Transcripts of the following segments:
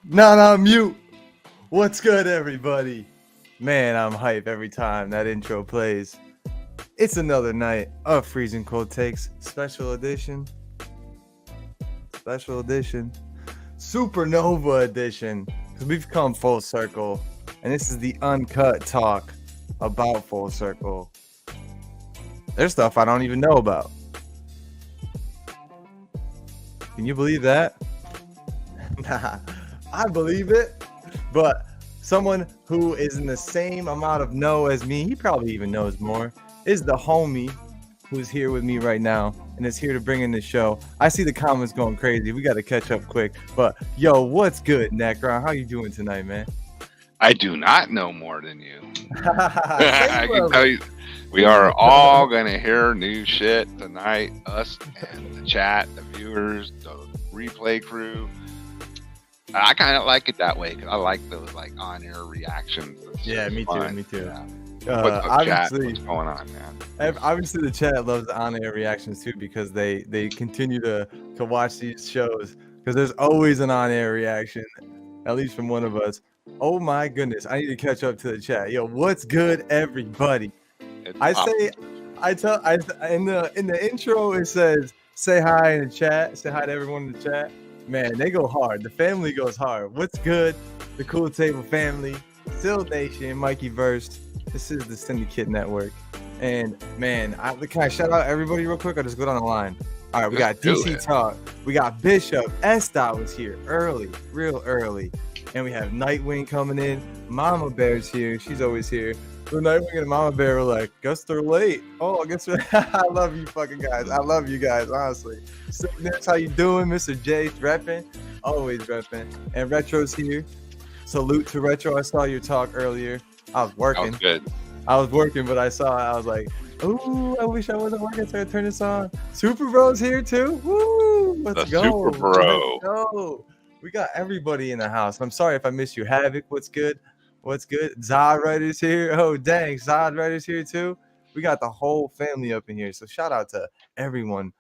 Nah, mute. What's good, everybody? Man, I'm hype every time that intro plays. It's another night of Freezing Cold Takes, special edition, Supernova edition, because we've come full circle, and this is the uncut talk about Full Circle. There's stuff I don't even know about. Can you believe that? Nah, I believe it, but someone who is in the same amount of know as me, he probably even knows more, is the homie who's here with me right now and is here to bring in the show. I see the comments going crazy. We got to catch up quick, but yo, what's good, Necron? How you doing tonight, man? I do not know more than you. I can tell you, we are all going to hear new shit tonight. Us and the chat, the viewers, the replay crew. I kind of like it that way because I like those like on-air reactions. Yeah, me fun. too. Yeah. Obviously, what's going on, man? Obviously, the chat loves the on-air reactions too because they continue to watch these shows because there's always an on-air reaction, at least from one of us. Oh my goodness, I need to catch up to the chat. Yo, what's good, everybody? In the intro it says say hi in the chat, say hi to everyone in the chat. Man, they go hard. The family goes hard. What's good? The Cool Table family, Still Nation, Mikey Verse. This is the Syndicate Network. And man, can I shout out everybody real quick? I'll just go down the line. All right, we got DC Talk. We got Bishop. S-Dot was here early, real early. And we have Nightwing coming in. Mama Bear's here. She's always here. So Nightwing and Mama Bear were like, guess they're late. Oh, I guess I love you fucking guys. I love you guys, honestly. Sickness, how you doing? Mr. J repping. Always repping. And Retro's here. Salute to Retro. I saw your talk earlier. I was working. That was good. I was working, but I was like, ooh, I wish I wasn't working so I turn this on. Super Bro's here too. Woo! Let's go. Super Bro. Let's go. We got everybody in the house. I'm sorry if I missed you. Havoc, what's good? What's good? Zod Writer's here. Oh, dang. Zod Writer's here too. We got the whole family up in here. So shout out to everyone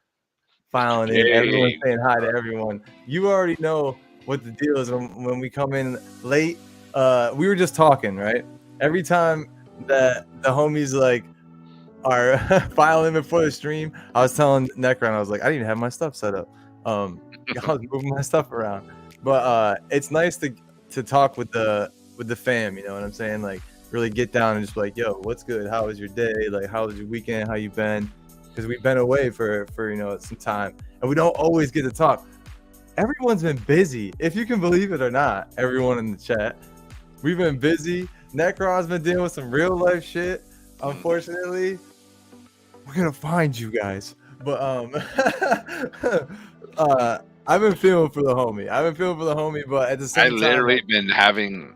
filing in. Everyone saying hi to everyone. You already know what the deal is when we come in late. We were just talking, right? Every time that the homies like are filing before the stream, I was telling Necron, I was like, I didn't even have my stuff set up. I was moving my stuff around. But it's nice to talk with the fam, you know what I'm saying? Like really get down and just be like, yo, what's good? How was your day? Like, how was your weekend? How you been? Because we've been away for some time, and we don't always get to talk. Everyone's been busy, if you can believe it or not. Everyone in the chat, we've been busy. Necron's been dealing with some real life shit. Unfortunately, we're gonna find you guys. But I've been feeling for the homie. But at the same time, I literally been having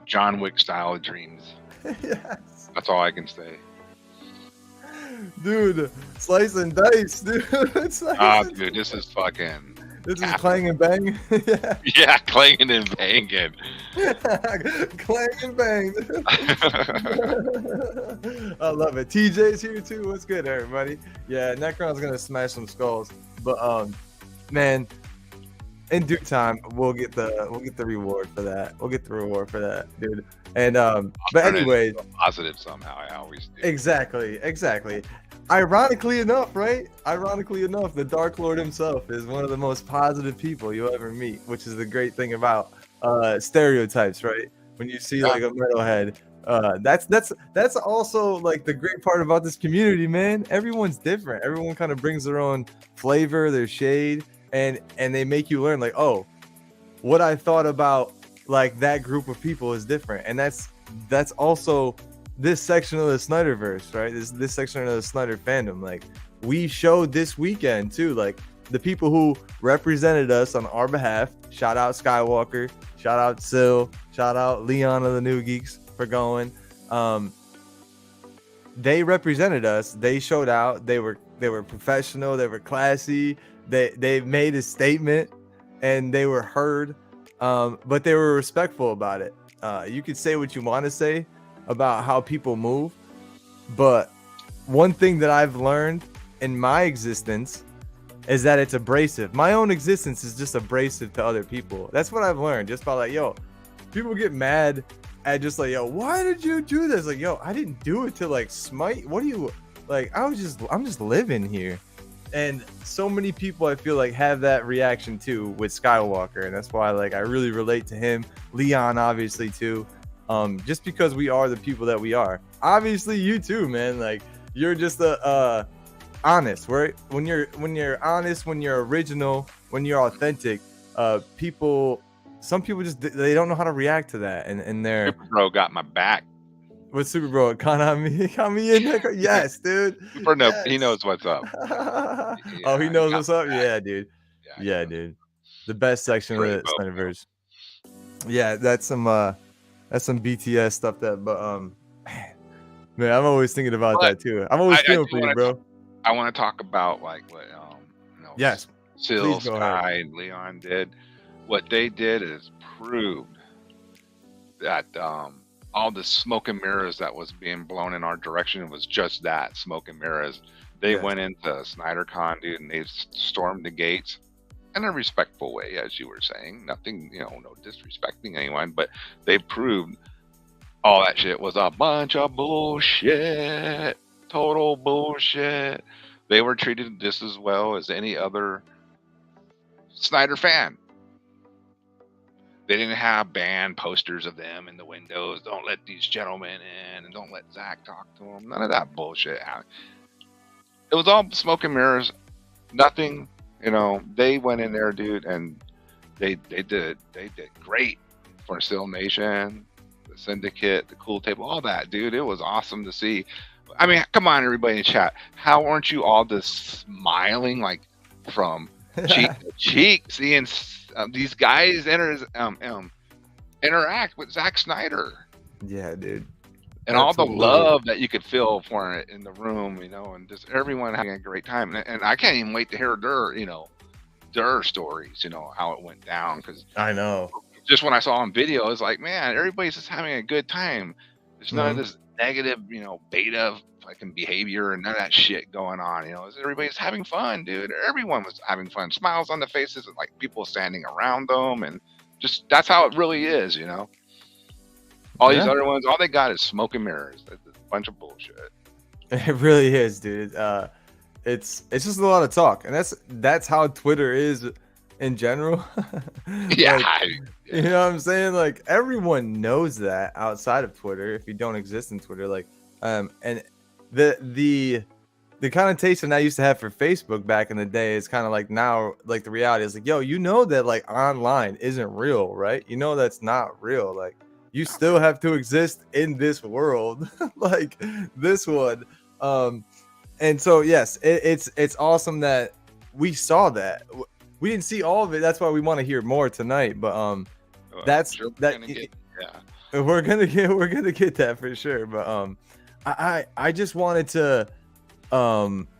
John Wick style dreams. Yes. That's all I can say. Dude, slice and dice, dude. Dude, this is fucking. This is clang and bang. Yeah, clanging and banging. Clang and bang. I love it. TJ's here too. What's good, everybody? Yeah, Necron's gonna smash some skulls, but man, in due time we'll get the reward for that. We'll get the reward for that, dude. And but anyway, positive somehow. I always do. Exactly. Ironically enough, the Dark Lord himself is one of the most positive people you'll ever meet, which is the great thing about stereotypes, right? When you see like a metalhead, that's also like the great part about this community, man. Everyone's different. Everyone kind of brings their own flavor, their shade, and they make you learn like, oh, what I thought about like that group of people is different, and that's also this section of the Snyderverse, right? This section of the Snyder fandom. Like we showed this weekend too, like the people who represented us on our behalf. Shout out Skiiwalker, shout out Sil, shout out Leon of the New Geekz for going. They represented us. They showed out. They were professional. They were classy. They made a statement, and they were heard. But they were respectful about it. You could say what you want to say about how people move, but one thing that I've learned in my existence is that it's abrasive. My own existence is just abrasive to other people. That's what I've learned. Just by like, yo, people get mad at just like, yo, why did you do this? Like, yo, I didn't do it to like smite. What do you like? I'm just living here. And so many people I feel like have that reaction too with Skiiwalker, and that's why like I really relate to him. Leon obviously too. Just because we are the people that we are. Obviously you too, man. Like you're just honest, right? When you're honest, when you're original, when you're authentic, some people just they don't know how to react to that, and they're Super Bro got my back. With Super Bro, count me in there. Yes, dude. Super yes. He knows what's up. Oh, he knows what's up. Yeah, dude. Yeah, dude. The best section of the Snyderverse. Yeah, that's some BTS stuff. But man, I'm always thinking about that too. I'm always feeling for you, bro. I want to talk about like what yes, Sil, Sky, and Leon did. What they did is proved that all the smoke and mirrors that was being blown in our direction was just that, smoke and mirrors. They went into SnyderCon, dude, and they stormed the gates in a respectful way, as you were saying. Nothing, no disrespecting anyone, but they proved all that shit was a bunch of bullshit. Total bullshit. They were treated just as well as any other Snyder fan. They didn't have banned posters of them in the windows. Don't let these gentlemen in, and don't let Zach talk to them. None of that bullshit happened. It was all smoke and mirrors. Nothing, they went in there, dude, and they did great for Still Nation, the Syndicate, the Cool Table, all that, dude. It was awesome to see. I mean, come on, everybody in chat. How aren't you all just smiling like from cheek to cheek, seeing these guys interact with Zack Snyder? Yeah, dude. And all the love that you could feel for it in the room, and just everyone having a great time. And I can't even wait to hear their stories, how it went down. Because I know. Just when I saw on video, it's like, man, everybody's just having a good time. There's none of this negative, beta fucking behavior and none of that shit going on. Everybody's having fun, dude. Everyone was having fun. Smiles on the faces of like people standing around them, and just that's how it really is, All these other ones, all they got is smoke and mirrors. It's a bunch of bullshit. It really is, dude. It's just a lot of talk, and that's how Twitter is in general. Yeah. You know what I'm saying? Like everyone knows that outside of Twitter, if you don't exist in Twitter, like and the connotation I used to have for Facebook back in the day is kind of like now, like the reality is like, yo, that like online isn't real, right? That's not real. Like you still have to exist in this world, like this one. And so yes, it's awesome that we saw that. We didn't see all of it. That's why we want to hear more tonight. But we're gonna get that for sure. But I just wanted to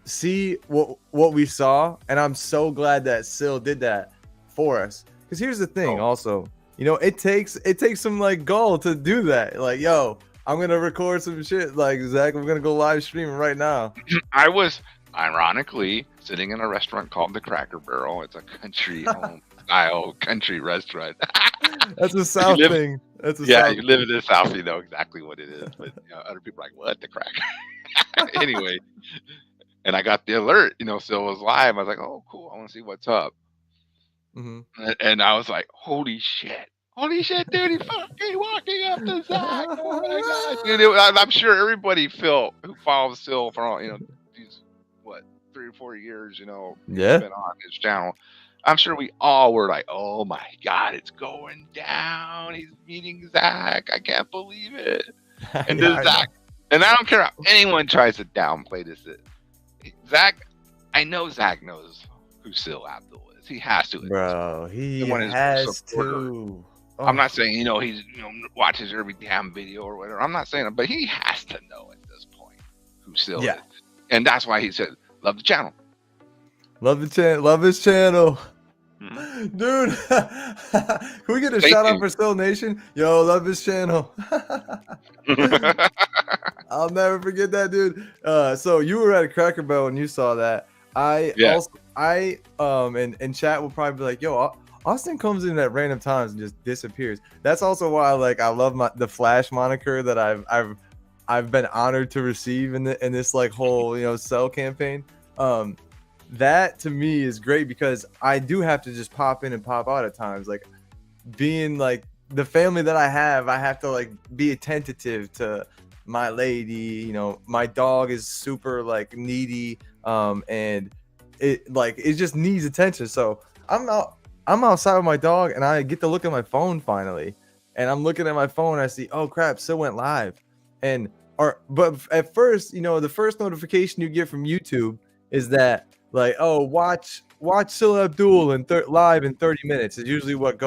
see what we saw, and I'm so glad that Sil did that for us. Because here's the thing, also, it takes some like gall to do that. Like, yo, I'm gonna record some shit. Like, Zach, I'm gonna go live streaming right now. I was ironically sitting in a restaurant called the Cracker Barrel. It's a country home style country restaurant. That's a South thing. That's you live in the South, you know exactly what it is. But other people are like, what, the Cracker? Anyway, and I got the alert. Sil was live. I was like, oh, cool. I want to see what's up. Mm-hmm. And I was like, holy shit, dude! He's fucking walking up to Zach. Oh my god, dude! I'm sure everybody who follows Sil for these 3 or 4 years, been on his channel. I'm sure we all were like, oh my god, it's going down. He's meeting Zach. I can't believe it. And Zach, and I don't care how anyone tries to downplay this. Zach, I know Zach knows who Sil Abdul is. He has to. Bro, he has to. Oh. I'm not saying, he's, watches every damn video or whatever. I'm not saying it, but he has to know at this point who Sil is. And that's why he said, love the channel. Love the channel. Love his channel. Mm-hmm. Dude, can we get a shout out for Still Nation? Yo, love his channel. I'll never forget that, dude. So you were at a Cracker Barrel and you saw that. Yeah. And chat will probably be like, yo, Austin comes in at random times and just disappears. That's also why like I love the Flash moniker that I've been honored to receive in this like whole cell campaign. That to me is great because I do have to just pop in and pop out at times. Like being like the family that I have to like be attentive to my lady. My dog is super like needy, and it just needs attention. So I'm outside with my dog and I get to look at my phone finally, and I'm looking at my phone and I see, oh crap, Sil went live. But at first, the first notification you get from YouTube is that like, oh, watch Sil Abdul live in 30 minutes is usually what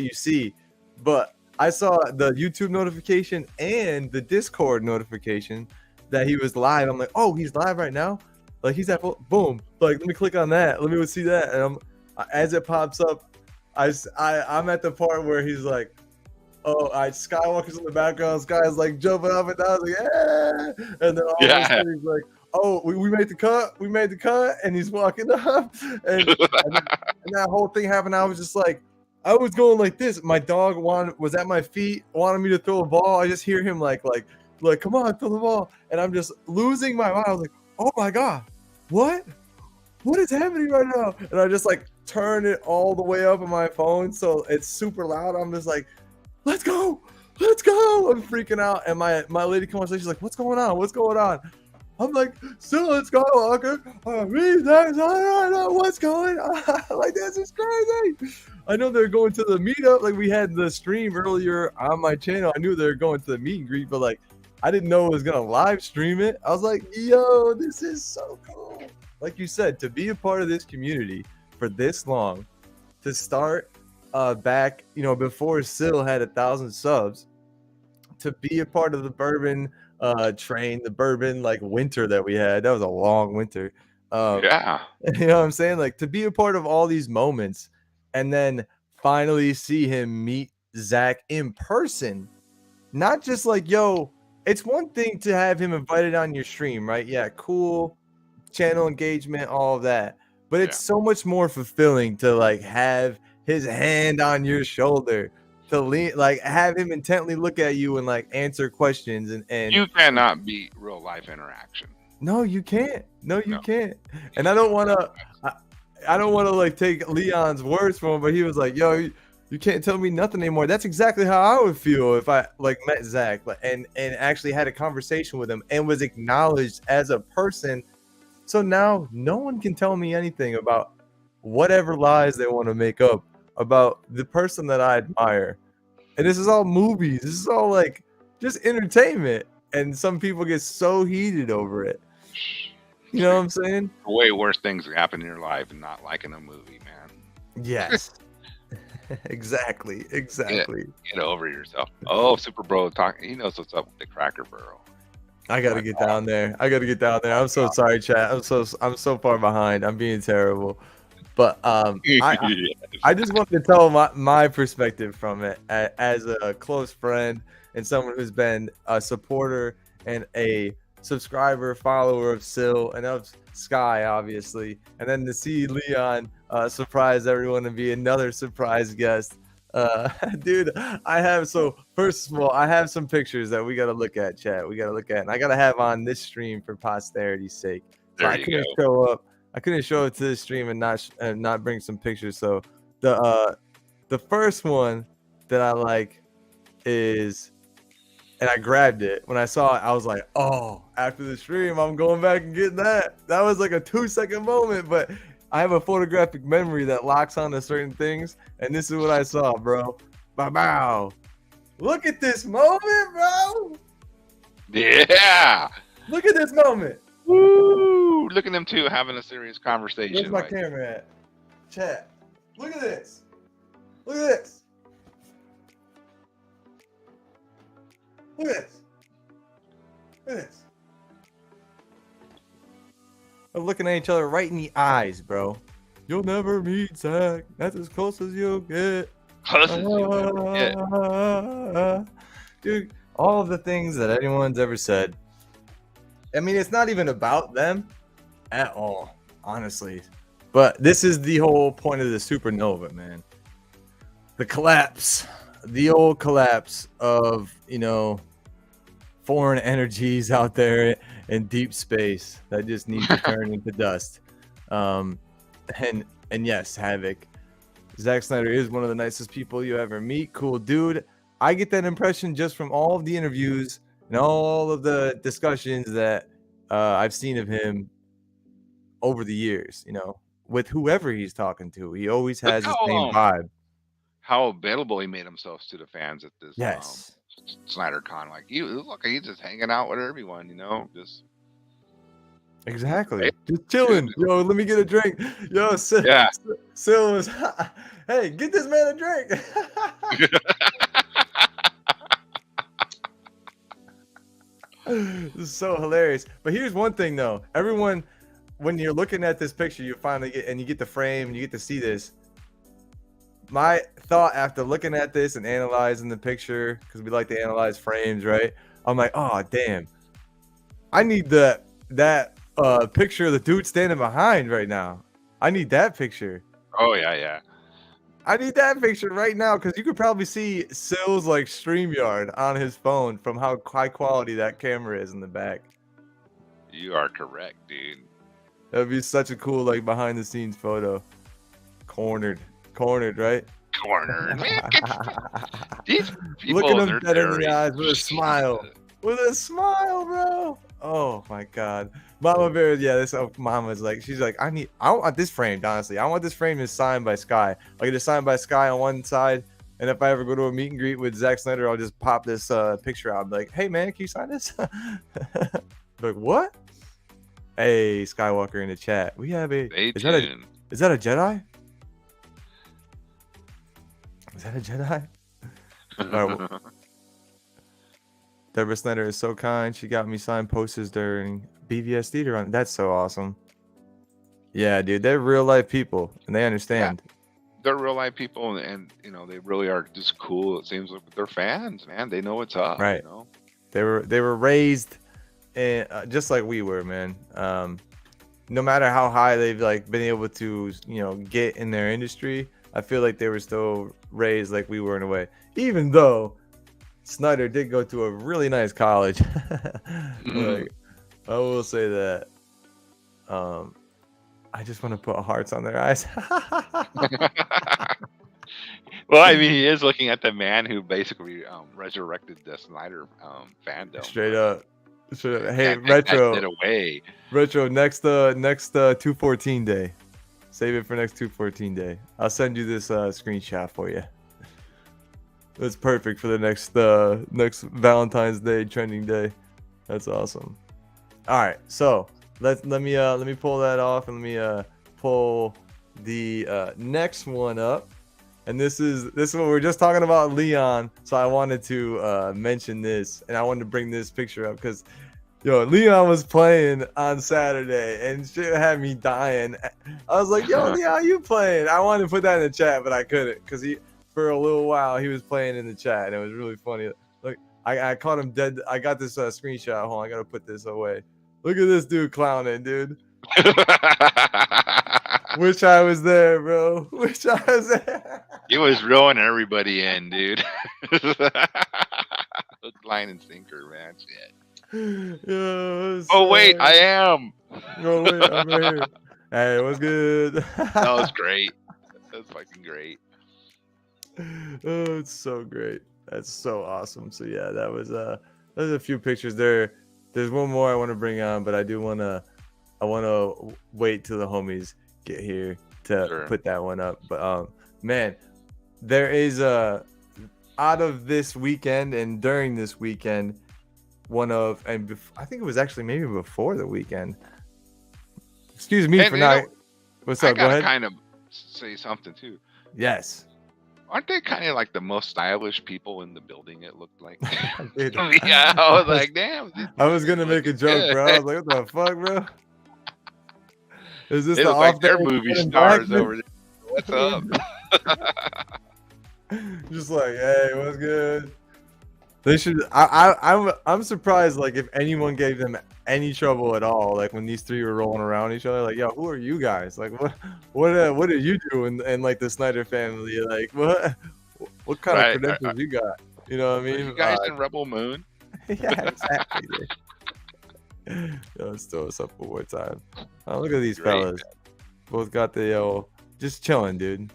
you see. But I saw the YouTube notification and the Discord notification that he was live. I'm like, oh, he's live right now. Like he's at boom. Like let me click on that. Let me see that. And as it pops up, I'm at the part where he's like, oh, Skiiwalker's in the background. Sky's like jumping up and down. I was like, yeah. And then all of a sudden he's like, oh, we made the cut. We made the cut. And he's walking up. And that whole thing happened. I was just like, I was going like this. My dog was at my feet, wanted me to throw a ball. I just hear him like, come on, throw the ball. And I'm just losing my mind. I was like, oh my God, what is happening right now? And I just like turn it all the way up on my phone so it's super loud. I'm just like, let's go. I'm freaking out. And my lady comes on, she's like, what's going on? I'm like, still let's go, Walker. What's going on? Like, this is crazy. I know they're going to the meetup. Like, we had the stream earlier on my channel. I knew they were going to the meet and greet, but like, I didn't know it was going to live stream it. I was like, yo, this is so cool. Like you said, to be a part of this community for this long, to start back, before Sil had 1,000 subs, to be a part of the bourbon train, the bourbon like winter that we had. That was a long winter. Yeah. You know what I'm saying? Like to be a part of all these moments and then finally see him meet Zach in person. Not just like, yo, it's one thing to have him invited on your stream, right? Yeah, cool. Channel engagement, all of that. But it's so much more fulfilling to like have his hand on your shoulder, to lean, like have him intently look at you and like answer questions and you cannot beat real life interaction. No, you can't. No, you can't. And I don't want to like take Leon's words from him, but he was like, yo, you can't tell me nothing anymore. That's exactly how I would feel if I like met Zach and actually had a conversation with him and was acknowledged as a person. So now no one can tell me anything about whatever lies they want to make up about the person that I admire. And this is all movies. This is all like just entertainment. And some people get so heated over it. You know what I'm saying? Way worse things happen in your life and not liking a movie, man. Yes. Exactly. Get over yourself. Oh, Super Bro talking. He knows what's up with the Cracker Barrel. I gotta get down there. I'm so sorry, chat. I'm so far behind. I'm being terrible. But I just wanted to tell my perspective from it as a close friend and someone who's been a supporter and a subscriber, follower of Sil and of Sky, obviously. And then to see Leon surprise everyone and be another surprise guest. Dude, first of all, I have some pictures that we got to look at, chat. And I got to have on this stream for posterity's sake. So I couldn't show up. I couldn't show it to the stream and not bring some pictures. So the first one that I like is, and I grabbed it when I saw it. I was like, oh, after the stream, I'm going back and getting that. That was like a 2-second moment, but I have a photographic memory that locks onto certain things, and this is what I saw, bro. Bow. Look at this moment, bro. Yeah. Look at this moment. Woo! Look at them two having a serious conversation. Where's my camera at? Chat. Look at this. Look at this. Look at this. Look at this. We're looking at each other right in the eyes, bro. You'll never meet Zach. That's as close as you'll get. Dude, all of the things that anyone's ever said. I mean, it's not even about them at all. honestly. But this is the whole point of the supernova, man. The collapse, the old collapse of, you know, foreign energies out there in deep space that just need to turn into dust. And yes, Havoc. Zack Snyder is one of the nicest people you ever meet. Cool dude. I get that impression just from all of the interviews and all of the discussions that I've seen of him over the years, you know, with whoever he's talking to. He always has the same vibe. How available he made himself to the fans at this Yes. Snyder Con. Like, he's just hanging out with everyone, you know, just exactly, just chilling. Yo, let me get a drink. Yo, Sil was, hey, get this man a drink. This is so hilarious. But here's one thing though, everyone, when you're looking at this picture, you finally get the frame and you get to see this. My thought after looking at this and analyzing the picture, because we like to analyze frames, right? I'm like, oh damn, I need that picture of the dude standing behind right now. I need that picture. Oh yeah. I need that picture right now, because you could probably see Sil's like StreamYard on his phone from how high quality that camera is in the back. You are correct, dude. That'd be such a cool like behind the scenes photo. Cornered, right? Cornered. These people, look at him dead in the eyes with a smile. With a smile, bro. Oh my god. Mama Bear, yeah, Mama's like, she's like, I want this framed, honestly. I want this frame is signed by Sky. Like, it's signed by Sky on one side, and if I ever go to a meet and greet with Zack Snyder, I'll just pop this picture out and be like, hey man, can you sign this? Like, what? Hey, Skiiwalker in the chat. We have a is that a Jedi? Is that a Jedi? Right, Deborah Snyder is so kind. She got me signed posters during BVS Theater Run. That's so awesome. Yeah, dude, they're real life people and they understand. Yeah, they're real life people, and you know, they really are just cool. It seems like they're fans, man. They know what's up. Right. You know? They were raised just like we were, man. No matter how high they've like been able to, you know, get in their industry, I feel like they were still raised like we were in a way. Even though Snyder did go to a really nice college. Like, I will say that. I just want to put hearts on their eyes. Well, I mean, he is looking at the man who basically resurrected the Snyder fandom. Straight up. Hey, Retro. Away. Retro, next 214 day. Save it for next 214 day. I'll send you this screenshot for you. That's perfect for the next Valentine's Day trending day. That's awesome. All right, so let me pull that off, and let me pull the next one up. And this is what we were just talking about, Leon. So I wanted to mention this, and I wanted to bring this picture up because, yo, Leon was playing on Saturday, and shit had me dying. I was like, yo, Leon, you playing? I wanted to put that in the chat, but I couldn't, because for a little while he was playing in the chat, and it was really funny. Look, I caught him dead. I got this screenshot. Hold on, I gotta put this away. Look at this dude clowning, dude. Wish I was there, bro. Wish I was there. He was reeling everybody in, dude. Hook, line, and sinker, man. Shit. Yo, wait, I am. Oh, wait, I'm right here. Hey, what's good? That was great. That was fucking great. Oh, it's so great. That's so awesome. So yeah, that was there's a few pictures there. There's one more I want to bring on, but I want to wait till the homies get here to put that one up. But man, there is out of this weekend and during this weekend, I think it was actually maybe before the weekend. Excuse me for not. What's up? Go ahead. Kind of say something too. Yes. Aren't they kind of like the most stylish people in the building? It looked like. Yeah, I was like, damn. I was gonna make a joke, bro. I was like, what the fuck, bro? Is this they the look like they're movie stars over there? What's up? Just like, hey, what's good? They should. I'm surprised. Like, if anyone gave them any trouble at all. Like when these three were rolling around each other, like, yo, who are you guys? Like, what did you do in like the Snyder family? Like, what kind of credentials you got? You know what I mean? Are you guys in Rebel Moon? Yeah, exactly. Yo, let's throw us up one more time. Oh, look at these fellas. Both got the just chilling, dude.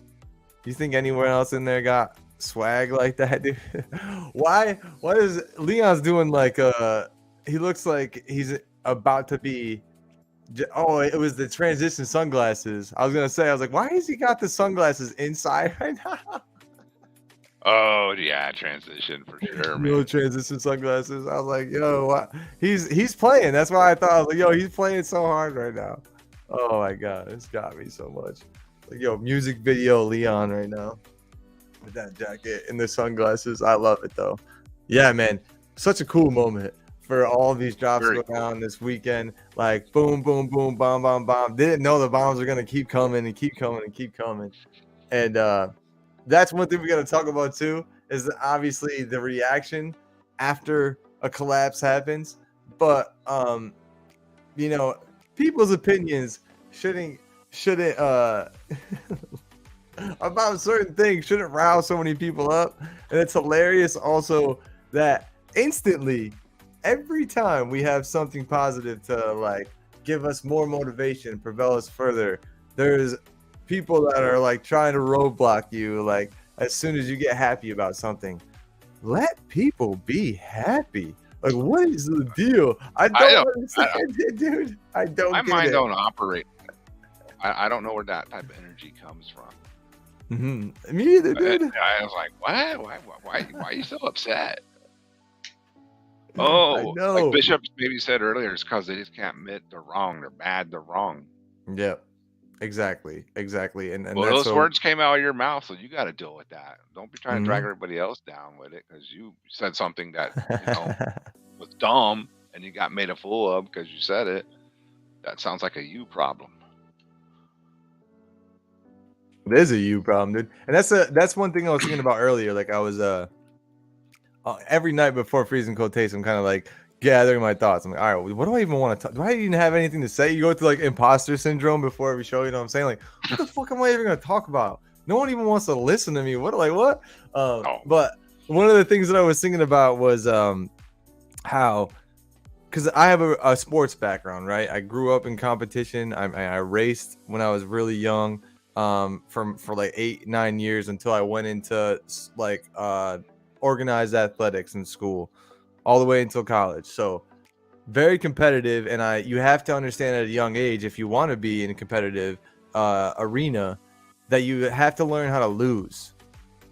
You think anyone else in there got swag like that, dude? Why is Leon's doing like he looks like he's about to be it was the transition sunglasses. I was like, why has he got the sunglasses inside right now? Oh yeah, transition for sure, man. No transition sunglasses. I was like, yo, what? He's playing. That's why I thought, I was like, yo, he's playing so hard right now. Oh my god, it's got me so much. Like, yo, music video Leon right now with that jacket and the sunglasses. I love it though. Yeah, man, such a cool moment for all these drops to go down this weekend. Like boom, boom, boom, bomb, bomb, bomb. Didn't know the bombs were gonna keep coming and keep coming and keep coming. And that's one thing we got to talk about too, is obviously the reaction after a collapse happens. But you know, people's opinions shouldn't about certain things shouldn't rouse so many people up. And it's hilarious also that instantly every time we have something positive to like give us more motivation, propel us further, there's people that are like trying to roadblock you. Like as soon as you get happy about something, let people be happy. Like, what is the deal? I don't understand it, dude. I don't. My mind don't operate. I don't know where that type of energy comes from. Mm-hmm. Me either, dude. I was like, what? Why are you so upset? Oh, like Bishop maybe said earlier, it's because they just can't admit they're wrong. They're bad. They're wrong. Yep. Exactly. And well, those words came out of your mouth, so you got to deal with that. Don't be trying to drag everybody else down with it, because you said something that was dumb and you got made a fool of because you said it. That sounds like a you problem. There's a you problem, dude. And that's one thing I was thinking about earlier. Like I was every night before Freezing Cold Taste, I'm kind of like gathering my thoughts. I'm like, all right, what do I even want to talk? Do I even have anything to say? You go through like imposter syndrome before every show, you know what I'm saying? Like, what the fuck am I even gonna talk about? No one even wants to listen to me. What? But one of the things that I was thinking about was how, because I have a sports background, right? I grew up in competition. I raced when I was really young, for like 8-9 years until I went into like organized athletics in school, all the way until college. So very competitive. And you have to understand at a young age, if you want to be in a competitive arena, that you have to learn how to lose,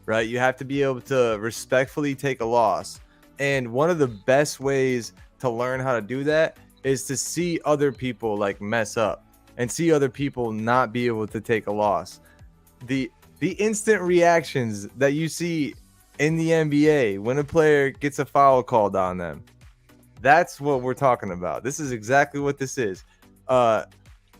right? You have to be able to respectfully take a loss. And one of the best ways to learn how to do that is to see other people like mess up and see other people not be able to take a loss. The instant reactions that you see in the NBA when a player gets a foul called on them, that's what we're talking about. This is exactly what this is.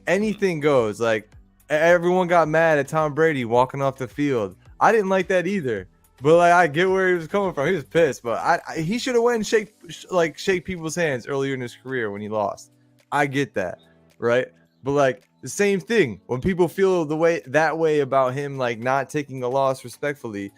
Anything goes. Like everyone got mad at Tom Brady walking off the field. I didn't like that either, but like I get where he was coming from. He was pissed, but he should have went and shake people's hands earlier in his career when he lost. I get that, right? But like the same thing when people feel that way about him, like not taking a loss respectfully.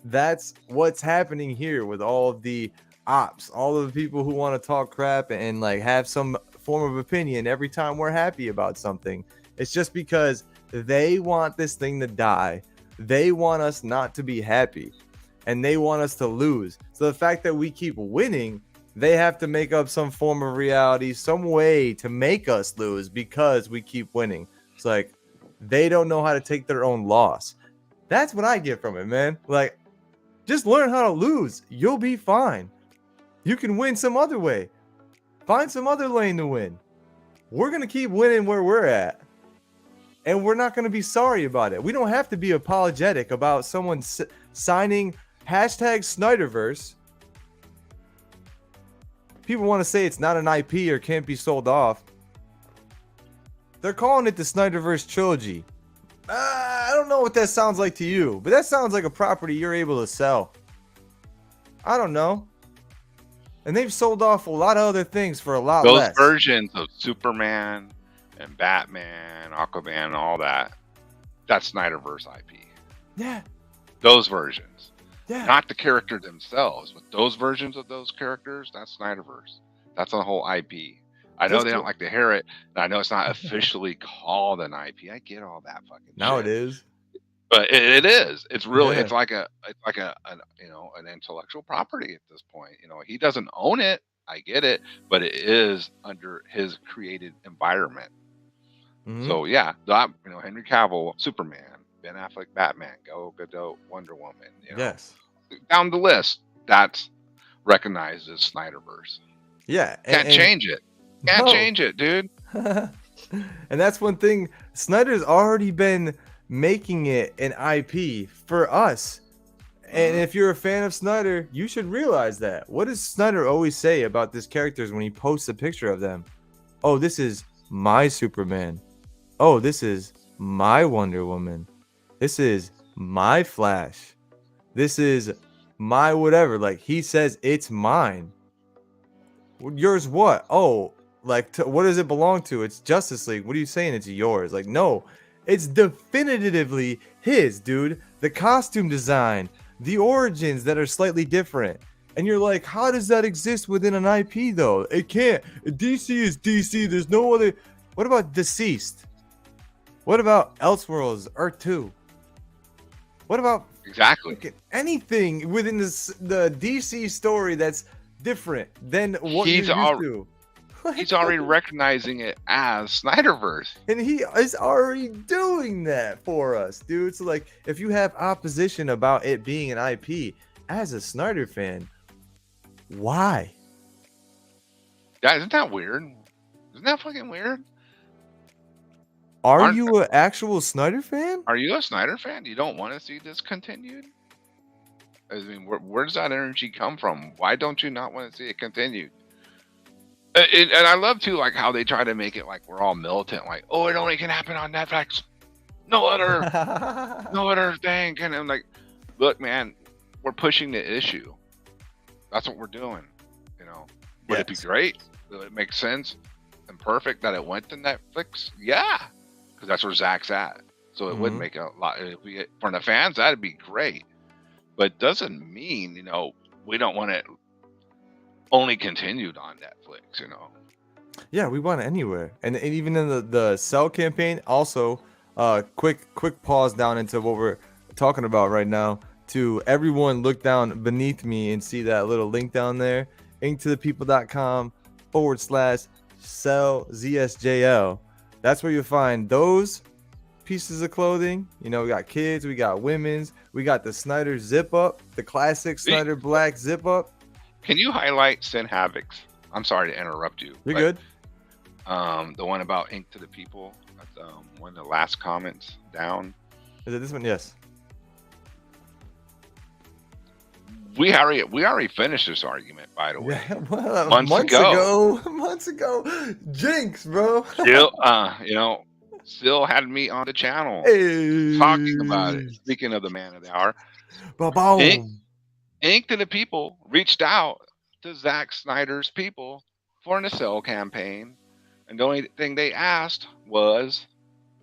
That's what's happening here with all of the ops, all of the people who want to talk crap and like have some form of opinion every time we're happy about something. It's just because they want this thing to die. They want us not to be happy and they want us to lose. So the fact that we keep winning, they have to make up some form of reality, some way to make us lose because we keep winning. It's like they don't know how to take their own loss. That's what I get from it, man. Like, just learn how to lose. You'll be fine. You can win some other way. Find some other lane to win. We're going to keep winning where we're at. And we're not going to be sorry about it. We don't have to be apologetic about someone signing #Snyderverse. People want to say it's not an IP or can't be sold off. They're calling it the Snyderverse trilogy. I don't know what that sounds like to you, but that sounds like a property you're able to sell. I don't know. And they've sold off a lot of other things for a lot Those less. versions of Superman and Batman, Aquaman, and all that, that's Snyderverse IP. Yeah. Those versions. Yeah. Not the character themselves, but those versions of those characters, that's Snyderverse. That's a whole IP. I know they don't like to hear it, and I know it's not officially called an IP. I get all that fucking now shit. It is. But it is. It's really. Yeah. It's like an intellectual property at this point. He doesn't own it. I get it, but it is under his created environment. Mm-hmm. So yeah, Henry Cavill, Superman, Ben Affleck, Batman, Gal Gadot, Wonder Woman. Yes. Down the list, that's recognized as Snyderverse. Yeah. Can't change it. Can't change it, dude. And that's one thing. Snyder's already been making it an IP for us. And if you're a fan of Snyder, you should realize that. What does Snyder always say about these characters when he posts a picture of them? Oh, this is my Superman. Oh, this is my Wonder Woman. This is my Flash. This is my whatever. Like, he says it's mine. Yours what? Oh, like, what does it belong to? It's Justice League. What are you saying? It's yours. Like, no. It's definitively his, dude. The costume design, the origins that are slightly different. And you're like, how does that exist within an IP, though? It can't. DC is DC. There's no other. What about Deceased? What about Elseworlds, Earth 2? What about exactly anything within the DC story that's different than what you're used to? He's already recognizing it as Snyderverse. And he is already doing that for us, dude. So, like, if you have opposition about it being an IP, as a Snyder fan, why? Yeah, isn't that weird? Isn't that fucking weird? Are you an actual Snyder fan? Are you a Snyder fan? You don't want to see this continued? I mean, where does that energy come from? Why don't you not want to see it continued? And I love too, like, how they try to make it like we're all militant, like, oh, it only can happen on Netflix, no other thing. And I'm like, look, man, we're pushing the issue. That's what we're doing. Would it be great? Would it make sense and perfect that it went to Netflix? Yeah, because that's where Zach's at. So it would make a lot. If we for the fans, that'd be great. But it doesn't mean we don't want it only continued on Netflix, Yeah, we want it anywhere. And even in the Cell campaign, also, quick pause down into what we're talking about right now. To everyone, look down beneath me and see that little link down there, inktothepeople.com/cell_ZSJL. That's where you'll find those pieces of clothing. We got kids, we got women's, we got the Snyder zip up, the classic Snyder black zip up. Can you highlight Sin Havoc's? I'm sorry to interrupt you. You're good. The one about Ink to the People. That's one of the last comments down. Is it this one? Yes. We already finished this argument, by the way. Yeah, well, months ago. Jinx, bro. Still had me on the channel talking about it. Speaking of the man of the hour. Ink to the People reached out to Zack Snyder's people for an Cell campaign, and the only thing they asked was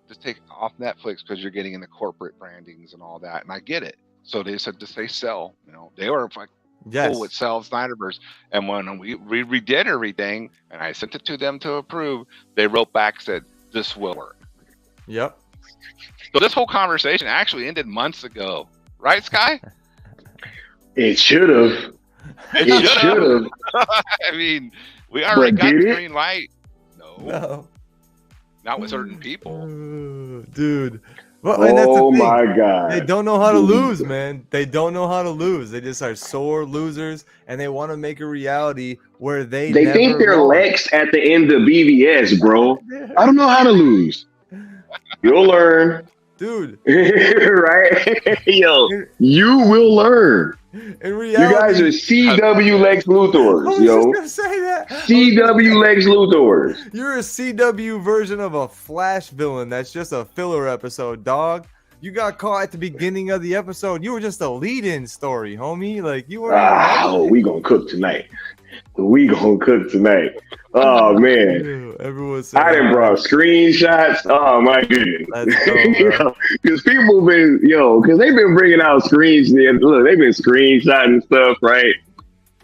just take it off Netflix because you're getting into corporate brandings and all that, and I get it. So they said to say Cell. They were like cool with Cell Snyderverse, and when we redid everything and I sent it to them to approve, they wrote back, said this will work. Yep. So this whole conversation actually ended months ago, right, Sky? It should have. It should have. I mean, we already got the green light. No. Not with certain people. Dude. Well, and that's the thing. My God. They don't know how to lose, man. They don't know how to lose. They just are sore losers, and they want to make a reality where they think they're Lex at the end of BVS, bro. I don't know how to lose. You'll learn. Dude. Right? Yo, you will learn. In reality, you guys are CW Lex Luthors, I was just gonna say that. CW Lex Luthors. You're a CW version of a Flash villain. That's just a filler episode, dog. You got caught at the beginning of the episode. You were just a lead-in story, homie. Like, you were. We gonna cook tonight. We gonna cook tonight. Oh man. Everyone's I done brought screenshots. Oh my goodness. Let's go, bro. Because people been, because they've been bringing out screens. Look, they've been screenshotting stuff, right?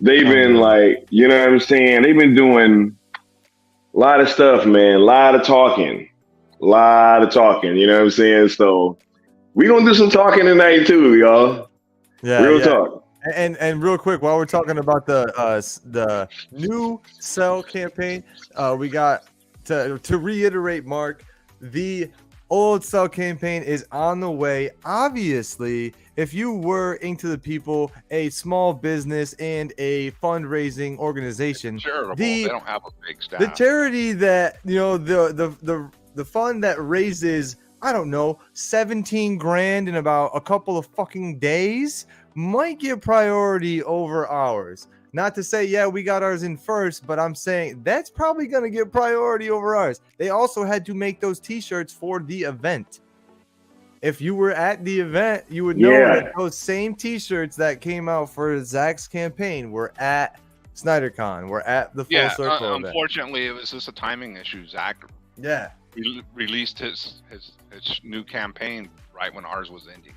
They've been like, you know what I'm saying? They've been doing a lot of stuff, man. A lot of talking. You know what I'm saying? So we gonna do some talking tonight too, y'all. Yeah. Real talk. And real quick, while we're talking about the new cell campaign, we got to reiterate, Mark, the old cell campaign is on the way. Obviously, if you were Into the People, a small business and a fundraising organization, they don't have a big staff. The charity that the fund that raises, I don't know, 17 grand in about a couple of fucking days might get priority over ours. Not to say, yeah, we got ours in first, but I'm saying that's probably going to get priority over ours. They also had to make those t-shirts for the event. If you were at the event, you would know that those same t-shirts that came out for Zach's campaign were at SnyderCon. We're at the Full Circle event. Unfortunately, it was just a timing issue. Zach released his new campaign right when ours was ending.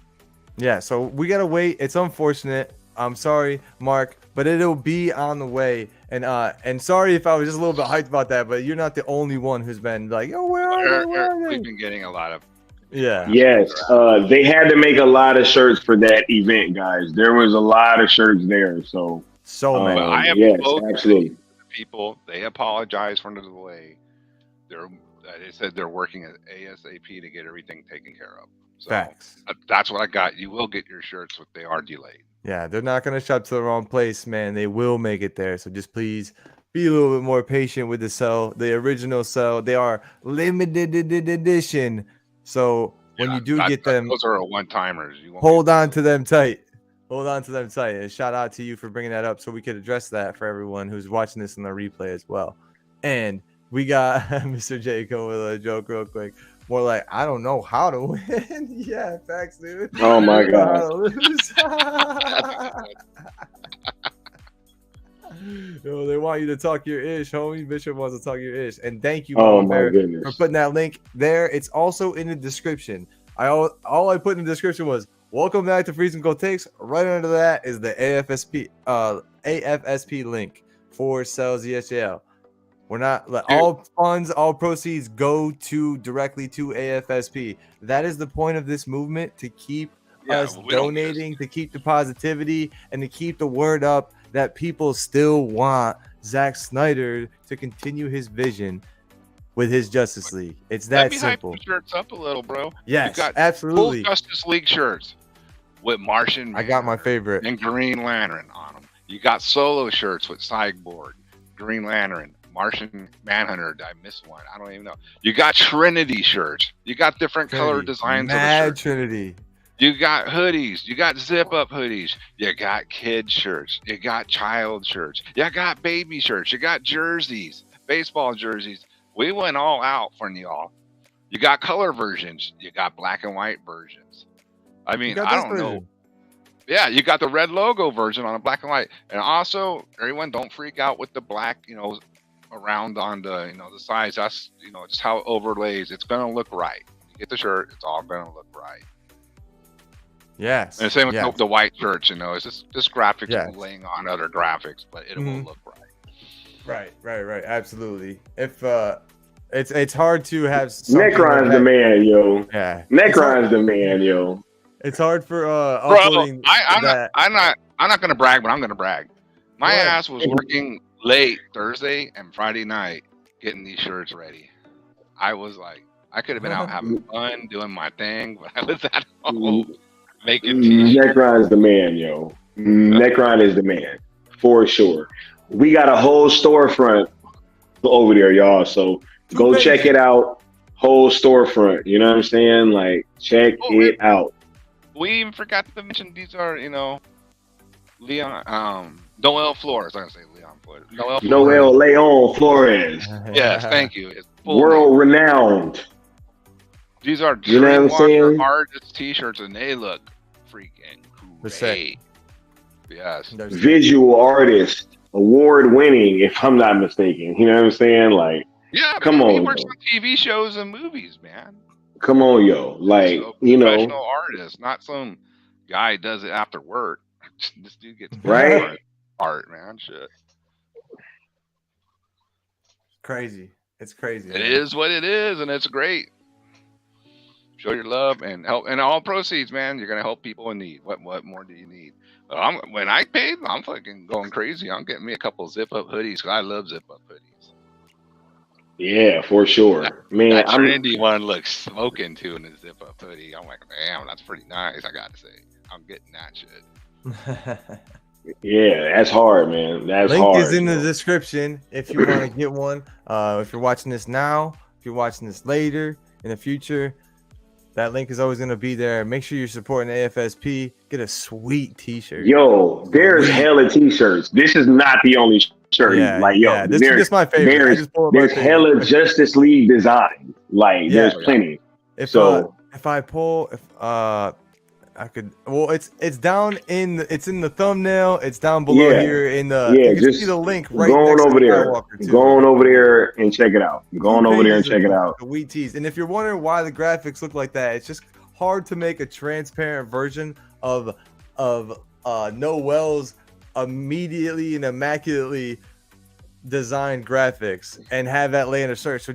Yeah, so we gotta wait. It's unfortunate. I'm sorry, Mark, but it'll be on the way. And sorry if I was just a little bit hyped about that, but you're not the only one who's been like, "Oh, where are they?" We've been getting a lot of. Yes, they had to make a lot of shirts for that event, guys. There was a lot of shirts there, so many. I have absolutely. People, they apologize for the delay. They said they're working at ASAP to get everything taken care of. So Facts. That's what I got. You will get your shirts, but they are delayed. Yeah, they're not going to shop to the wrong place, man. They will make it there. So just please be a little bit more patient with the cell. The original cell, they are limited edition. So when you do get them, those are one-timers. Hold on to them tight. And shout out to you for bringing that up so we could address that for everyone who's watching this in the replay as well. And we got Mr. J coming with a joke real quick. More like, I don't know how to win. Yeah, facts, dude. Oh my God. Yo, they want you to talk your ish, homie. Bishop wants to talk your ish. And thank you, oh my goodness, for putting that link there. It's also in the description. All I put in the description was welcome back to Freezing Cold Takes. Right under that is the AFSP link for Cells ESL. We're not all funds, all proceeds go directly to AFSP. That is the point of this movement, to keep us donating, to keep the positivity, and to keep the word up that people still want Zack Snyder to continue his vision with his Justice League. It's that simple. Hype the shirts up a little, bro. Yes, absolutely. Full Justice League shirts with Martian. I got my favorite and Green Lantern on them. You got solo shirts with Cyborg, Green Lantern, Martian Manhunter. I missed one. I don't even know. You got Trinity shirts. You got different color designs of the shirts. Trinity. You got hoodies. You got zip-up hoodies. You got kid shirts. You got child shirts. You got baby shirts. You got jerseys, baseball jerseys. We went all out for y'all. You got color versions. You got black and white versions. I mean, I don't know. Yeah, you got the red logo version on a black and white. And also, everyone, don't freak out with the black, around on the, the sides. That's, just how it overlays. It's going to look right. You get the shirt, it's all going to look right. Yes. And the same with the white shirts, it's just graphics laying on other graphics, but it will look right. Right. Absolutely. If it's hard to have Necron's the man, yo. Yeah. Necron's the man, yo. It's hard for Bro, I'm not gonna brag, but I'm gonna brag. My ass was working late Thursday and Friday night getting these shirts ready. I was like, I could have been out having fun doing my thing, but I was at home making t-shirts. Necron is the man, yo. Necron is the man for sure. We got a whole storefront over there, y'all. So go check it out. Whole storefront. You know what I'm saying? Like, check it out. We even forgot to mention these are, Noel Flores. I'm gonna say Leon Flores. Noel Leon Flores. Yes, thank you. It's world renowned. These are Dreamwalker artist t-shirts, and they look freaking great. Yes. Visual artist award winning, if I'm not mistaken. You know what I'm saying? Like, yeah, come on, he works on TV shows and movies, man. Come on, yo. Like, professional artist, not some guy who does it after work. This dude gets right art, man. Shit. Crazy. It's crazy. It is what it is, and it's great. Show your love and help, and all proceeds, man. You're gonna help people in need. What more do you need? When I paid, I'm fucking going crazy. I'm getting me a couple zip up hoodies. I love zip up hoodies. Yeah, for sure, man. That trendy one looks smoking too in a zip up hoodie. I'm like, damn, that's pretty nice. I gotta say, I'm getting that shit. Yeah, that's hard, man. That's link hard. Link is in the description if you want to get one. If you're watching this now, if you're watching this later in the future, that link is always going to be there. Make sure you're supporting AFSP. Get a sweet t-shirt. Yo, there's hella t-shirts. This is not the only shirt. Yeah, like, yo, this is my favorite. There's hella Justice League design. Like, there's plenty. If I pull, I could. Well, it's down in it's in the thumbnail. It's down below here in the. Yeah, you can just see the link right go on next over to there. Go on over there and check it out. Go on over there and check it out. The wheat tees. And if you're wondering why the graphics look like that, it's just hard to make a transparent version of Noel's immediately and immaculately designed graphics and have that lay in a shirt. So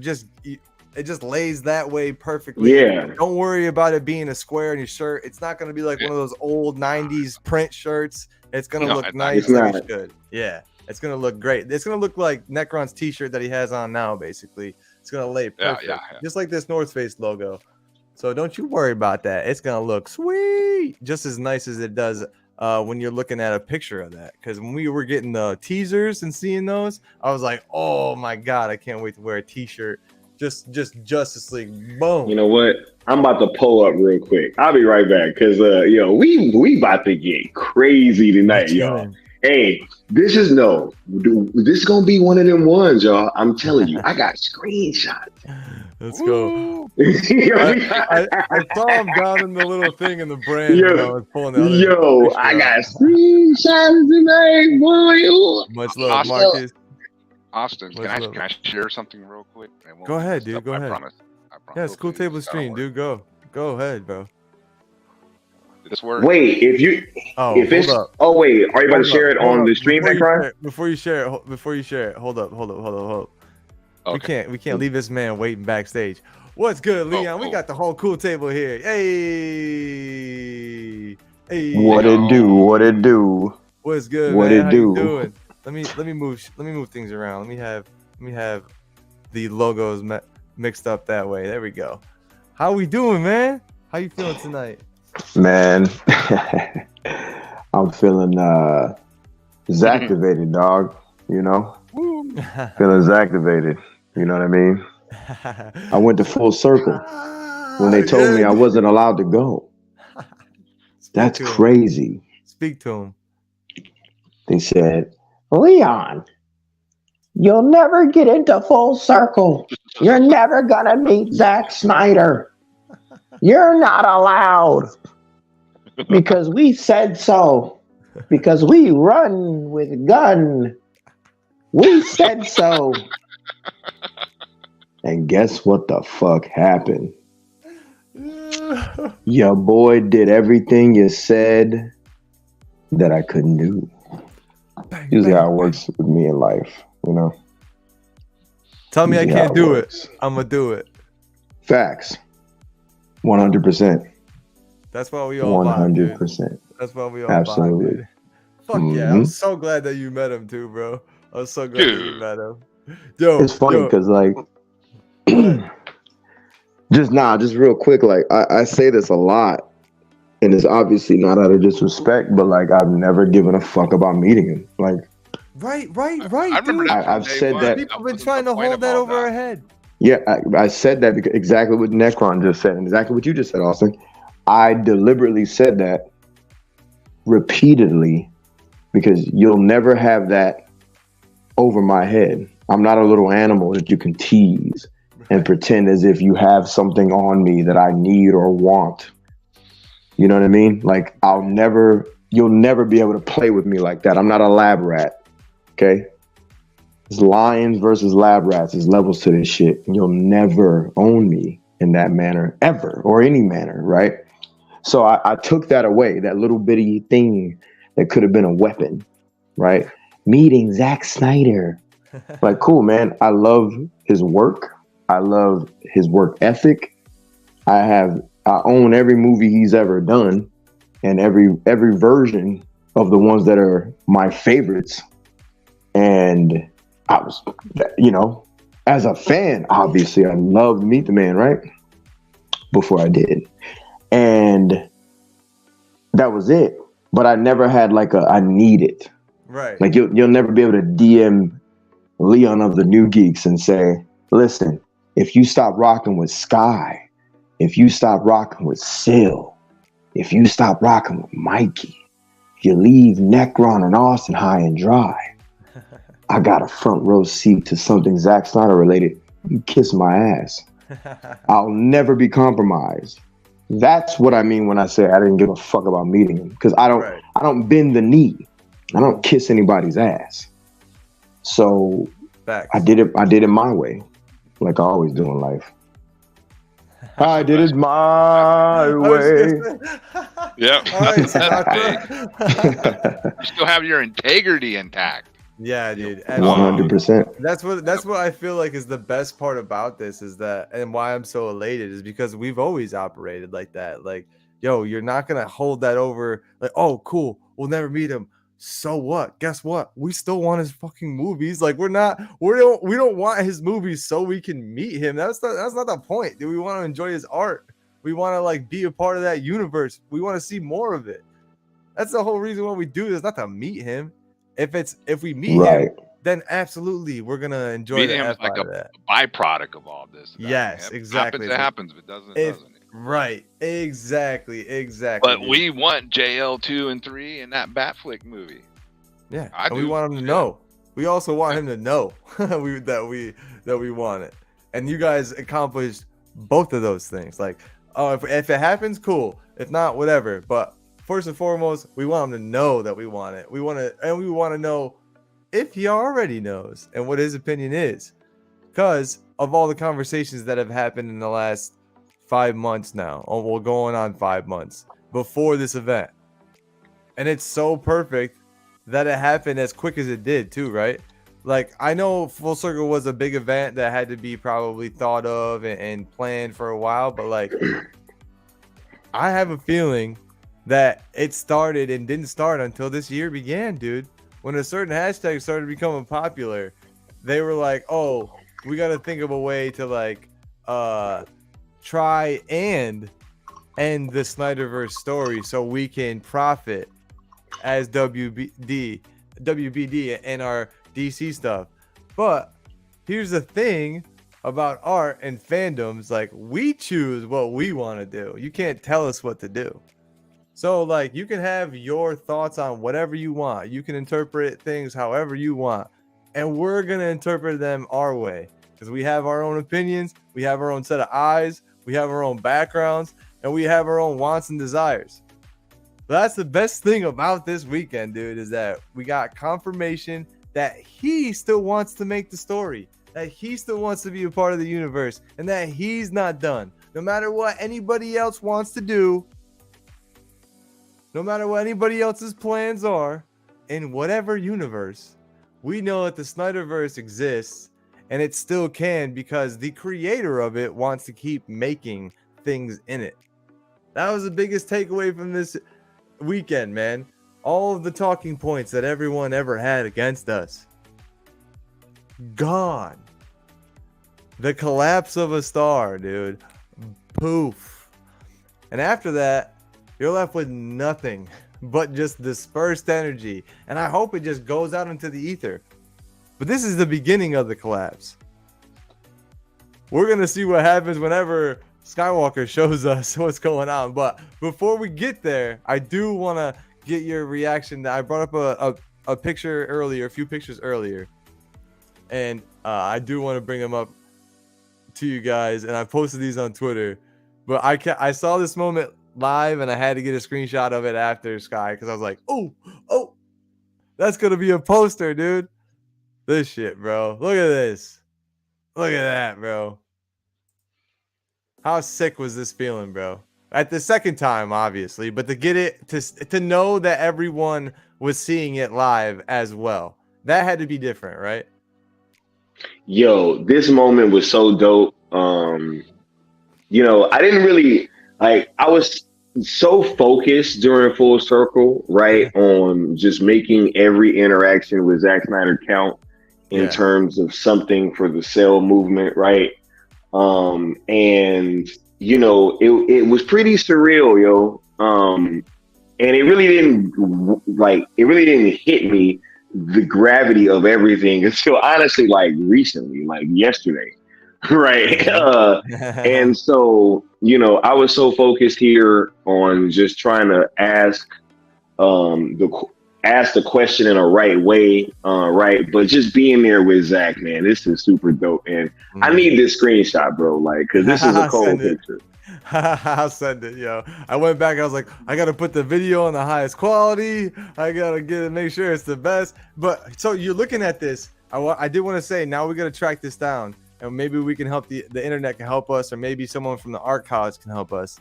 it just lays that way perfectly. Yeah. Don't worry about it being a square in your shirt. It's not going to be like one of those old 90s print shirts. It's going to look nice like it should. Yeah. It's going to look great. It's going to look like Necron's t-shirt that he has on now, basically. It's going to lay perfect. Yeah. Just like this North Face logo. So don't you worry about that. It's going to look sweet. Just as nice as it does when you're looking at a picture of that. Because when we were getting the teasers and seeing those, I was like, oh my God, I can't wait to wear a t-shirt. Just Justice League. Boom. You know what? I'm about to pull up real quick. I'll be right back because we about to get crazy tonight, y'all. Hey, this is gonna be one of them ones, y'all. I'm telling you, I got screenshots. Let's go. I saw him down in the little thing in the brand. When I was pulling out. I got screenshots tonight, boy. Much love, Marcus. Austin, can I share something real quick? Go ahead, dude. Go ahead. I promise. Yeah, it's Cool Table Stream, dude. Go ahead, bro. Did this work? Wait, are you about to share it on the stream, Necron? Before you share it, hold up. Okay. We can't leave this man waiting backstage. What's good, Leon? We got the whole Cool Table here. Hey. What it do? What's good, what man? How you doing? Let me move things around. Let me have the logos mixed up that way. There we go. How we doing, man? How you feeling tonight? Man, I'm feeling Zactivated, dog. You know, feeling Zactivated. You know what I mean? I went to full circle when they told me I wasn't allowed to go. That's crazy. Speak to him. They said, Leon, you'll never get into full circle. You're never gonna meet Zack Snyder. You're not allowed. Because we said so. Because we run with gun. We said so. And guess what the fuck happened? Your boy did everything you said that I couldn't do. Usually how it works with me in life, you know. Tell me I can't do it. I'm gonna do it. Facts. 100%. That's why we all 100%. That's why we all absolutely. Fuck yeah! I'm so glad that you met him too, bro. I was so glad that you met him. Yo, it's funny because like, just real quick, like I say this a lot. And it's obviously not out of disrespect, but like I've never given a fuck about meeting him. Like, right. I remember I've said that. People have been trying to hold that over our head. Yeah, I said that because exactly what Necron just said, and exactly what you just said, Austin. I deliberately said that repeatedly because you'll never have that over my head. I'm not a little animal that you can tease and pretend as if you have something on me that I need or want. You know what I mean? Like you'll never be able to play with me like that. I'm not a lab rat. Okay, it's lions versus lab rats. There's levels to this shit, and you'll never own me in that manner ever, or any manner, right? So I took that away, that little bitty thing that could have been a weapon, right? Meeting Zack Snyder. Like, cool, man. I love his work. I love his work ethic. I own every movie he's ever done, and every version of the ones that are my favorites. And I was, as a fan, obviously, I loved Meet the Man, right? Before I did. And that was it. But I never had like I need it. Right. Like you'll never be able to DM Leon of the New Geekz and say, listen, if you stop rocking with Sky, if you stop rocking with Sil, if you stop rocking with Mikey, if you leave Necron and Austin high and dry, I got a front row seat to something Zack Snyder related. You kiss my ass. I'll never be compromised. That's what I mean when I say I didn't give a fuck about meeting him, because I don't bend the knee. I don't kiss anybody's ass. So Facts. I did it my way, like I always do in life. I did it my way. Yep. All right, Sinatra. You still have your integrity intact. Yeah, dude. 100%. That's what I feel like is the best part about this, is that, and why I'm so elated, is because we've always operated like that. Like, yo, you're not gonna hold that over. Like, oh, cool, we'll never meet him. So what? Guess what? We still want his fucking movies. Like, we don't want his movies so we can meet him. That's not the point. Dude, we want to enjoy his art. We want to like be a part of that universe. We want to see more of it. That's the whole reason why we do this, not to meet him. If we meet him, then absolutely we're gonna enjoy meeting him is like a byproduct of all this. Yes, exactly. It happens, but doesn't. Right, exactly. But we want JL 2 and 3 in that Batflick movie. Yeah, we want him to know. We also want him to know that we want it. And you guys accomplished both of those things. Like, oh, if it happens, cool. If not, whatever. But first and foremost, we want him to know that we want it. We want to know if he already knows and what his opinion is, because of all the conversations that have happened in the last 5 months now. Oh, well, going on 5 months before this event, and it's so perfect that it happened as quick as it did too, right? Like, I know Full Circle was a big event that had to be probably thought of and planned for a while, but like, I have a feeling that it started and didn't start until this year began, dude. When a certain hashtag started becoming popular, they were like, oh, we got to think of a way to like try and end the Snyderverse story so we can profit as WBD and our DC stuff. But here's the thing about art and fandoms, like, we choose what we want to do. You can't tell us what to do. So like, you can have your thoughts on whatever you want. You can interpret things however you want, and we're going to interpret them our way, because we have our own opinions, we have our own set of eyes, we have our own backgrounds, and we have our own wants and desires. But that's the best thing about this weekend, dude, is that we got confirmation that he still wants to make the story, that he still wants to be a part of the universe, and that he's not done. No matter what anybody else wants to do, no matter what anybody else's plans are, in whatever universe, we know that the Snyderverse exists, and it still can, because the creator of it wants to keep making things in it. That was the biggest takeaway from this weekend, man. All of the talking points that everyone ever had against us, gone. The collapse of a star, dude. Poof. And after that, you're left with nothing but just dispersed energy. And I hope it just goes out into the ether. But this is the beginning of the collapse. We're going to see what happens whenever Skiiwalker shows us what's going on. But before we get there, I do want to get your reaction. I brought up a picture earlier, a few pictures earlier. And I do want to bring them up to you guys. And I posted these on Twitter. But I saw this moment live, and I had to get a screenshot of it after Sky, because I was like, oh, that's gonna be a poster, dude. This shit, bro. Look at this. Look at that, bro. How sick was this feeling, bro? At the second time, obviously, but to get it to know that everyone was seeing it live as well. That had to be different, right? Yo, this moment was so dope. You know, I didn't really like. I was so focused during Full Circle, right, on just making every interaction with Zack Snyder count in terms of something for the cell movement, right? And you know, it was pretty surreal, yo. And it really didn't hit me the gravity of everything until honestly, like recently, like yesterday, right? And so, you know, I was so focused here on just trying to ask the question in a right way, right? But just being there with Zach, man, this is super dope, and I need this screenshot, bro, like, because this is a cold picture. I'll send it, yo. I went back. I was like, I gotta put the video on the highest quality. I gotta make sure it's the best. But so you're looking at this. I did want to say, now we gotta track this down, and maybe we can help the internet can help us, or maybe someone from the art college can help us.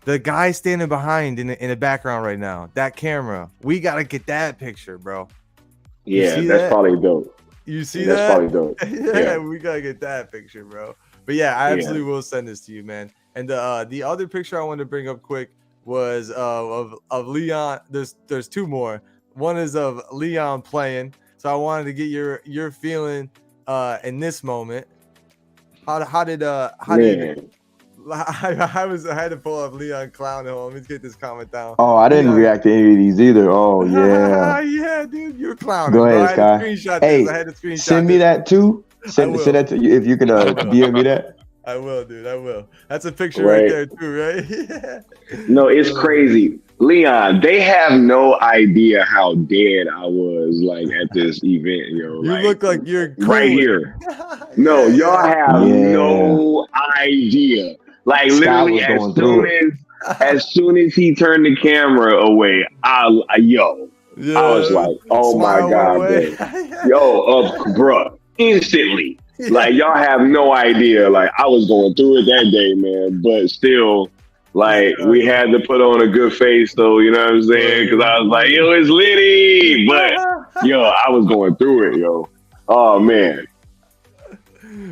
The guy standing behind in the background right now, that camera, we gotta get that picture, bro. Yeah, that's probably dope. You see that's that? That's probably dope. Yeah, we gotta get that picture, bro. But yeah, I absolutely will send this to you, man. And the other picture I wanted to bring up quick was of Leon. There's two more. One is of Leon playing. So I wanted to get your feeling in this moment. I had to pull up Leon Clown. Let me get this comment down. Oh, I didn't react to any of these either. Oh yeah. Yeah, dude, you're clowning. Go ahead, Sky. Hey, I had to screenshot send me that too. Send that to you if you can DM me that. I will, dude. I will. That's a picture right there too, right? Yeah. No, it's crazy. Leon, they have no idea how dead I was, like, at this event, yo. You look like you're right here. No, y'all have no idea. Like, literally, as soon as he turned the camera away, I was like, oh my God, man. Bruh, instantly. Like, y'all have no idea. Like, I was going through it that day, man. But still, like, we had to put on a good face, though. You know what I'm saying? Because I was like, yo, it's litty. But, I was going through it, yo. Oh, man.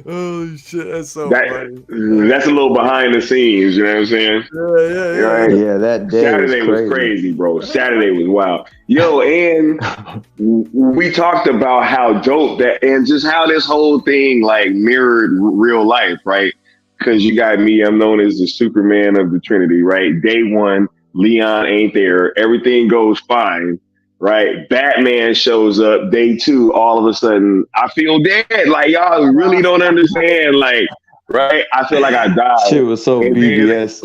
Holy shit, that's so funny. That's a little behind the scenes, you know what I'm saying? Yeah, that day Saturday was crazy, bro. Saturday was wild. Yo, and we talked about how dope that, and just how this whole thing, like, mirrored real life, right? Because you got me, I'm known as the Superman of the Trinity, right? Day one, Leon ain't there. Everything goes fine. Right, Batman shows up. Day two, all of a sudden, I feel dead. Like, y'all really don't understand. Like, right, I feel like I died. Shit was so BBS.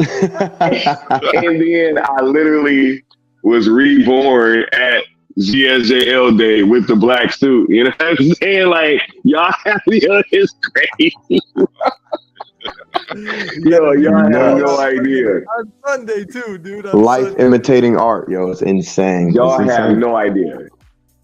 And then I literally was reborn at ZSJL Day with the black suit. You know what I'm saying? Like, y'all have it's crazy. Yo, y'all have no idea. On Sunday too, dude. Life imitating art, yo, it's insane. Y'all have no idea.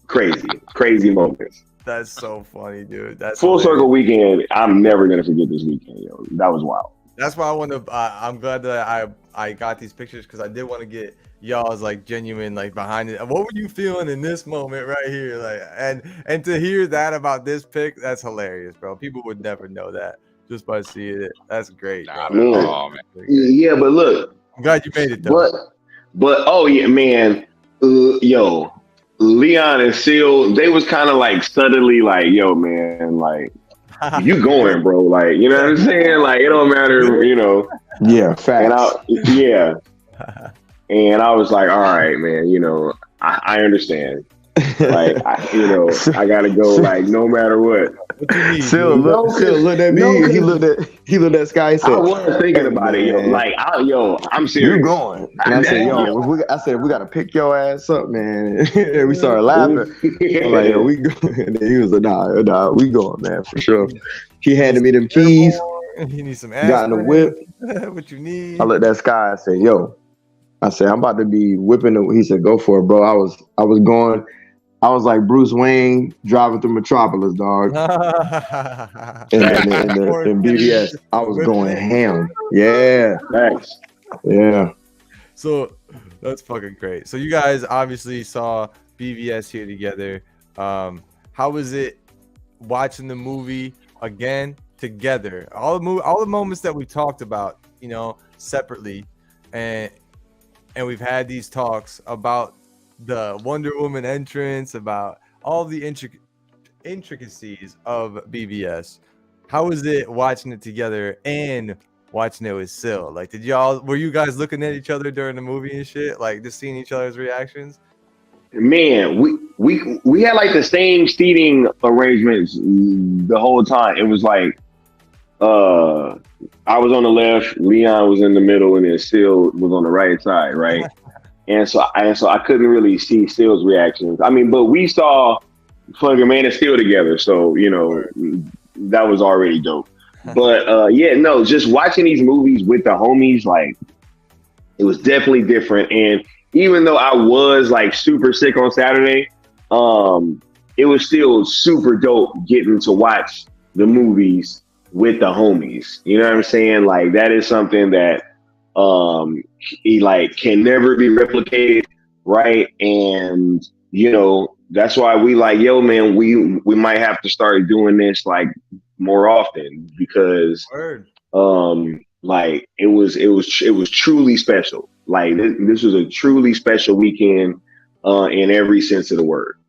Crazy moments. That's so funny, dude. That's Full Circle weekend. I'm never gonna forget this weekend, yo. That was wild. That's why I want to. I'm glad that I got these pictures, because I did want to get y'all's like genuine, like, behind it. What were you feeling in this moment right here? Like, and to hear that about this pic, that's hilarious, bro. People would never know that just by seeing it. That's great. Man. Yeah, but look, I'm glad you made it though. But oh yeah, man, yo, Leon and Seal, they was kind of like subtly like, yo, man, like, you going, bro? Like, you know what I'm saying? Like, it don't matter, you know. Yeah, facts. And I was like, all right, man, you know, I understand. Like, I gotta go, like, no matter what. Still looked at me. He looked at Sky. He said, I was thinking about it, yo. Like, I'm serious. You going? And I said, we gotta pick your ass up, man. And we started laughing. I'm like, yo, we going. And then he was like, nah, we going, man, for sure. He handed me them keys. You need some ass. Got in the whip. What you need? I looked at Sky. I said, yo. I said, I'm about to be whipping. He said, go for it, bro. I was going. I was like Bruce Wayne driving through Metropolis, dog. In BBS, I was going ham. Yeah. Thanks. Yeah. So that's fucking great. So you guys obviously saw BVS here together. How was it watching the movie again together? All the moments that we talked about, you know, separately, and we've had these talks about the Wonder Woman entrance, about all the intricacies of BVS. How was it watching it together and watching it with Sil? Like, were you guys looking at each other during the movie and shit, like just seeing each other's reactions? Man, we had like the same seating arrangements the whole time. It was like I was on the left, Leon was in the middle, and then Sil was on the right side, right? and so I couldn't really see Sil's reactions. I mean, but we saw fucking Man of Steel together, so you know that was already dope. But yeah, no, just watching these movies with the homies, like it was definitely different. And even though I was like super sick on Saturday, it was still super dope getting to watch the movies with the homies. You know what I'm saying? Like that is something that he like can never be replicated, right? And you know, that's why we like, yo, man, we might have to start doing this like more often because like it was truly special. Like this was a truly special weekend in every sense of the word.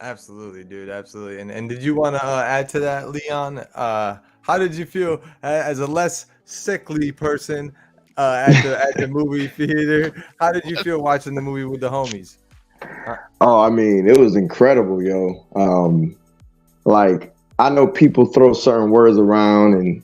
Absolutely, dude. Absolutely. And did you want to add to that, Leon? How did you feel as a less sickly person at the movie theater? How did you feel watching the movie with the homies? Oh, I mean, it was incredible, yo. Like I know people throw certain words around, and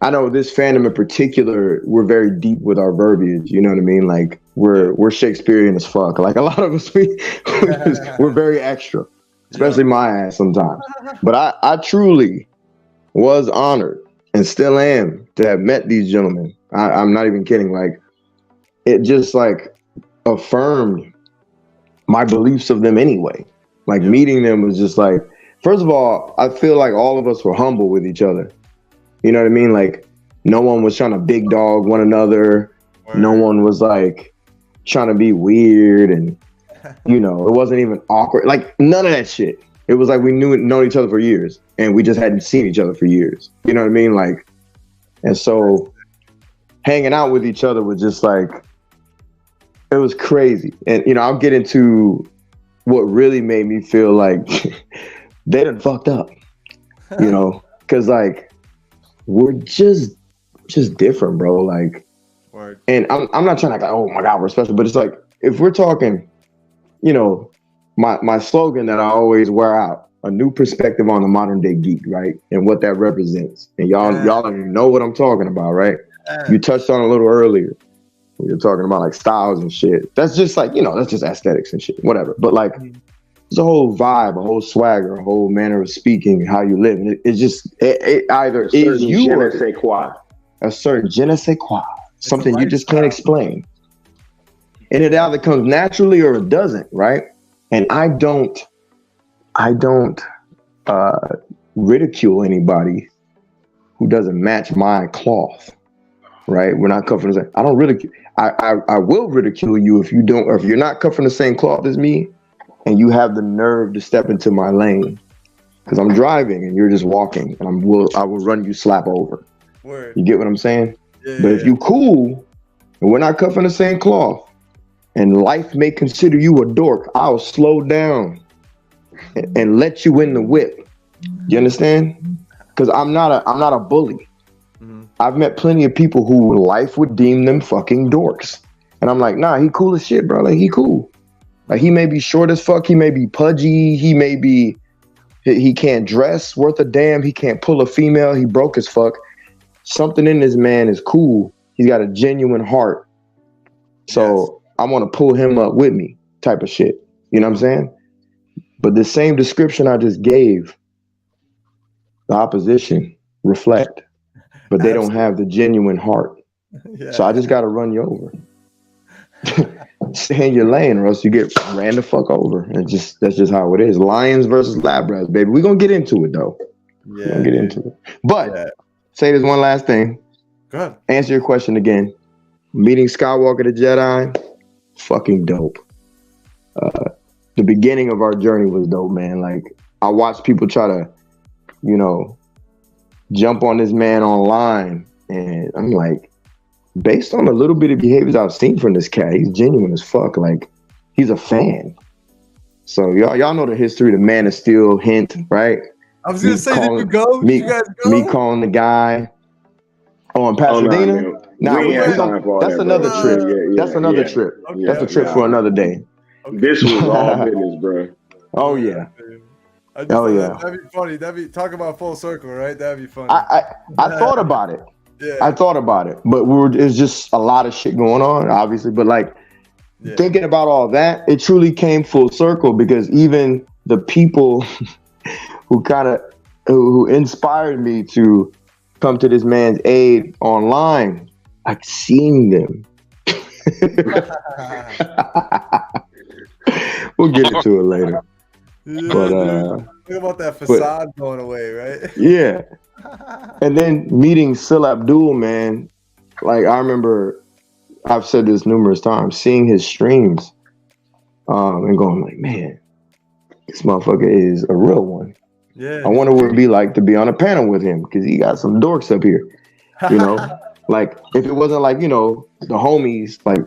I know this fandom in particular, we're very deep with our verbiage. You know what I mean? Like we're Shakespearean as fuck. Like a lot of us, we're very extra, especially my ass sometimes. But I truly was honored and still am to have met these gentlemen. I'm not even kidding. Like it just like affirmed my beliefs of them anyway. Like meeting them was just like, first of all, I feel like all of us were humble with each other. You know what I mean? Like no one was trying to big dog one another. No one was like trying to be weird, and you know, it wasn't even awkward. Like none of that shit. It was like we known each other for years, and we just hadn't seen each other for years. You know what I mean? Like, and so hanging out with each other was just like, it was crazy. And you know, I'll get into what really made me feel like they done fucked up. You know, because like we're just different, bro. Like, and I'm not trying to go, oh my God, we're special, but it's like if we're talking, you know, my slogan that I always wear out, a new perspective on the modern day geek, right? And what that represents. And y'all know what I'm talking about, right? You touched on it a little earlier. You're talking about like styles and shit. That's just like, you know, that's just aesthetics and shit, whatever. But like, it's a whole vibe, a whole swagger, a whole manner of speaking, how you live. And it's just, it either is you or a certain je ne sais quoi, something you just can't explain. And it either comes naturally or it doesn't, right? And I don't ridicule anybody who doesn't match my cloth, right? We're not cut from the same. I don't ridicule. I will ridicule you if you don't, or if you're not cut from the same cloth as me, and you have the nerve to step into my lane, because I'm driving and you're just walking, and I will run you slap over. Word. You get what I'm saying? Yeah, but if you cool and we're not cut from the same cloth, and life may consider you a dork, I'll slow down and let you in the whip. You understand? Because I'm not a bully. Mm-hmm. I've met plenty of people who life would deem them fucking dorks, and I'm like, nah, he cool as shit, bro. Like he cool. Like he may be short as fuck, he may be pudgy, he can't dress worth a damn, he can't pull a female, he broke as fuck. Something in this man is cool. He's got a genuine heart. So I want to pull him up with me, type of shit. You know what I'm saying? But the same description I just gave, the opposition reflect, but they don't have the genuine heart. Yeah. So I just got to run you over. stay in your lane, or else you get ran the fuck over. And that's just how it is. Lions versus lab rats, baby. We're gonna get into it though. Yeah, we're gonna get into it. But say this one last thing. Go ahead. Answer your question again. Meeting Skiiwalker Tha Jedi, fucking dope. The beginning of our journey was dope, man. Like, I watched people try to, you know, jump on this man online, and I'm like, based on a little bit of behaviors I've seen from this cat, he's genuine as fuck. Like, he's a fan. So y'all know the history, the Man of Steel hint, right? I was gonna say, did you go? Did you guys go? Me calling the guy on Pasadena. That's another trip. That's another trip. Okay, that's a trip for another day. Okay. This was all business, bro. Oh yeah. That'd be funny. Talk about full circle, right? That'd be funny. I thought about it. Yeah. I thought about it, but it's just a lot of shit going on, obviously. But like thinking about all that, it truly came full circle, because even the people who inspired me to come to this man's aid online, I've seen them. We'll get into it later. Yeah, but think about that facade going away, right? Yeah. And then meeting Sil Abdul, man, like, I remember, I've said this numerous times, seeing his streams and going like, man, this motherfucker is a real one. Yeah. I wonder what it'd be like to be on a panel with him, because he got some dorks up here, you know? Like, if it wasn't like, you know, the homies like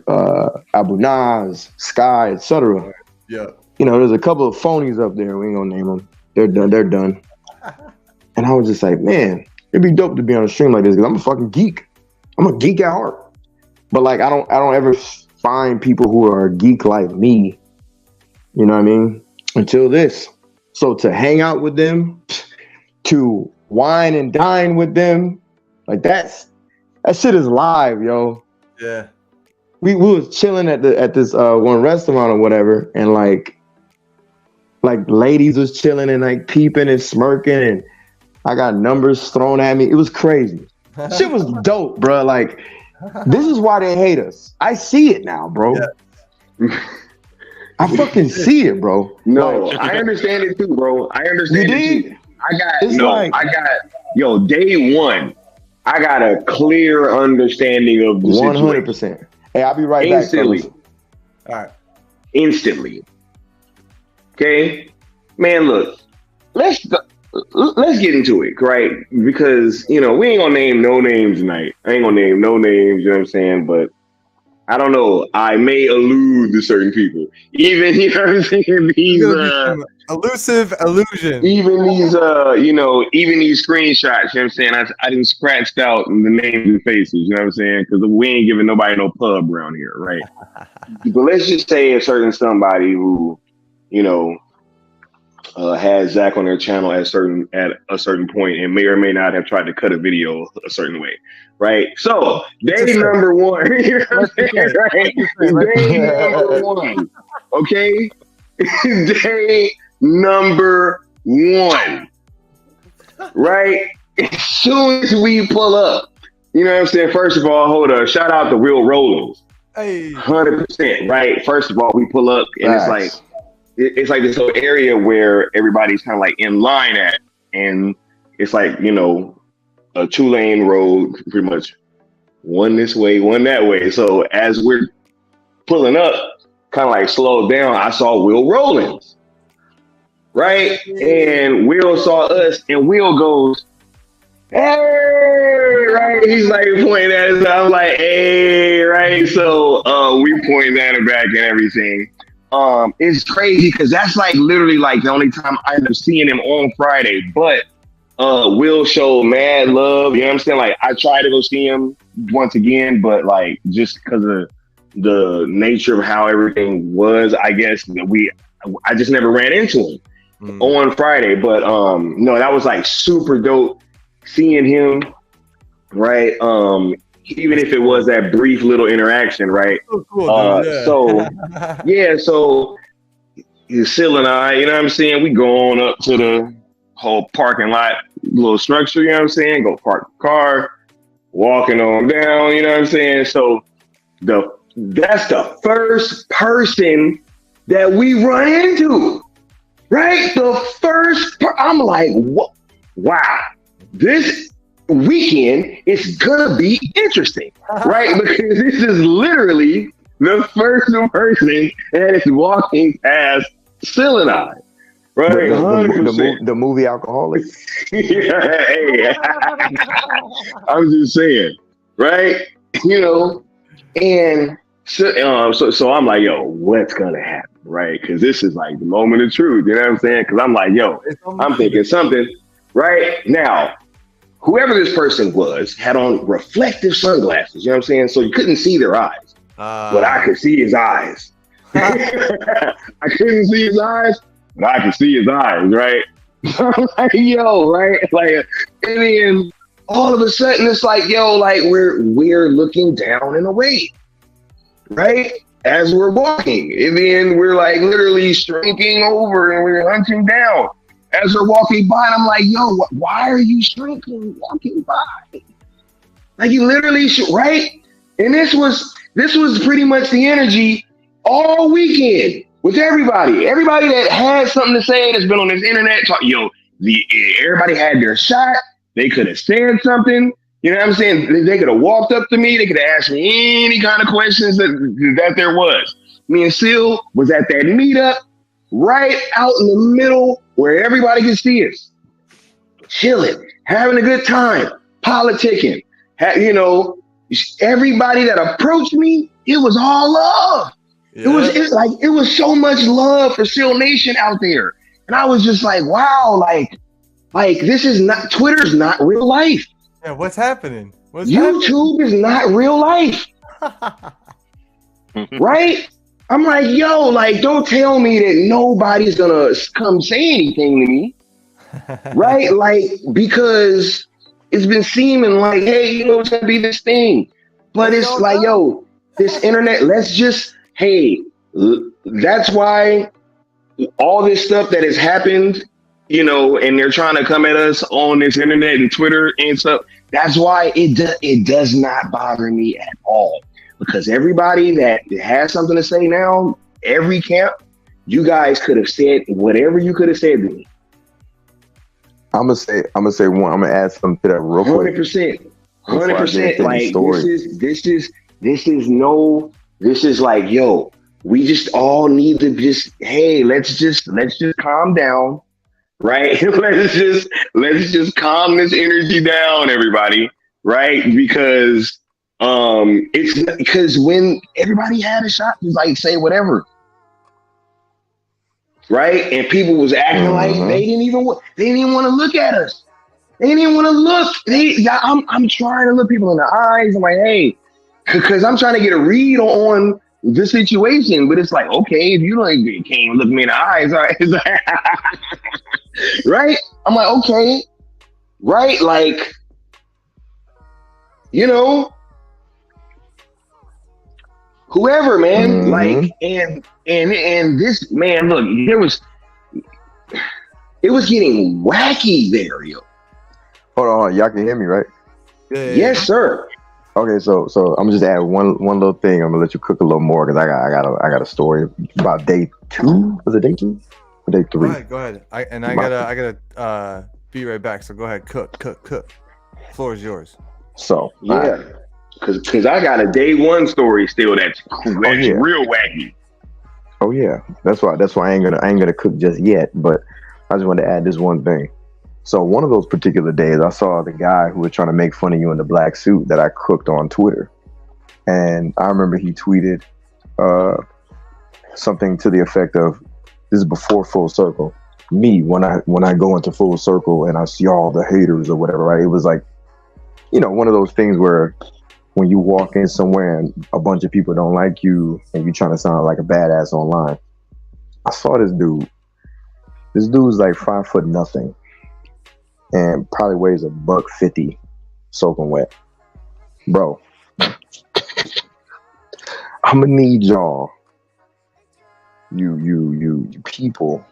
Abu Naz, Sky, etc. Yeah. You know, there's a couple of phonies up there. We ain't gonna name them. They're done. And I was just like, man, it'd be dope to be on a stream like this, because I'm a fucking geek. I'm a geek at heart. But like, I don't ever find people who are a geek like me. You know what I mean? Until this. So to hang out with them, to wine and dine with them, like that shit is live, yo. Yeah. We was chilling at this one restaurant or whatever, and like ladies was chilling and like peeping and smirking, and I got numbers thrown at me. It was crazy. Shit was dope, bro. Like, this is why they hate us. I see it now, bro. Yeah. I fucking see it, bro. No, I understand it too, bro. I understand it too. Day one, I got a clear understanding of the 100%. Hey, I'll be right instantly. back. All right. Instantly. Okay, man. Look, let's get into it, right? Because, you know, we ain't gonna name no names tonight. I ain't gonna name no names. You know what I'm saying? But I don't know. I may allude to certain people. Even, you know what I'm saying? These elusive illusion. Even these even these screenshots, you know what I'm saying? I didn't scratched out the names and faces, you know what I'm saying? Because we ain't giving nobody no pub around here, right? But let's just say a certain somebody who, you know, has Zach on their channel at a certain point and may or may not have tried to cut a video a certain way, right? So day number one, you know what I'm saying, right? Day number one, okay? Day number one, right? As soon as we pull up, you know what I'm saying? First of all, hold up, shout out to Will Rollins, 100%, right? First of all, we pull up and it's like this whole area where everybody's kind of like in line at, and it's like, you know, a 2-lane road, pretty much one this way, one that way. So as we're pulling up, kind of like slowed down, I saw Will Rollins, right? And Will saw us, and Will goes, hey, right? He's like pointing at us. I'm like, hey, right? So we pointing at him back and everything. It's crazy because that's like literally like the only time I ended up seeing him on Friday. But Will showed mad love. You know what I'm saying? Like, I tried to go see him once again, but like just because of the nature of how everything was, I guess I just never ran into him on Friday. But no, that was like super dope seeing him, right? Even if it was that brief little interaction, right? So cool, so Sil and I, you know what I'm saying? We go on up to the whole parking lot, little structure, you know what I'm saying? Go park the car, walking on down, you know what I'm saying? So the that's the first person that we run into, right? I'm like, what? Wow, this weekend is gonna be interesting, right? Because this is literally the first person that is walking past Sil and I, right? The movie Alcoholic. Yeah, hey. I'm just saying, right? You know, and so I'm like, yo, what's gonna happen, right? Because this is like the moment of truth. You know what I'm saying? Because I'm like, yo, I'm thinking something. Right now, whoever this person was had on reflective sunglasses. You know what I'm saying? So you couldn't see their eyes, but I could see his eyes. I couldn't see his eyes, but I could see his eyes. Right? I'm like, yo, right? Like, and then all of a sudden, it's like, yo, like we're looking down and away, right? As we're walking, and then we're like literally shrinking over and we're hunching down. As we're walking by, and I'm like, yo, why are you shrinking walking by? Like you literally right? And this was pretty much the energy all weekend with everybody. Everybody that had something to say that's been on this internet, everybody had their shot. They could have said something. You know what I'm saying? They could have walked up to me. They could have asked me any kind of questions that there was. Me and Sil was at that meetup right out in the middle where everybody could see us, chilling, having a good time, politicking. Everybody that approached me, it was all love. Yeah. It was so much love for Sil Nation out there, and I was just like, wow, like this is not Twitter's not real life. Yeah, what's happening? YouTube is not real life, right? I'm like, yo, like, don't tell me that nobody's gonna come say anything to me, right? Like, because it's been seeming like, hey, it's gonna be this thing, but it's like, yo, this internet. That's why all this stuff that has happened, and they're trying to come at us on this internet and Twitter and stuff. That's why it does not bother me at all. Because everybody that has something to say now, every camp, you guys could have said whatever you could have said to me. I'm gonna say one. I'm gonna add something to that real quick. 100%. Like this is like, yo, we just all need to let's just calm down, right? let's just calm this energy down, everybody, right? Because it's because when everybody had a shot to like say whatever, right? And people was acting like they didn't even want to look at us. They didn't even want to look. I'm trying to look people in the eyes. I'm like, hey, because I'm trying to get a read on the situation. But it's like, okay, if you can't even look me in the eyes, all right? Right? I'm like, okay, right? Like, whoever, man, like, and this, man, look, it was getting wacky there, yo. Hold on, y'all can hear me, right? Yeah. Yes, sir. Okay, so I'm gonna just add one little thing. I'm gonna let you cook a little more because I got a story about day 2. Was it day 2 or day 3? Go ahead. I gotta be right back. So go ahead, cook. Floor is yours. So yeah. Cause I got a day 1 story still that's real wacky. Oh yeah, that's why I ain't gonna cook just yet. But I just wanted to add this one thing. So one of those particular days, I saw the guy who was trying to make fun of you in the black suit that I cooked on Twitter, and I remember he tweeted something to the effect of, "This is before Full Circle. Me when I go into Full Circle and I see all the haters or whatever." Right? It was like, one of those things where when you walk in somewhere and a bunch of people don't like you and you're trying to sound like a badass online. I saw this dude. This dude's like 5'0" and probably weighs $150 soaking wet. Bro, I'm gonna need y'all, you people.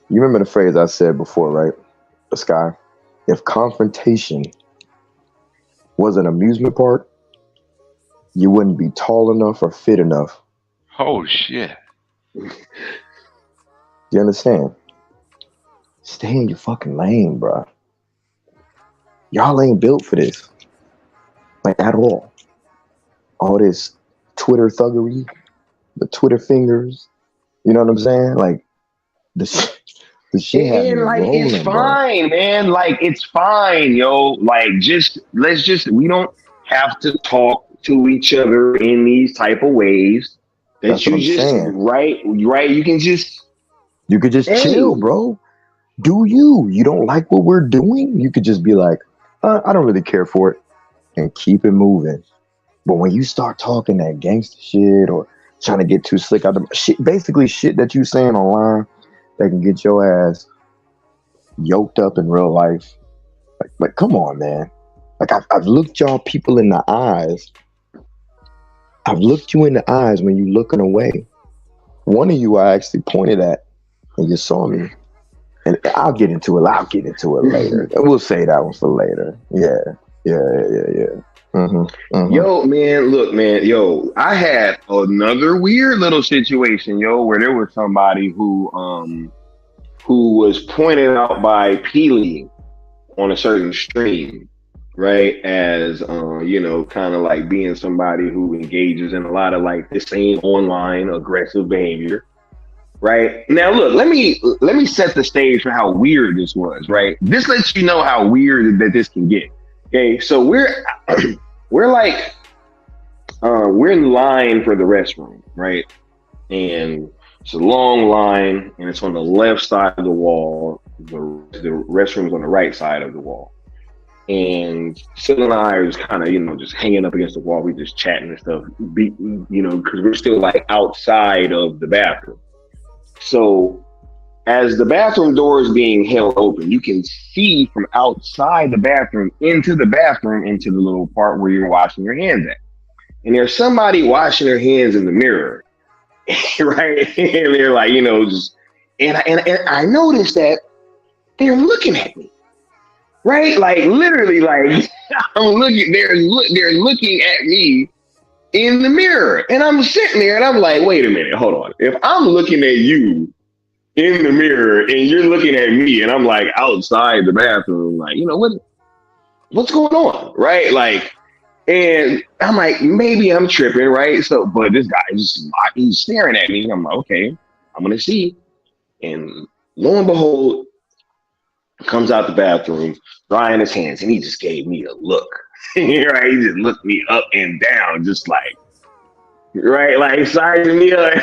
You remember the phrase I said before, right? Sky, if confrontation was an amusement park, you wouldn't be tall enough or fit enough. Oh shit. You understand? Stay in your fucking lane, bro. Y'all ain't built for this. Like, at all. All this Twitter thuggery, the Twitter fingers. You know what I'm saying? Like, the shit And like, rolling, it's fine, bro. man. like, it's fine, yo. Like, we don't have to talk to each other in these type of ways. That's what I'm saying. Right. You could just chill, bro. Do you don't like what we're doing? You could just be like, I don't really care for it, and keep it moving. But when you start talking that gangster shit or trying to get too slick out the shit, basically shit that you saying online that can get your ass yoked up in real life. Like come on, man. Like, I've looked y'all people in the eyes. I've looked you in the eyes when you looking away. One of you I actually pointed at, and you saw me. And I'll get into it later. We'll say that one for later. Yeah. Yo, man, look, man, yo, I had another weird little situation, yo, where there was somebody who was pointed out by Peely on a certain stream, right, as kind of like being somebody who engages in a lot of like the same online aggressive behavior. Right now, look, let me set the stage for how weird this was. Right, this lets you know how weird that this can get. Okay, so we're like we're in line for the restroom, right? And it's a long line, and it's on the left side of the wall. The restroom's on the right side of the wall. And Sil and I are just kind of, just hanging up against the wall. We just chatting and stuff, because we're still like outside of the bathroom. So as the bathroom door is being held open, you can see from outside the bathroom into the little part where you're washing your hands at. And there's somebody washing their hands in the mirror, right? And they're like, and I noticed that they're looking at me, right? Like, literally, like, they're looking at me in the mirror, and I'm sitting there and I'm like, wait a minute, hold on. If I'm looking at you in the mirror and you're looking at me and I'm like outside the bathroom, like, what's going on? Right? Like, and I'm like, maybe I'm tripping, right? So, but this guy he's staring at me, and I'm like, okay, I'm gonna see. And lo and behold, comes out the bathroom, drying his hands, and he just gave me a look. Right, he just looked me up and down, just like, right, like sizing me up.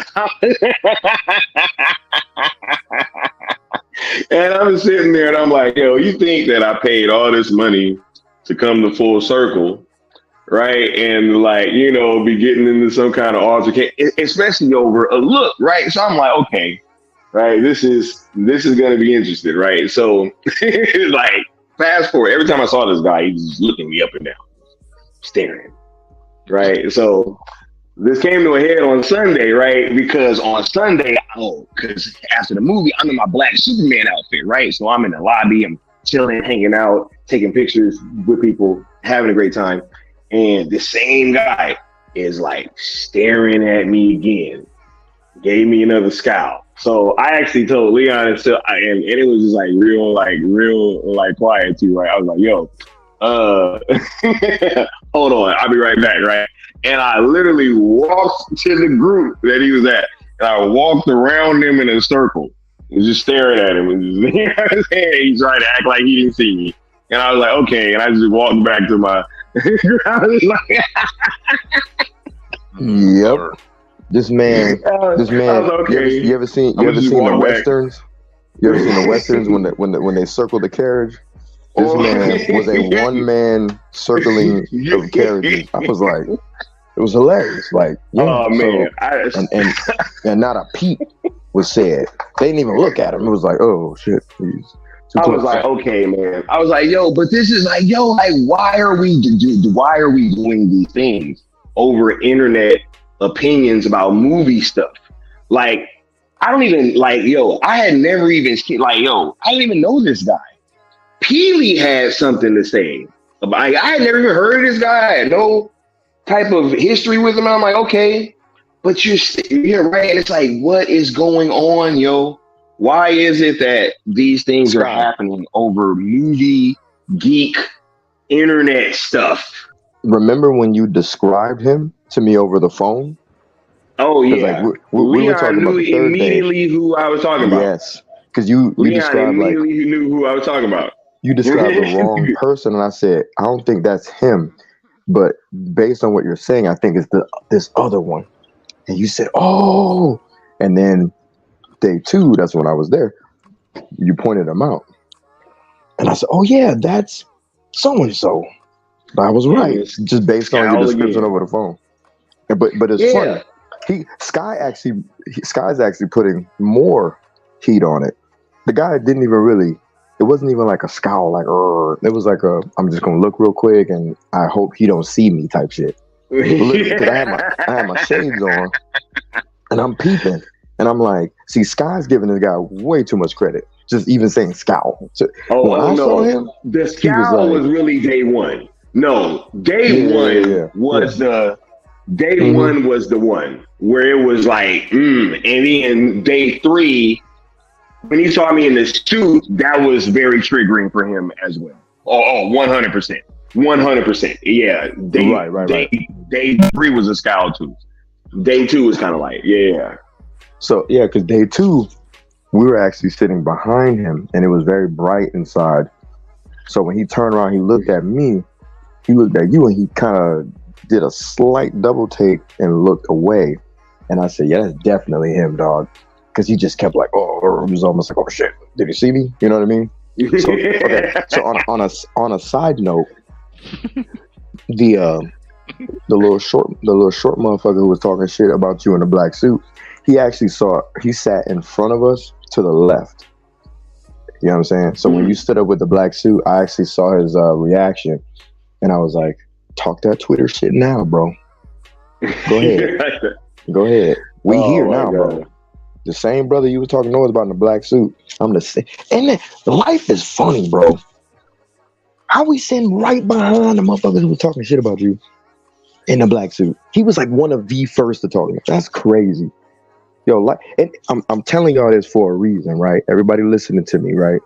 And I'm sitting there and I'm like, yo, you think that I paid all this money to come to Full Circle, right? And like, be getting into some kind of altercation, especially over a look, right? So I'm like, okay, right, this is gonna be interesting, right? So like, fast forward, every time I saw this guy, he was just looking me up and down, staring, right? So this came to a head on Sunday, right? Because on Sunday, because after the movie, I'm in my black Superman outfit, right? So I'm in the lobby, I'm chilling, hanging out, taking pictures with people, having a great time. And the same guy is like staring at me again, gave me another scowl. So I actually told Leon and it was just like real quiet too, right? I was like, yo, hold on, I'll be right back, right? And I literally walked to the group that he was at, and I walked around him in a circle, and just staring at him, and he's trying to act like he didn't see me. And I was like, okay, and I just walked back to my. I was like, yep. This man. Okay. You ever seen the westerns? You ever seen the westerns when they circle the carriage? This man was a one-man circling of carriages. I was like, it was hilarious. Like, yeah, man, and not a peep was said. They didn't even look at him. It was like, oh shit, please. I was like, okay, man. I was like, yo, but this is like, yo, like, why are we doing these things over internet opinions about movie stuff? Like, I don't even like, yo, I had never even seen, like, yo, I didn't even know this guy. Peely had something to say about. I had never even heard of this guy. I had no type of history with him. I'm like, okay, but you're here, right? And it's like, what is going on, yo? Why is it that these things are happening over movie, geek, internet stuff? Remember when you described him to me over the phone? Oh yeah, like we were talking about the third immediately day. Who I was talking about. Yes, because you described immediately knew who I was talking about. You described the wrong person, and I said I don't think that's him, but based on what you're saying, I think it's this other one. And you said, oh, and then day 2, that's when I was there. You pointed him out, and I said, oh yeah, that's so and so. But I was right, just based on your description over the phone. But it's funny. Sky's actually putting more heat on it. The guy didn't even really. It wasn't even like a scowl, like it was like I'm just gonna look real quick and I hope he don't see me type shit. Look, I had my shades on and I'm peeping and I'm like, see, Sky's giving this guy way too much credit. Just even saying scowl. So when I saw him, the scowl was really day 1. No, day 1 was the day 1 was the one where it was like, and then day 3. When he saw me in the suit, that was very triggering for him as well. Oh, 100%. 100%. Yeah. Day 3 was a scowl too. Day 2 was kind of like, yeah. So, yeah, because day 2, we were actually sitting behind him and it was very bright inside. So when he turned around, he looked at me, he looked at you, and he kind of did a slight double take and looked away. And I said, yeah, that's definitely him, dog. Because he just kept like, it was almost like, oh shit, did he see me? You know what I mean? So, okay. So on a side note, the little short motherfucker who was talking shit about you in the black suit, he sat in front of us to the left. You know what I'm saying? So when you stood up with the black suit, I actually saw his reaction, and I was like, talk that Twitter shit now, bro. Go ahead. Go ahead. We here now, bro. The same brother you were talking noise about in the black suit. I'm the same. And then, life is funny, bro. How we sitting right behind the motherfuckers who were talking shit about you in the black suit? He was like one of the first to talk. That's crazy. Yo, and I'm telling y'all this for a reason, right? Everybody listening to me, right?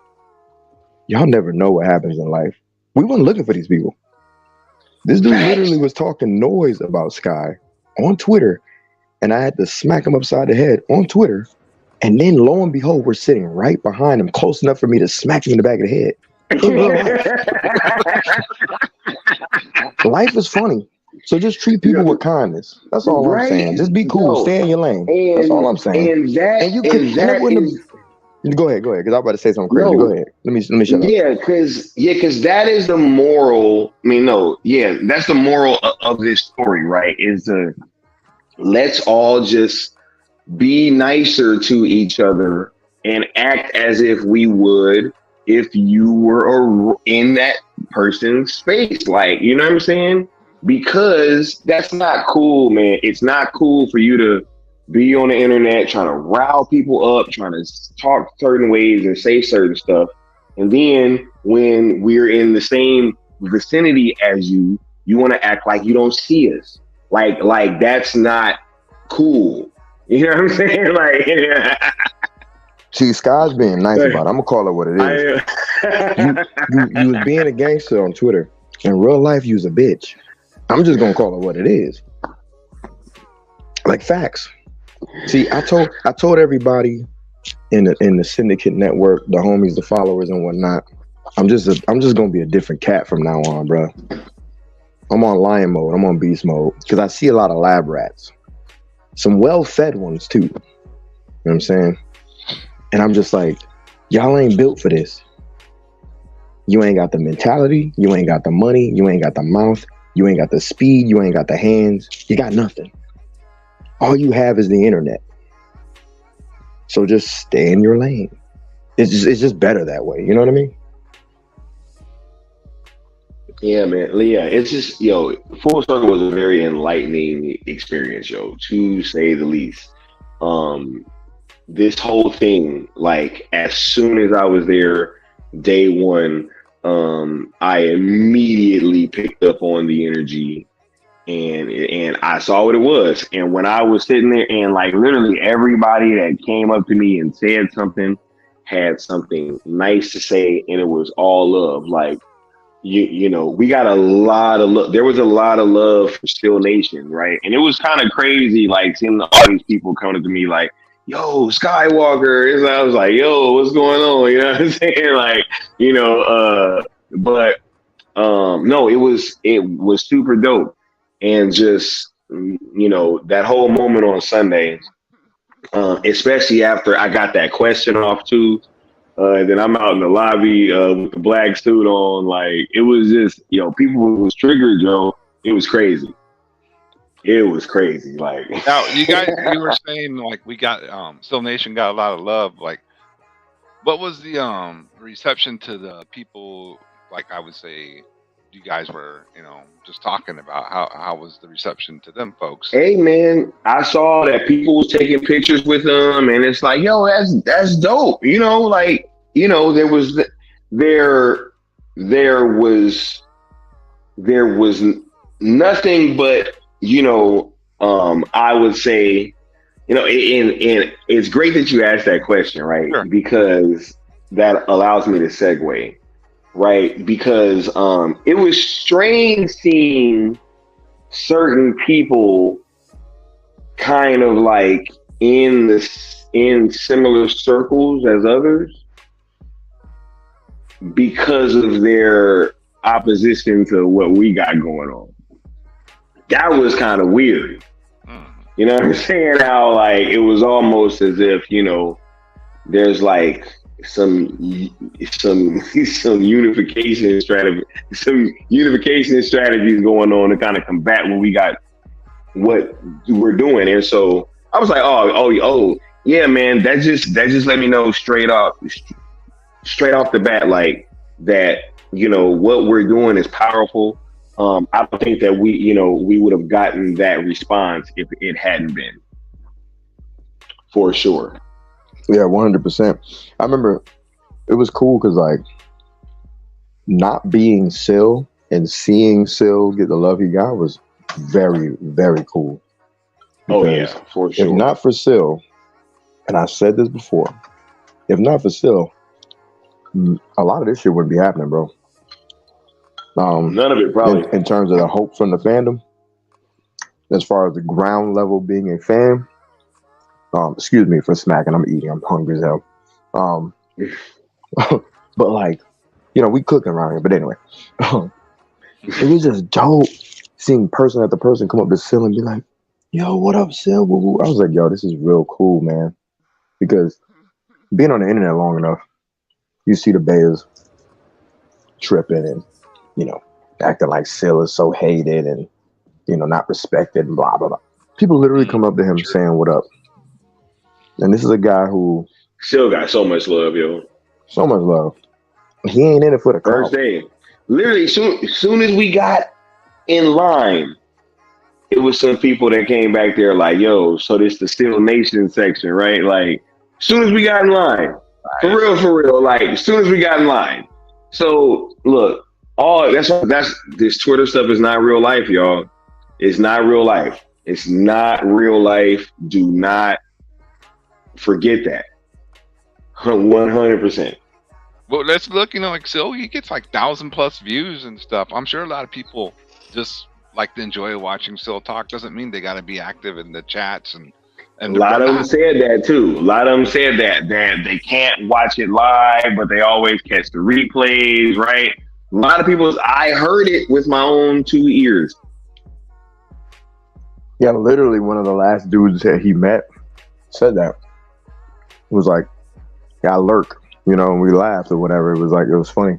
Y'all never know what happens in life. We weren't looking for these people. This dude literally was talking noise about Sky on Twitter, and I had to smack him upside the head on Twitter. And then lo and behold, we're sitting right behind him, close enough for me to smack him in the back of the head. Life is funny. So just treat people with kindness. That's all I'm saying. Just be cool. Stay in your lane. That's all I'm saying. Go ahead, because I'm about to say something crazy. Go ahead. Let me shut up. Because that is the moral. That's the moral of this story, right? Is let's all just be nicer to each other and act as if we would if you were in that person's space. Like, you know what I'm saying? Because that's not cool, man. It's not cool for you to be on the internet trying to rile people up, trying to talk certain ways and say certain stuff. And then when we're in the same vicinity as you, you want to act like you don't see us. Like that's not cool. You know what I'm saying? Like, see, Sky's being nice about it. I'm gonna call it what it is. You was being a gangster on Twitter. In real life, you was a bitch. I'm just gonna call it what it is. Like facts. See, I told everybody in the syndicate network, the homies, the followers, and whatnot. I'm just gonna be a different cat from now on, bro. I'm on lion mode. I'm on beast mode because I see a lot of lab rats, some well-fed ones too. You know what I'm saying? And I'm just like, y'all ain't built for this. You ain't got the mentality. You ain't got the money. You ain't got the mouth. You ain't got the speed. You ain't got the hands. You got nothing. All you have is the internet. So just stay in your lane. It's just better that way. You know what I mean? Yeah, man. Yeah, it's just, Full Circle was a very enlightening experience, to say the least. This whole thing, like, as soon as I was there, day one, I immediately picked up on the energy and I saw what it was. And when I was sitting there, and like literally everybody that came up to me and said something had something nice to say, and it was all love. Like, you know, we got a lot of love. There was a lot of love for Still Nation, right? And it was kind of crazy, like seeing all these people coming to me like, yo, Skiiwalker. And I was like, yo, what's going on? You know what I'm saying? Like, you know, but no, it was super dope. And just, you know, that whole moment on Sunday, especially after I got that question off too, then I'm out in the lobby with the black suit on. Like, it was just, you know, people was triggered, Joe. It was crazy. It was crazy. Like, now you guys, you were saying like we got Still Nation got a lot of love. Like, what was the reception to the people? Like, I would say, you guys were, you know, just talking about how was the reception to them folks? Hey man, I saw that people was taking pictures with them, and it's like, yo, that's dope. You know, like, you know, there was nothing but, you know, I would say, you know, and it's great that you asked that question, right? Sure. Because that allows me to segue. Right, because it was strange seeing certain people kind of like in similar circles as others because of their opposition to what we got going on. That was kind of weird. You know what I'm saying? How like it was almost as if, you know, there's like some unification strategies going on to kind of combat what we're doing. And so I was like, oh yeah, man, that just let me know straight off the bat, like that, you know, what we're doing is powerful. I don't think that we would have gotten that response if it hadn't been, for sure. Yeah, 100%. I remember it was cool because like not being Sil and seeing Sil get the love he got was very, very cool. Oh yeah, for sure. If not for Sil, and I said this before, if not for Sil, a lot of this shit wouldn't be happening, bro. None of it probably. In terms of the hope from the fandom, as far as the ground level being a fan. Excuse me for smacking. I'm eating. I'm hungry as hell. But like, you know, we cooking around here. But anyway, it was just dope seeing person after person come up to Sil and be like, "Yo, what up, Sil?" I was like, "Yo, this is real cool, man." Because being on the internet long enough, you see the Bayers tripping and, you know, acting like Sil is so hated and, you know, not respected and blah blah blah. People literally come up to him saying, "What up?" And this is a guy who still got so much love, yo. So much love. He ain't in it for the first day. Literally, soon as we got in line, it was some people that came back there like, yo, so this the Still Nation section, right? Like, soon as we got in line, for real, like, as soon as we got in line. So look, that's this Twitter stuff is not real life, y'all. It's not real life. It's not real life. Do not forget that. 100%. Well, let's look, you know, like Sil, he gets like 1,000+ views and stuff. I'm sure a lot of people just like to enjoy watching Sil talk. Doesn't mean they got to be active in the chats and a lot of them said that too. A lot of them said that they can't watch it live, but they always catch the replays, right? A lot of people, I heard it with my own 2 ears. Yeah, literally one of the last dudes that he met said that. It was like, yeah, I lurk, you know, and we laughed or whatever. It was like, it was funny.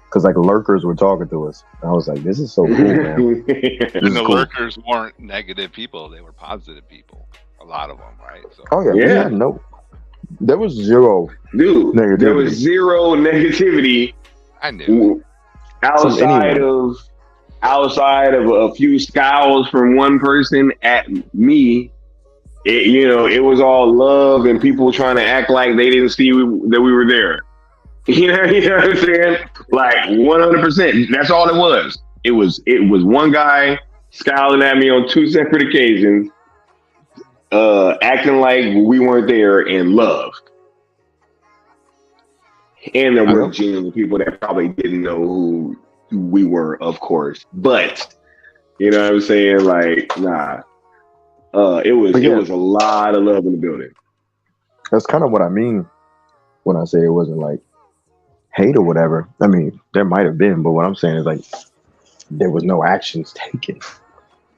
Because like lurkers were talking to us. I was like, this is so cool, man. And the cool. Lurkers weren't negative people. They were positive people. A lot of them, right? So. Oh, yeah. There was zero negativity. There was zero negativity. I knew. Outside of a few scowls from one person at me. It was all love and people trying to act like they didn't see that we were there. You know what I'm saying? Like 100%. That's all it was. It was one guy scowling at me on 2 separate occasions, acting like we weren't there and loved. And there were genuine people that probably didn't know who we were, of course. But you know what I'm saying? Like, nah. It was a lot of love in the building. That's kind of what I mean when I say it wasn't like hate or whatever. I mean, there might have been, but what I'm saying is like there was no actions taken.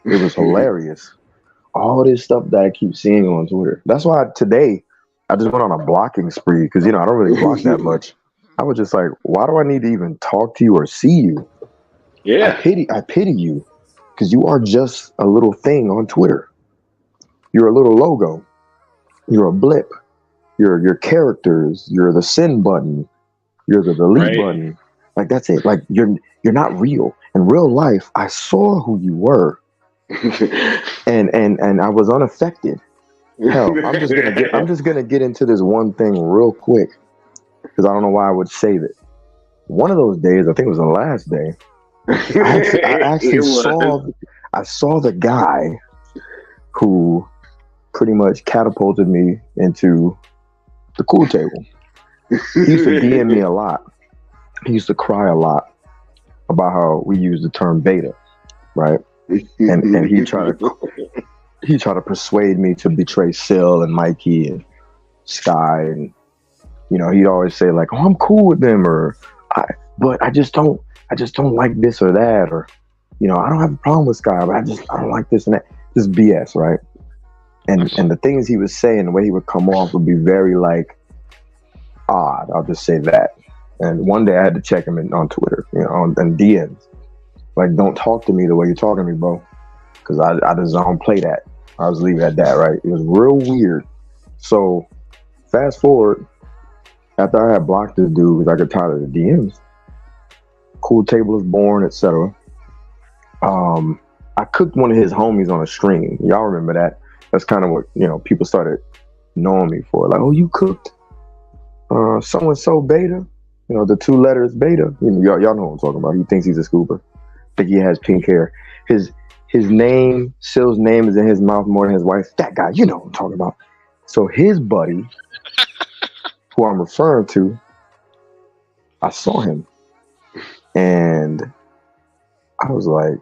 It was hilarious. All this stuff that I keep seeing on Twitter. That's why today I just went on a blocking spree because I don't really block that much. I was just like, why do I need to even talk to you or see you? Yeah, I pity you because you are just a little thing on Twitter. You're a little logo. You're a blip. You're your characters. You're the send button. You're the delete button. Like that's it. Like you're not real. In real life, I saw who you were, and I was unaffected. Hell, I'm just gonna get into this one thing real quick because I don't know why I would save it. One of those days, I think it was the last day. I actually saw the guy who pretty much catapulted me into the cool table. He used to DM me a lot. He used to cry a lot about how we use the term beta, right? And he tried to persuade me to betray Sil and Mikey and Sky, and he'd always say like, "Oh, I'm cool with them," but I just don't like this or that, or I don't have a problem with Sky, but I don't like this and that. This BS, right? And the things he was saying, the way he would come off would be very like odd. I'll just say that. And one day I had to check him on Twitter, on DMs. Like, don't talk to me the way you're talking to me, bro. Because I just don't play that. I was leaving it at that, right? It was real weird. So fast forward, after I had blocked this dude because I got tired of the DMs, Cool Table was born, etc. I cooked one of his homies on a stream. Y'all remember that? That's kind of what, people started knowing me for. Like, oh, you cooked so-and-so beta? The 2 letters beta. Y'all know what I'm talking about. He thinks he's a scooper. I think he has pink hair. His name, Sil's name is in his mouth more than his wife's. That guy, you know what I'm talking about. So his buddy, who I'm referring to, I saw him. And I was like,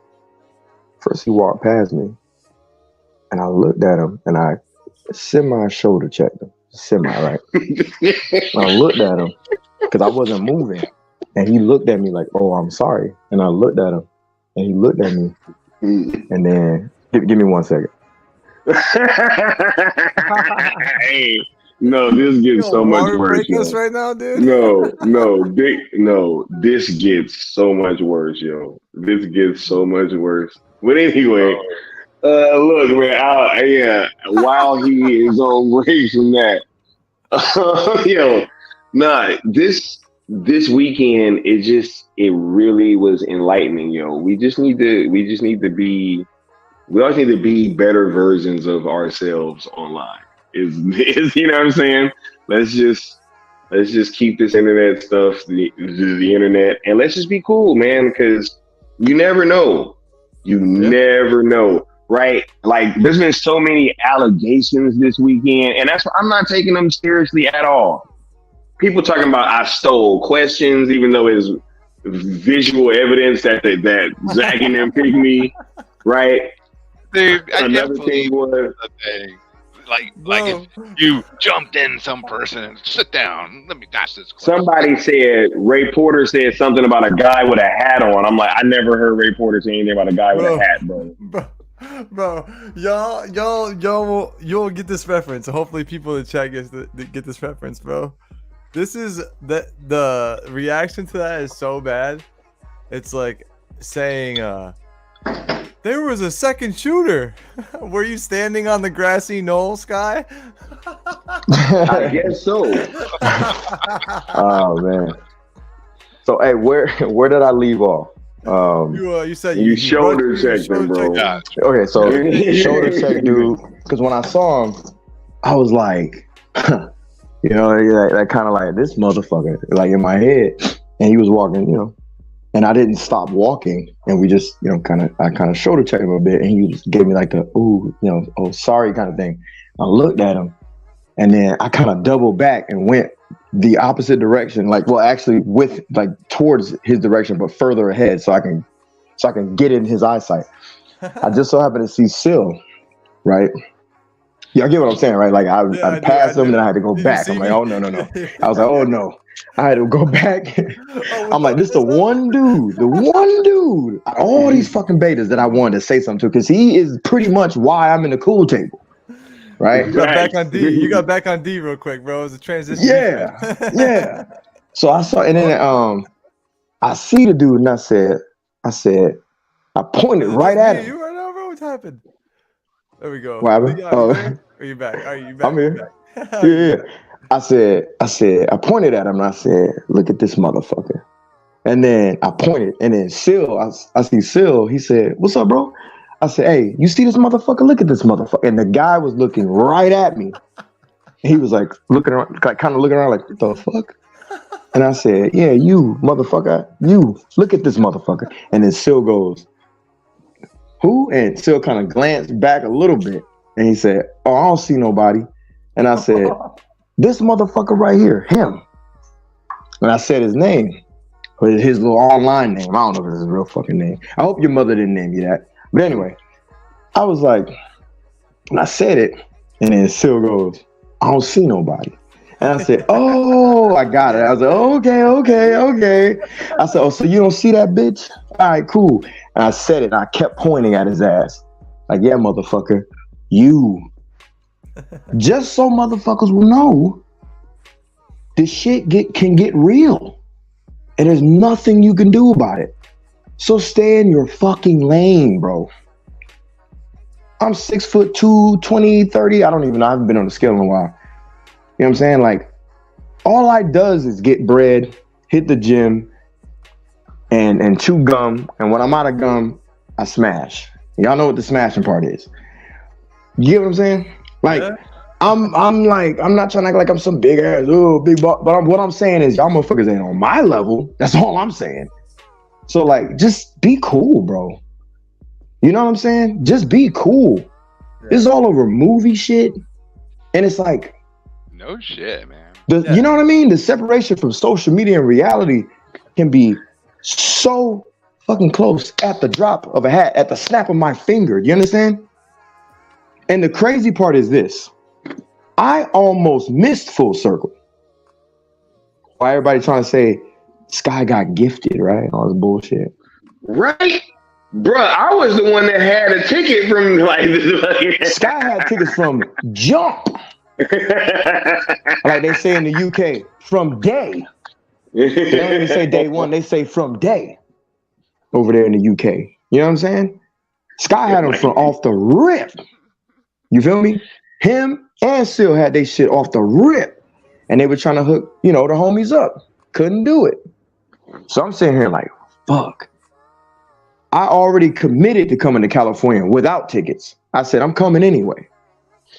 first he walked past me. And I looked at him and I semi-shoulder checked him. Semi, right? I looked at him because I wasn't moving. And he looked at me like, oh, I'm sorry. And I looked at him and he looked at me. And then, give me 1 second. Hey, no, this gets so much worse. Right now, dude? No, this gets so much worse, yo. This gets so much worse. But anyway, look, man, while he is on break from that, this weekend, it really was enlightening, yo. We always need to be better versions of ourselves online. Is you know what I'm saying? Let's just keep this internet stuff, the internet, and let's just be cool, man, because you never know. Never know, right? Like, there's been so many allegations this weekend, and that's why I'm not taking them seriously at all. People talking about I stole questions, even though it's visual evidence that Zach and them picked me, right? Dude, another thing was like if you jumped in some person and sit down, let me ask this question. Somebody said Ray Porter said something about a guy with a hat on. I'm like, I never heard Ray Porter say anything about a guy with a hat, bro. You'll get this reference. Hopefully, people in the chat get this reference, bro. This is the reaction to that is so bad. It's like saying, there was a second shooter. Were you standing on the grassy knoll, Sky? I guess so. Oh man. So hey, where did I leave off? You said you shoulder checked him, bro. Yeah. Okay, so shoulder check, dude. Because when I saw him, I was like, that kind of like this motherfucker, like in my head. And he was walking, And I didn't stop walking, and we just, I kind of shoulder checked him a bit, and he just gave me like the, oh, sorry kind of thing. I looked at him, and then I kind of doubled back and went the opposite direction, towards his direction, but further ahead, so I can get in his eyesight. I just so happened to see Sil, right? Y'all get what I'm saying, right? Like I passed him, then I had to go back. I'm like, oh no. I was like, oh no. I had to go back. I'm like, this the one dude, all these fucking betas that I wanted to say something to, because he is pretty much why I'm in the cool table. Right? You got back on D. You got back on D real quick, bro. It was a transition. Yeah. So I saw, and then I see the dude, and I said, I pointed right at him. You right now, bro. What happened? There we go. What happened? Are you back? Are you back? I'm here. Yeah. I said, I pointed at him and I said, look at this motherfucker. And then I pointed, and then Sil, I see Sil, he said, what's up, bro? I said, hey, you see this motherfucker? Look at this motherfucker. And the guy was looking right at me. He was like looking around, kind of looking around like, what the fuck? And I said, yeah, you motherfucker, you look at this motherfucker. And then Sil goes, who? And Sil kind of glanced back a little bit, and he said, oh, I don't see nobody. And I said, this motherfucker right here, him. And I said his name, or his little online name. I don't know if it's his real fucking name. I hope your mother didn't name you that. But anyway, I was like, and I said it, and then Sil goes, I don't see nobody. And I said, oh, I got it. I was like, okay. I said, oh, so you don't see that bitch? All right, cool. And I said it, and I kept pointing at his ass. Like, yeah, motherfucker, you. Just so motherfuckers will know, this shit can get real. And there's nothing you can do about it. So stay in your fucking lane, bro. I'm 6'2", 20, 30. I don't even know. I haven't been on the scale in a while. You know what I'm saying? Like, all I does is get bread, hit the gym, and chew gum. And when I'm out of gum, I smash. Y'all know what the smashing part is. You get what I'm saying? Like, yeah. I'm not trying to act like I'm some big ass, big butt, but what I'm saying is y'all motherfuckers ain't on my level. That's all I'm saying. So like, just be cool, bro. You know what I'm saying? Just be cool. Yeah. This is all over movie shit. And it's like, no shit, man. You know what I mean? The separation from social media and reality can be so fucking close at the drop of a hat, at the snap of my finger. You understand? And the crazy part is this. I almost missed full circle. Why everybody trying to say Sky got gifted, right? All this bullshit. Right? Bruh, I was the one that had a ticket from like Sky had tickets from jump. Like they say in the UK, from day. They don't even say day one, they say from day over there in the UK. You know what I'm saying? Sky had them from off the rip. You feel me? Him and Sil had they shit off the rip. And they were trying to hook, the homies up. Couldn't do it. So I'm sitting here like, fuck. I already committed to coming to California without tickets. I said, I'm coming anyway.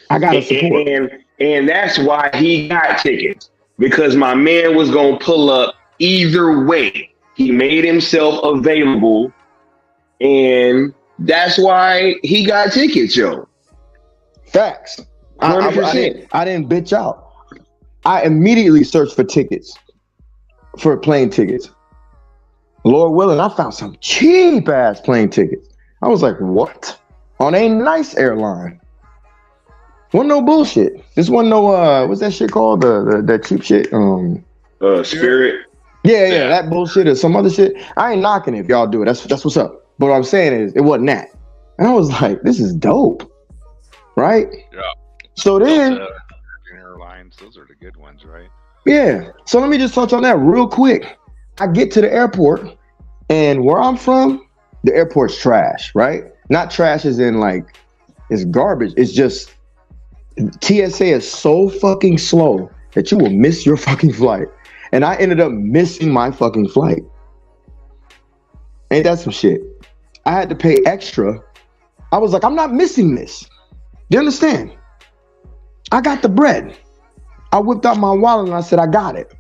I got to support. And that's why he got tickets. Because my man was going to pull up either way. He made himself available. And that's why he got tickets, yo. Facts. I didn't bitch out. I immediately searched for tickets, for plane tickets. Lord willing, I found some cheap ass plane tickets. I was like, what? On a nice airline. Wasn't no bullshit. This wasn't no what's that shit called? The cheap shit. Spirit. Yeah, that bullshit or some other shit. I ain't knocking it if y'all do it. That's what's up. But what I'm saying is it wasn't that. And I was like, this is dope. Right? Yeah. So then airlines, those are the good ones, right? Yeah. So let me just touch on that real quick. I get to the airport, and where I'm from, the airport's trash, right? Not trash as in like it's garbage. It's just TSA is so fucking slow that you will miss your fucking flight. And I ended up missing my fucking flight. Ain't that some shit? I had to pay extra. I was like, I'm not missing this. Do you understand? I got the bread. I whipped out my wallet and I said, I got it.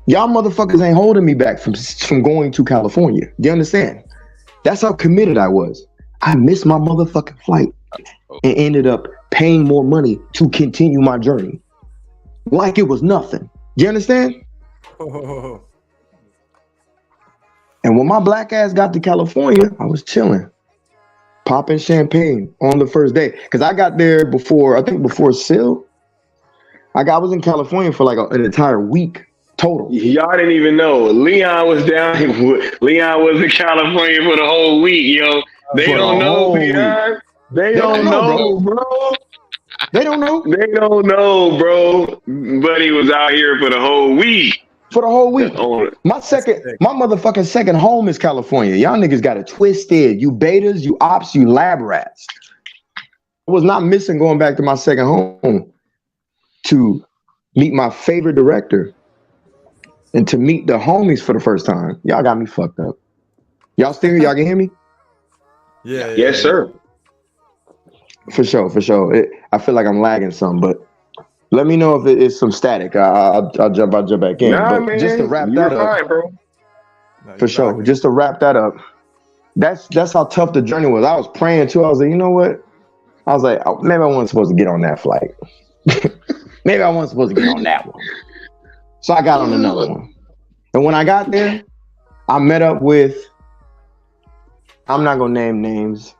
Y'all motherfuckers ain't holding me back from going to California. Do you understand? That's how committed I was. I missed my motherfucking flight and ended up paying more money to continue my journey. Like it was nothing. Do you understand? Oh. And when my black ass got to California, I was chilling, popping champagne on the first day. Because I got there before Sil. I was in California for like an entire week total. Y'all didn't even know. Leon was down. Leon was in California for the whole week, yo. They don't know, Leon. They don't know, bro. They don't know. They don't know, bro. Buddy was out here for the whole week. For the whole week. My motherfucking second home is California. Y'all niggas got it twisted. You betas, you ops, you lab rats. I was not missing going back to my second home to meet my favorite director and to meet the homies for the first time. Y'all got me fucked up. Y'all still here? Y'all can hear me? Yeah. Yes, sir. For sure. I feel like I'm lagging some, but let me know if it is some static. I'll jump back in. Nah, but man, just to wrap that up, fine, bro. for sure. Just to wrap that up, that's how tough the journey was. I was praying too. I was like, you know what? I was like, oh, maybe I wasn't supposed to get on that flight. Maybe I wasn't supposed to get on that one. So I got on another one. And when I got there, I met up with, I'm not gonna name names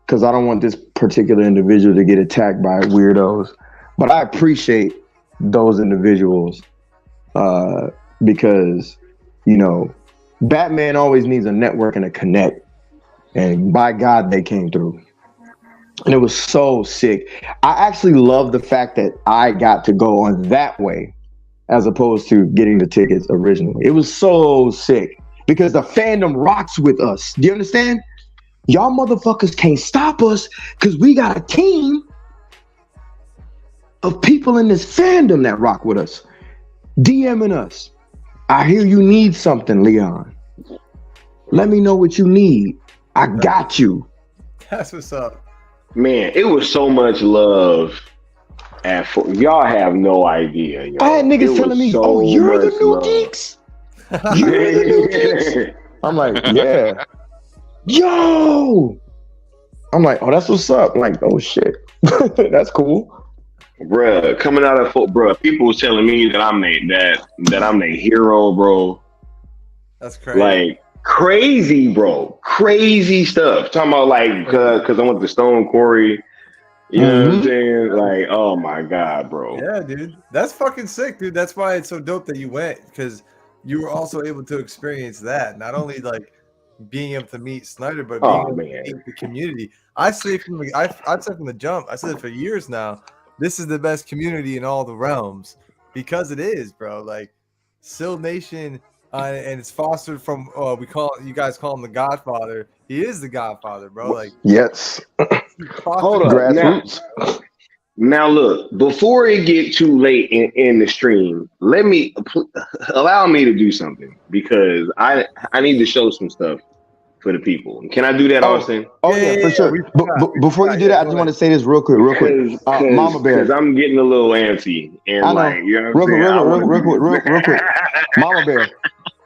because I don't want this particular individual to get attacked by weirdos. But I appreciate those individuals because, you know, Batman always needs a network and a connect. And by God, they came through. And it was so sick. I actually love the fact that I got to go on that way as opposed to getting the tickets originally. It was so sick because the fandom rocks with us. Do you understand? Y'all motherfuckers can't stop us because we got a team of people in this fandom that rock with us, DMing us. I hear you need something, Leon. Let me know what you need. I got you. That's what's up. Man, it was so much love. Y'all have no idea. Yo. I had niggas telling me, "Oh, you're the new Geekz. You're the new Geekz." I'm like, "Yeah." Yo. I'm like, "Oh, that's what's up." I'm like, "Oh shit, that's cool." Bruh, coming out of bruh, people was telling me that I'm the hero, bro. That's crazy. Like crazy, bro. Crazy stuff. Talking about like cause I went to Stone Quarry. You know what I'm saying? Like, oh my God, bro. Yeah, dude. That's fucking sick, dude. That's why it's so dope that you went, because you were also able to experience that. Not only like being able to meet Snyder, but being able to meet the community. I've said from the jump, I said it for years now. This is the best community in all the realms because it is, bro. Like Sil Nation, and it's fostered from you guys call him the Godfather. He is the Godfather, bro. Like yes. Hold on. Now look, before it get too late in the stream, allow me to do something because I need to show some stuff for the people. Can I do that, Austin? Oh yeah, for sure. Before you do that, I just want to say this real quick. Mama Bear, because I'm getting a little antsy and like, you know, real quick.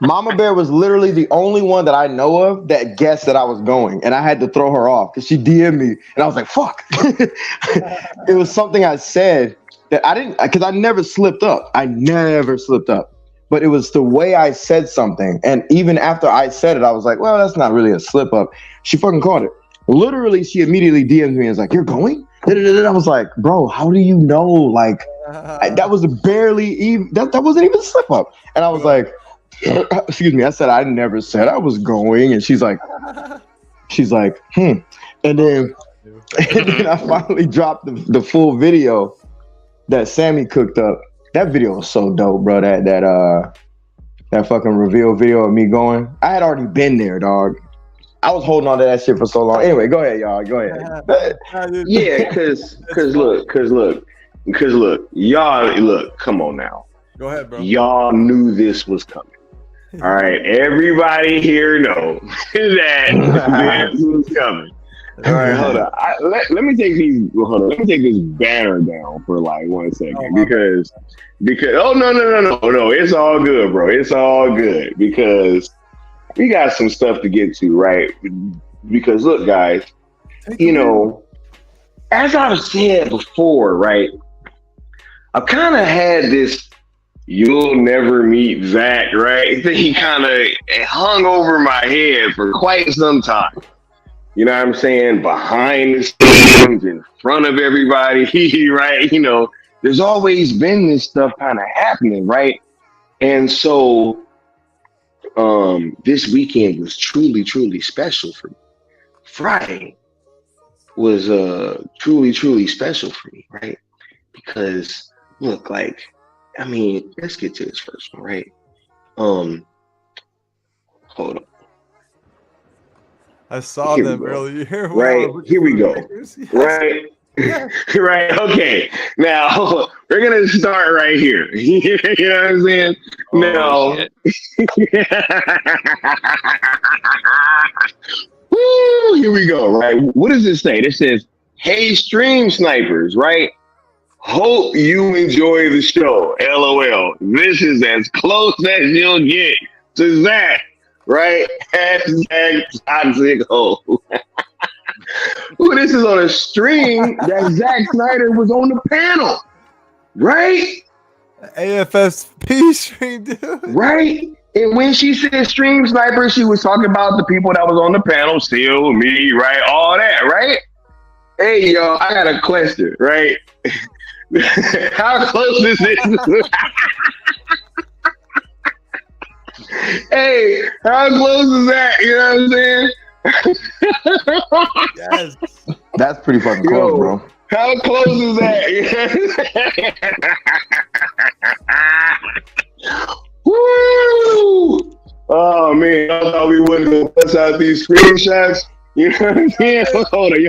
Mama Bear was literally the only one that I know of that guessed that I was going, and I had to throw her off because she DM'd me, and I was like, "Fuck!" It was something I said that I didn't, because I never slipped up. But it was the way I said something, and even after I said it, I was like, "Well, that's not really a slip up." She fucking caught it. Literally, she immediately DM'd me and was like, "You're going?" I was like, "Bro, how do you know?" Like, that was barely even that wasn't even a slip up, and I was like. Excuse me. I said I never said I was going, and she's like, and then I finally dropped the full video that Sammy cooked up. That video was so dope, bro. That fucking reveal video of me going. I had already been there, dog. I was holding on to that shit for so long. Anyway, go ahead, y'all. Go ahead. Yeah, cause look, y'all look. Come on now. Go ahead, bro. Y'all knew this was coming. All right, everybody here know that this was coming. All right, hold on. Let me take these. Hold on. Let me take this banner down for like 1 second because oh no, it's all good, bro. It's all good because we got some stuff to get to, right? Because look, guys, you know, as I've said before, right? I've kind of had this "you'll never meet Zach," right? Thing kind of hung over my head for quite some time. You know what I'm saying? Behind the scenes, in front of everybody, right? You know, there's always been this stuff kind of happening, right? And so this weekend was truly, truly special for me. Friday was truly, truly special for me, right? Because look, like, I mean, let's get to this first one, right? Hold on. I saw them earlier. Right, here we go. Yes. Right, right. Okay, now we're gonna start right here. You know what I'm saying? Woo, here we go. Right. What does it say? It says, "Hey, stream snipers." Right. Hope you enjoy the show. LOL. This is as close as you'll get to Zach. Right? Hashtag toxic hole. Ooh, this is on a stream that Zack Snyder was on the panel. Right? AFSP stream, dude. Right? And when she said stream sniper, she was talking about the people that was on the panel, still me, right? All that, right? Hey, y'all, I got a question, right? How close is this? Hey, how close is that? You know what I'm saying? Yes. That's pretty fucking close, bro. How close is that? Woo! Oh man, I thought we wouldn't go bust out these screenshots. You know what I'm saying? Hold on,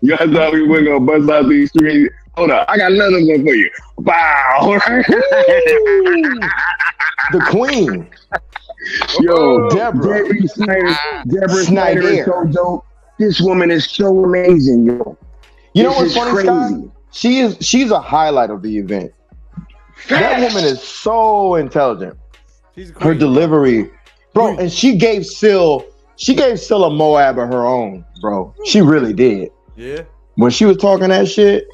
y'all thought we wouldn't go bust out these screenshots. Hold on, I got another one for you. Wow. The queen. Yo, Deborah Snyder is so dope. This woman is so amazing, yo. You know what's funny, Scott? She's a highlight of the event. That woman is so intelligent. Her delivery, bro, and she gave Syl a Moab of her own, bro. She really did. Yeah. When she was talking that shit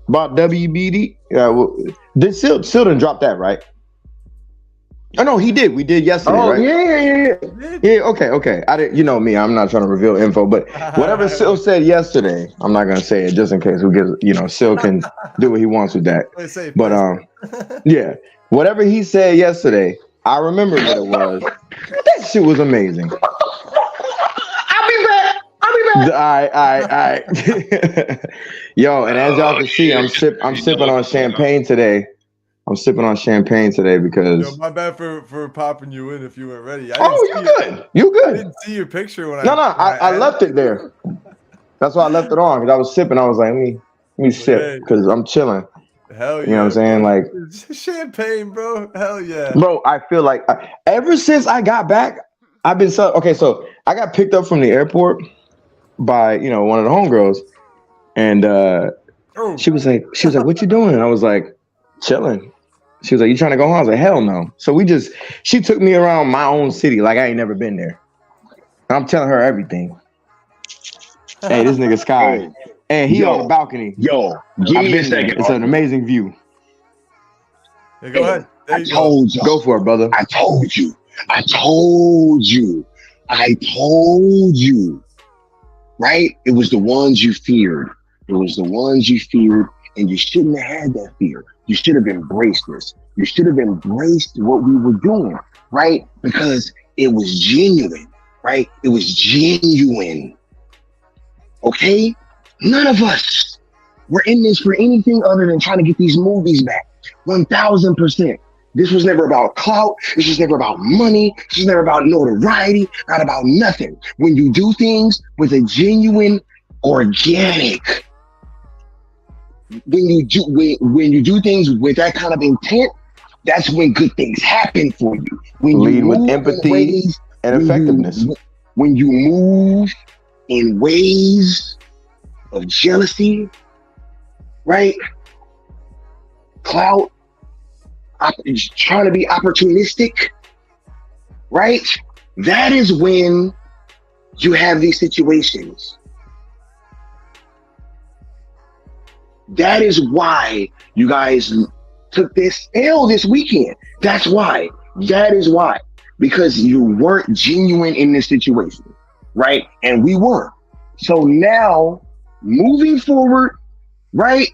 about WBD, Syl didn't drop that, right? Oh no, he did. We did yesterday, right? Yeah. Okay. I didn't. You know me. I'm not trying to reveal info, but whatever Syl said yesterday, I'm not gonna say it just in case. Who gives? Syl can do what he wants with that. But yeah, whatever he said yesterday, I remember what it was. That shit was amazing. I'll be back. All right. Yo, and as y'all can see, I'm sipping on champagne today. Because yo, my bad for popping you in if you weren't ready. You good. I didn't see your picture when I left it there. That's why I left it on, because I was sipping. I was like, let me sip, because I'm chilling. Hell yeah. You know what I'm saying? Like champagne, bro. Hell yeah. Bro, I feel like ever since I got back, I've been so I got picked up from the airport by one of the homegirls, and she was like, what you doing? And I was like, chilling. She was like, you trying to go home? I was like, hell no. So she took me around my own city like I ain't never been there. I'm telling her everything. Hey, this nigga Sky. And he on the balcony. Yo, give me a second. It's an amazing view. Yeah, go ahead. I told you. Go for it, brother. I told you. Right? It was the ones you feared. And you shouldn't have had that fear. You should have embraced this. You should have embraced what we were doing, right? Because it was genuine, right? It was genuine. Okay? None of us were in this for anything other than trying to get these movies back. 1000%. This was never about clout. This was never about money. This was never about notoriety. Not about nothing. When you do things with a genuine, organic, when you do things with that kind of intent, that's when good things happen for you. When you lead with empathy and effectiveness. When you move in ways of jealousy, right? Clout, trying to be opportunistic, right? That is when you have these situations. That is why you guys took this L this weekend. That's why. That is why. Because you weren't genuine in this situation, right? And we were. So now, moving forward, right?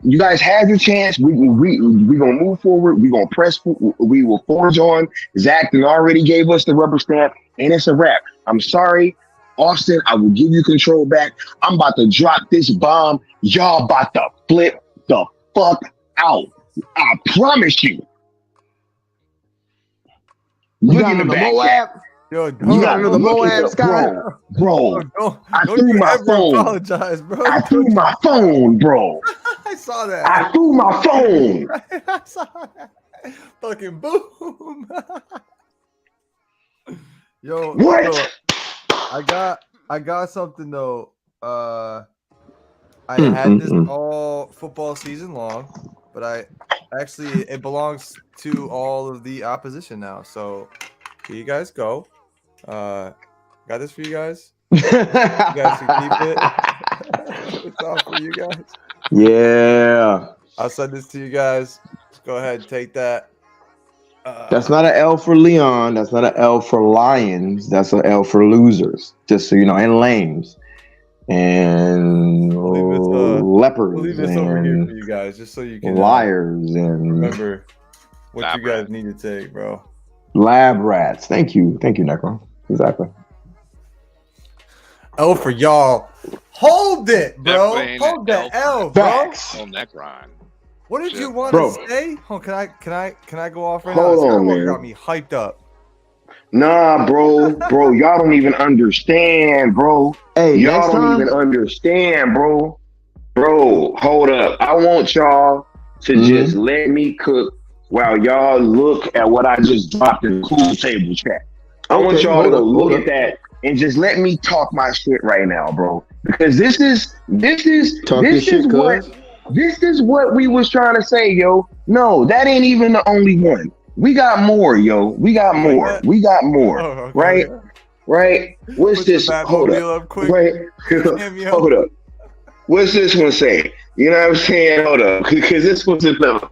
You guys had your chance. We gonna move forward. We gonna press. We will forge on. Zach already gave us the rubber stamp, and it's a wrap. I'm sorry, Austin. I will give you control back. I'm about to drop this bomb. Y'all about to flip the fuck out. I promise you. Look in the back chat. Yo, You got another Moab Sky? Bro. I don't threw you my ever phone. apologize, bro. I threw my phone, bro. I saw that. I threw my phone. I saw that. Fucking boom. Yo, What? yo, I got something though. I had this all football season long, but it belongs to all of the opposition now. So here you guys go. Got this for you guys. You guys can keep it. It's all for you guys. Yeah. I'll send this to you guys. Just go ahead and take that. That's not an L for Leon. That's not an L for Lions. That's an L for losers. Just so you know, and lames. And leopards. We'll leave this over here for you guys, just so you can liars and remember what you guys need to take, bro. Lab rats. Thank you, Necron. Exactly. L for y'all. Hold it, bro. Definitely Hold that L, bro. Facts. Oh, Necron. What did you want Bro. to say? Oh, can I go off right Hold now? on, man. Got me hyped up. Nah, bro, y'all don't even understand, bro. Hey, Y'all next don't time, even understand, bro. Bro, hold up. I want y'all to just let me cook while y'all look at what I just dropped in the cool table chat. I want y'all to look at that and just let me talk my shit right now, bro. Because this is what we was trying to say, yo. No, that ain't even the only one. We got more, yo. We got more. Oh, okay. Right? Right? What's this? Hold up. Right? Hold up. What's this one say? You know what I'm saying? Hold up. Because this one's another.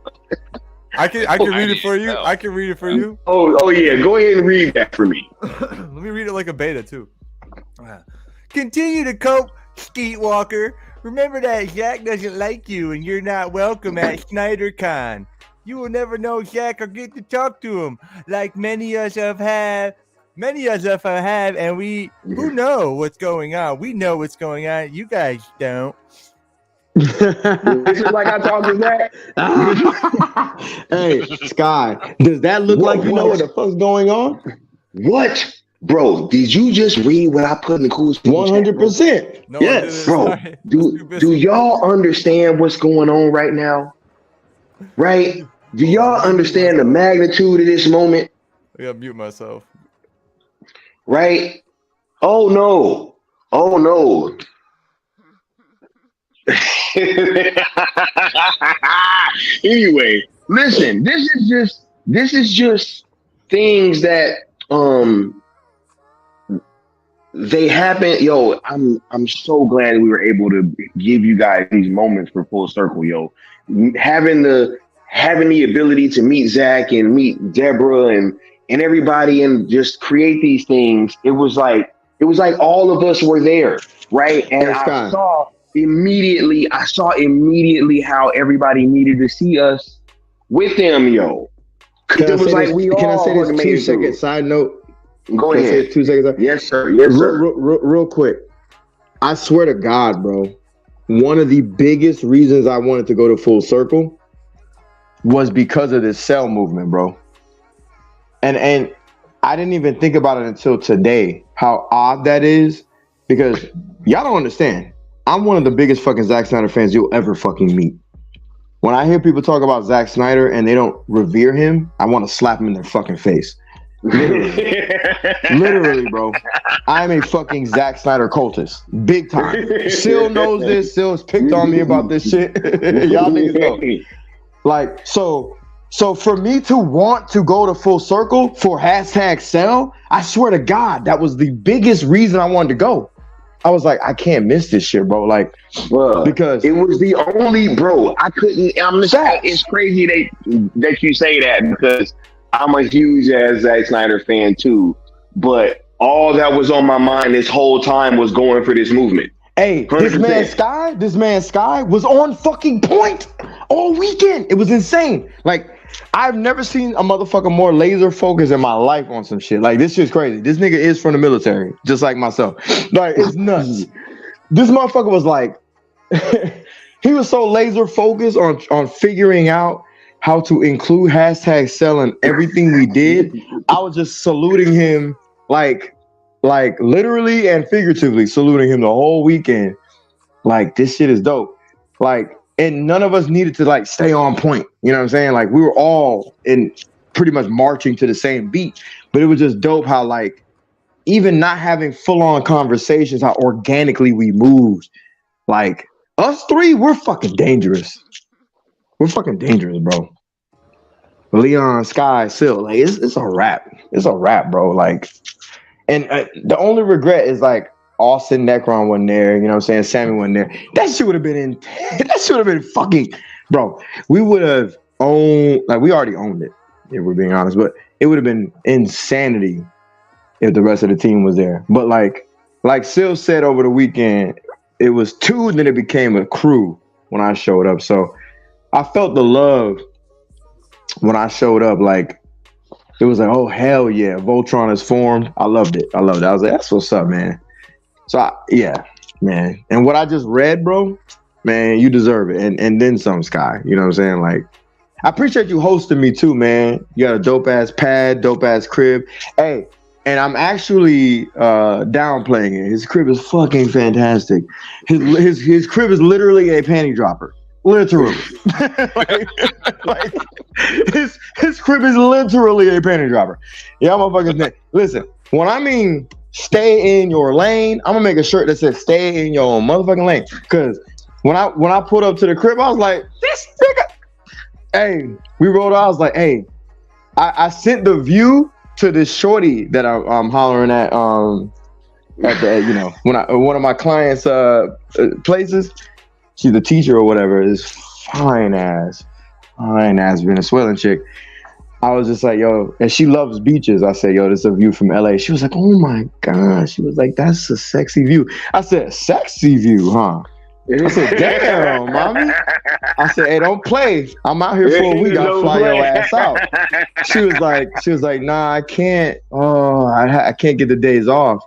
I can read it for you. I can read it for you. Oh yeah. Go ahead and read that for me. Let me read it like a beta too. Continue to cope, Skiiwalker. Remember that Jack doesn't like you and you're not welcome at SnyderCon. You will never know Jack or get to talk to him like many of us have, and who know what's going on. We know what's going on. You guys don't. This is like I talked to Zach. Hey, Sky, does that look like you know what the fuck's going on? What? Bro, did you just read what I put in the cool 100%. No, yes. Bro, do y'all understand what's going on right now? Right? Do y'all understand the magnitude of this moment? I gotta mute myself. Right? Oh no. Anyway, listen, this is just things that they happen. Yo, I'm so glad we were able to give you guys these moments for Full Circle, yo. Having the ability to meet Zach and meet Deborah and everybody and just create these things. It was like all of us were there, right? And I saw immediately how everybody needed to see us with them, yo. Because it was like we all. Can I say this 2-second side note? Go ahead. 2 seconds. Yes, sir. Yes, sir. Real quick. I swear to God, bro. One of the biggest reasons I wanted to go to Full Circle was because of this cell movement, bro. And I didn't even think about it until today, how odd that is, because y'all don't understand. I'm one of the biggest fucking Zack Snyder fans you'll ever fucking meet. When I hear people talk about Zack Snyder and they don't revere him, I want to slap him in their fucking face. Literally, bro. I'm a fucking Zack Snyder cultist. Big time. Sil knows this. Sil's picked on me about this shit. Y'all niggas know. Like, so for me to want to go to Full Circle for #sell, I swear to God, that was the biggest reason I wanted to go. I was like, I can't miss this shit, bro. Like, Bruh, because it was the only, bro. I couldn't. It's crazy that you say that because I'm a huge ass Zack Snyder fan too. But all that was on my mind this whole time was going for this movement. Hey, 100%. This man Sky was on fucking point all weekend. It was insane. Like, I've never seen a motherfucker more laser focused in my life on some shit. Like, this shit's crazy. This nigga is from the military, just like myself. Like, it's nuts. This motherfucker was like, he was so laser focused on figuring out how to include #sell in everything we did. I was just saluting him, like literally and figuratively saluting him the whole weekend. Like, this shit is dope. Like, and none of us needed to like stay on point. You know what I'm saying? Like, we were all in pretty much marching to the same beat, but it was just dope how, like, even not having full on conversations, how organically we moved. Like, us three, we're fucking dangerous. We're fucking dangerous, bro. Leon, Sky, Sil, like, it's a wrap. It's a wrap, bro. Like, and the only regret is like Austin Necron wasn't there. You know what I'm saying? Sammy wasn't there. That shit would have been that shit would have been fucking, bro. We would have owned, like, we already owned it, if we're being honest, but it would have been insanity if the rest of the team was there. But like Sil said over the weekend, it was two, then it became a crew when I showed up. So I felt the love when I showed up. Like, it was like, oh, hell yeah, Voltron is formed. I loved it. I was like, that's what's up, man. So, yeah, man. And what I just read, bro, man, you deserve it. And then some, Sky. You know what I'm saying? Like, I appreciate you hosting me too, man. You got a dope-ass pad, dope-ass crib. Hey, and I'm actually downplaying it. His crib is fucking fantastic. His crib is literally a panty dropper. Literally. like his crib is literally a panty dropper. Yeah, motherfuckers. Listen, when I mean stay in your lane, I'm gonna make a shirt that says stay in your motherfucking lane. Cause when I pulled up to the crib, I was like, this nigga. Hey, we rolled out. I was like, hey, I sent the view to this shorty that I'm hollering at the, you know, when one of my clients places. She's a teacher or whatever. This fine ass Venezuelan chick. I was just like, yo, and she loves beaches. I said, yo, this is a view from LA. She was like, oh my God. She was like, that's a sexy view. I said, sexy view, huh? I said, damn, mommy. I said, hey, don't play. I'm out here for a week. I'll fly your ass out. She was like, nah, I can't. Oh, I can't get the days off.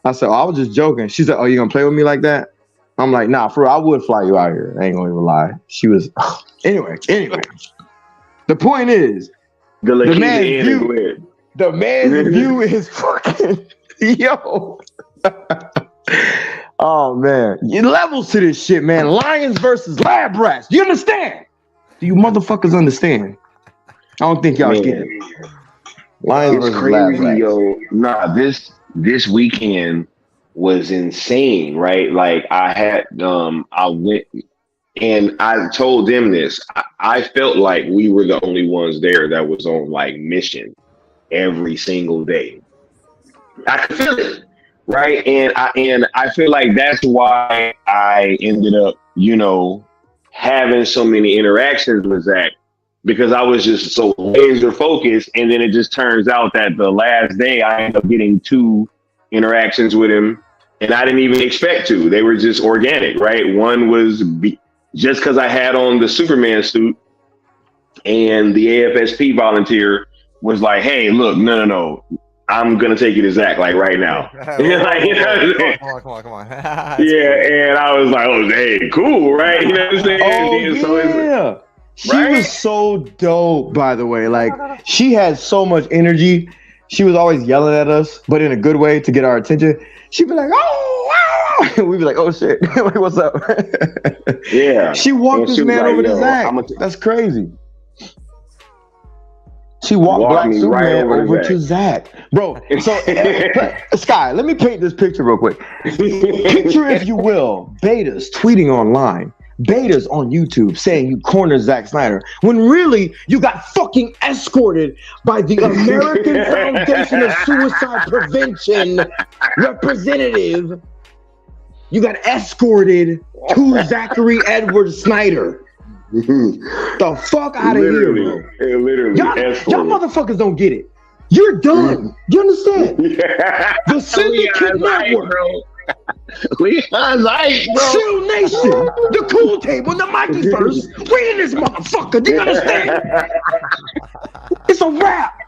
I said, oh, I was just joking. She said, oh, you gonna play with me like that? I'm like, nah, for real, I would fly you out here. I ain't gonna even lie. She was, anyway. The point is, the man's view is fucking, yo. Oh, man. You levels to this shit, man. Lions versus lab rats. You understand? Do you motherfuckers understand? I don't think y'all get it. Lions versus lab rats. Yo. Nah, this weekend was insane, right? Like, I went and I told them this. I felt like we were the only ones there that was on like mission every single day. I could feel it, right? And I feel like that's why I ended up, you know, having so many interactions with Zach, because I was just so laser focused. And then it just turns out that the last day I ended up getting 2 interactions with him. And I didn't even expect to. They were just organic, right? One was just because I had on the Superman suit, and the AFSP volunteer was like, hey, look, no. I'm going to take you to Zach, like, right now. Come on. Yeah, and I was like, oh, hey, cool, right? You know what I'm saying? Oh, yeah. She was so dope, by the way. Like, she had so much energy. She was always yelling at us, but in a good way to get our attention. She'd be like, oh, wow. We'd be like, oh, shit. Like, what's up? Yeah. She walked this man over to Zach. That's crazy. She walked Black me Superman right over to Zach. Bro, so Sky, let me paint this picture real quick. Picture, if you will, betas tweeting online, betas on YouTube saying you cornered Zack Snyder, when really you got fucking escorted by the American Foundation of Suicide Prevention representative. You got escorted to Zachary Edward Snyder. The fuck out of here, bro. Literally, y'all motherfuckers don't get it. You're done. You understand? The Syndicate Network, Leon's Ice, bro. Chill Nation, the Cool Table, the Mikey First. We in this motherfucker. Do you understand? It's a wrap.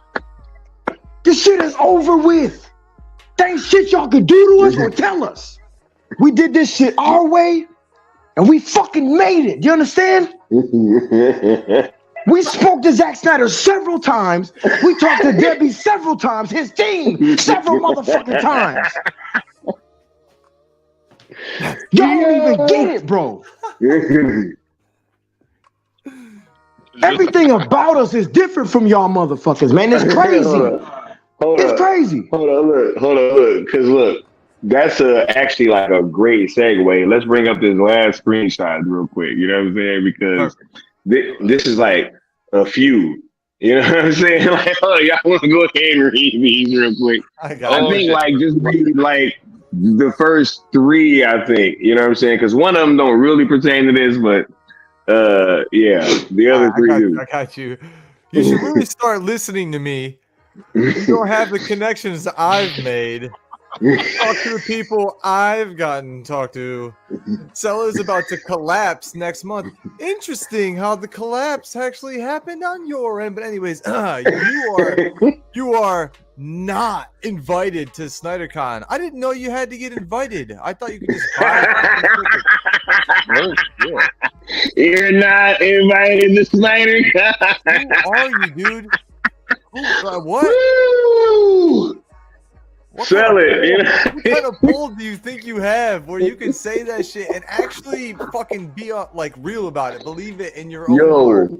This shit is over with. There ain't shit y'all could do to us or tell us. We did this shit our way, and we fucking made it. You understand? We spoke to Zack Snyder several times. We talked to Debbie several times. His team several motherfucking times. Y'all don't even get it, bro. Everything about us is different from y'all motherfuckers, man. It's crazy. It's crazy. Hold on, look. Because look, that's actually like a great segue. Let's bring up this last screenshot real quick. You know what I'm saying? Because this is like a few. You know what I'm saying? Like, oh, y'all want to go ahead and read these real quick? I think like just read like the first three. I think you know what I'm saying, because one of them don't really pertain to this, but yeah, the other three do. I got you. You should really start listening to me. You don't have the connections I've made. Talk to the people I've gotten talked to. Sellers about to collapse next month. Interesting how the collapse actually happened on your end. But anyways, you are not invited to SnyderCon. I didn't know you had to get invited. I thought you could just buy it. You're not invited to SnyderCon. Who are you, dude? What? Woo! Sell it. What kind of pull do you think you have where you can say that shit and actually fucking be like real about it? Believe it in your own word.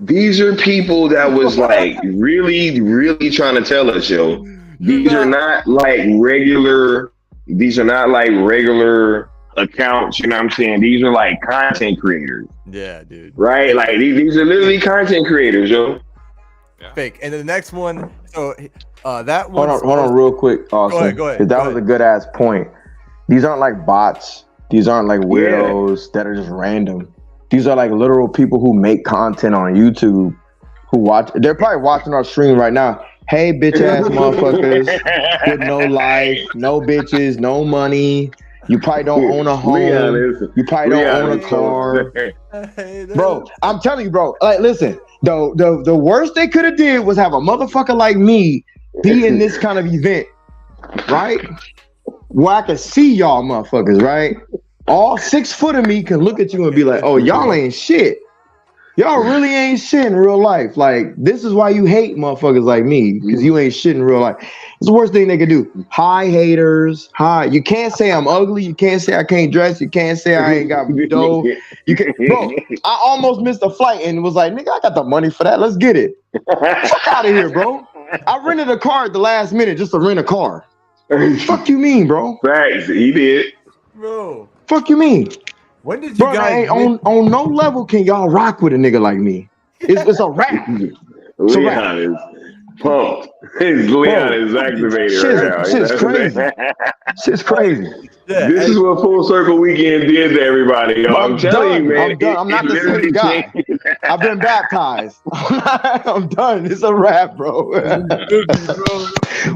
These are people that was like really, really trying to tell us, yo. These are not like regular. These are not like regular accounts. You know what I'm saying? These are like content creators. Yeah, dude. Right? Like these are literally content creators, yo. Yeah. Fake. And the next one. So that one. Hold on, real quick. Go ahead. That was a good ass point. These aren't like bots. These aren't like weirdos that are just random. These are like literal people who make content on YouTube. Who watch? They're probably watching our stream right now. Hey, bitch ass motherfuckers with no life, no bitches, no money. You probably don't own a home. You probably don't own a car. Bro, I'm telling you, bro. Like, listen. The worst they could have did was have a motherfucker like me be in this kind of event, right? Where I can see y'all motherfuckers, right? All 6 foot of me can look at you and be like, oh, y'all ain't shit. Y'all really ain't shit in real life. Like, this is why you hate motherfuckers like me, because you ain't shit in real life. It's the worst thing they can do. Hi, haters. Hi. You can't say I'm ugly. You can't say I can't dress. You can't say I ain't got dough. You can, bro, I almost missed a flight and was like, nigga, I got the money for that. Let's get it. Fuck out of here, bro. I rented a car at the last minute just to rent a car. Fuck you mean, bro? Facts. He did. Bro. Fuck you mean? When did you guys on no level can y'all rock with a nigga like me? It's a rap. Leon is pumped. Leon is activated right now. Shit's crazy. Shit's crazy. Yeah, this is what Full Circle Weekend did to everybody. Yo. I'm telling you, man. I'm done. I'm not the same guy. I've been baptized. I'm done. It's a wrap, bro.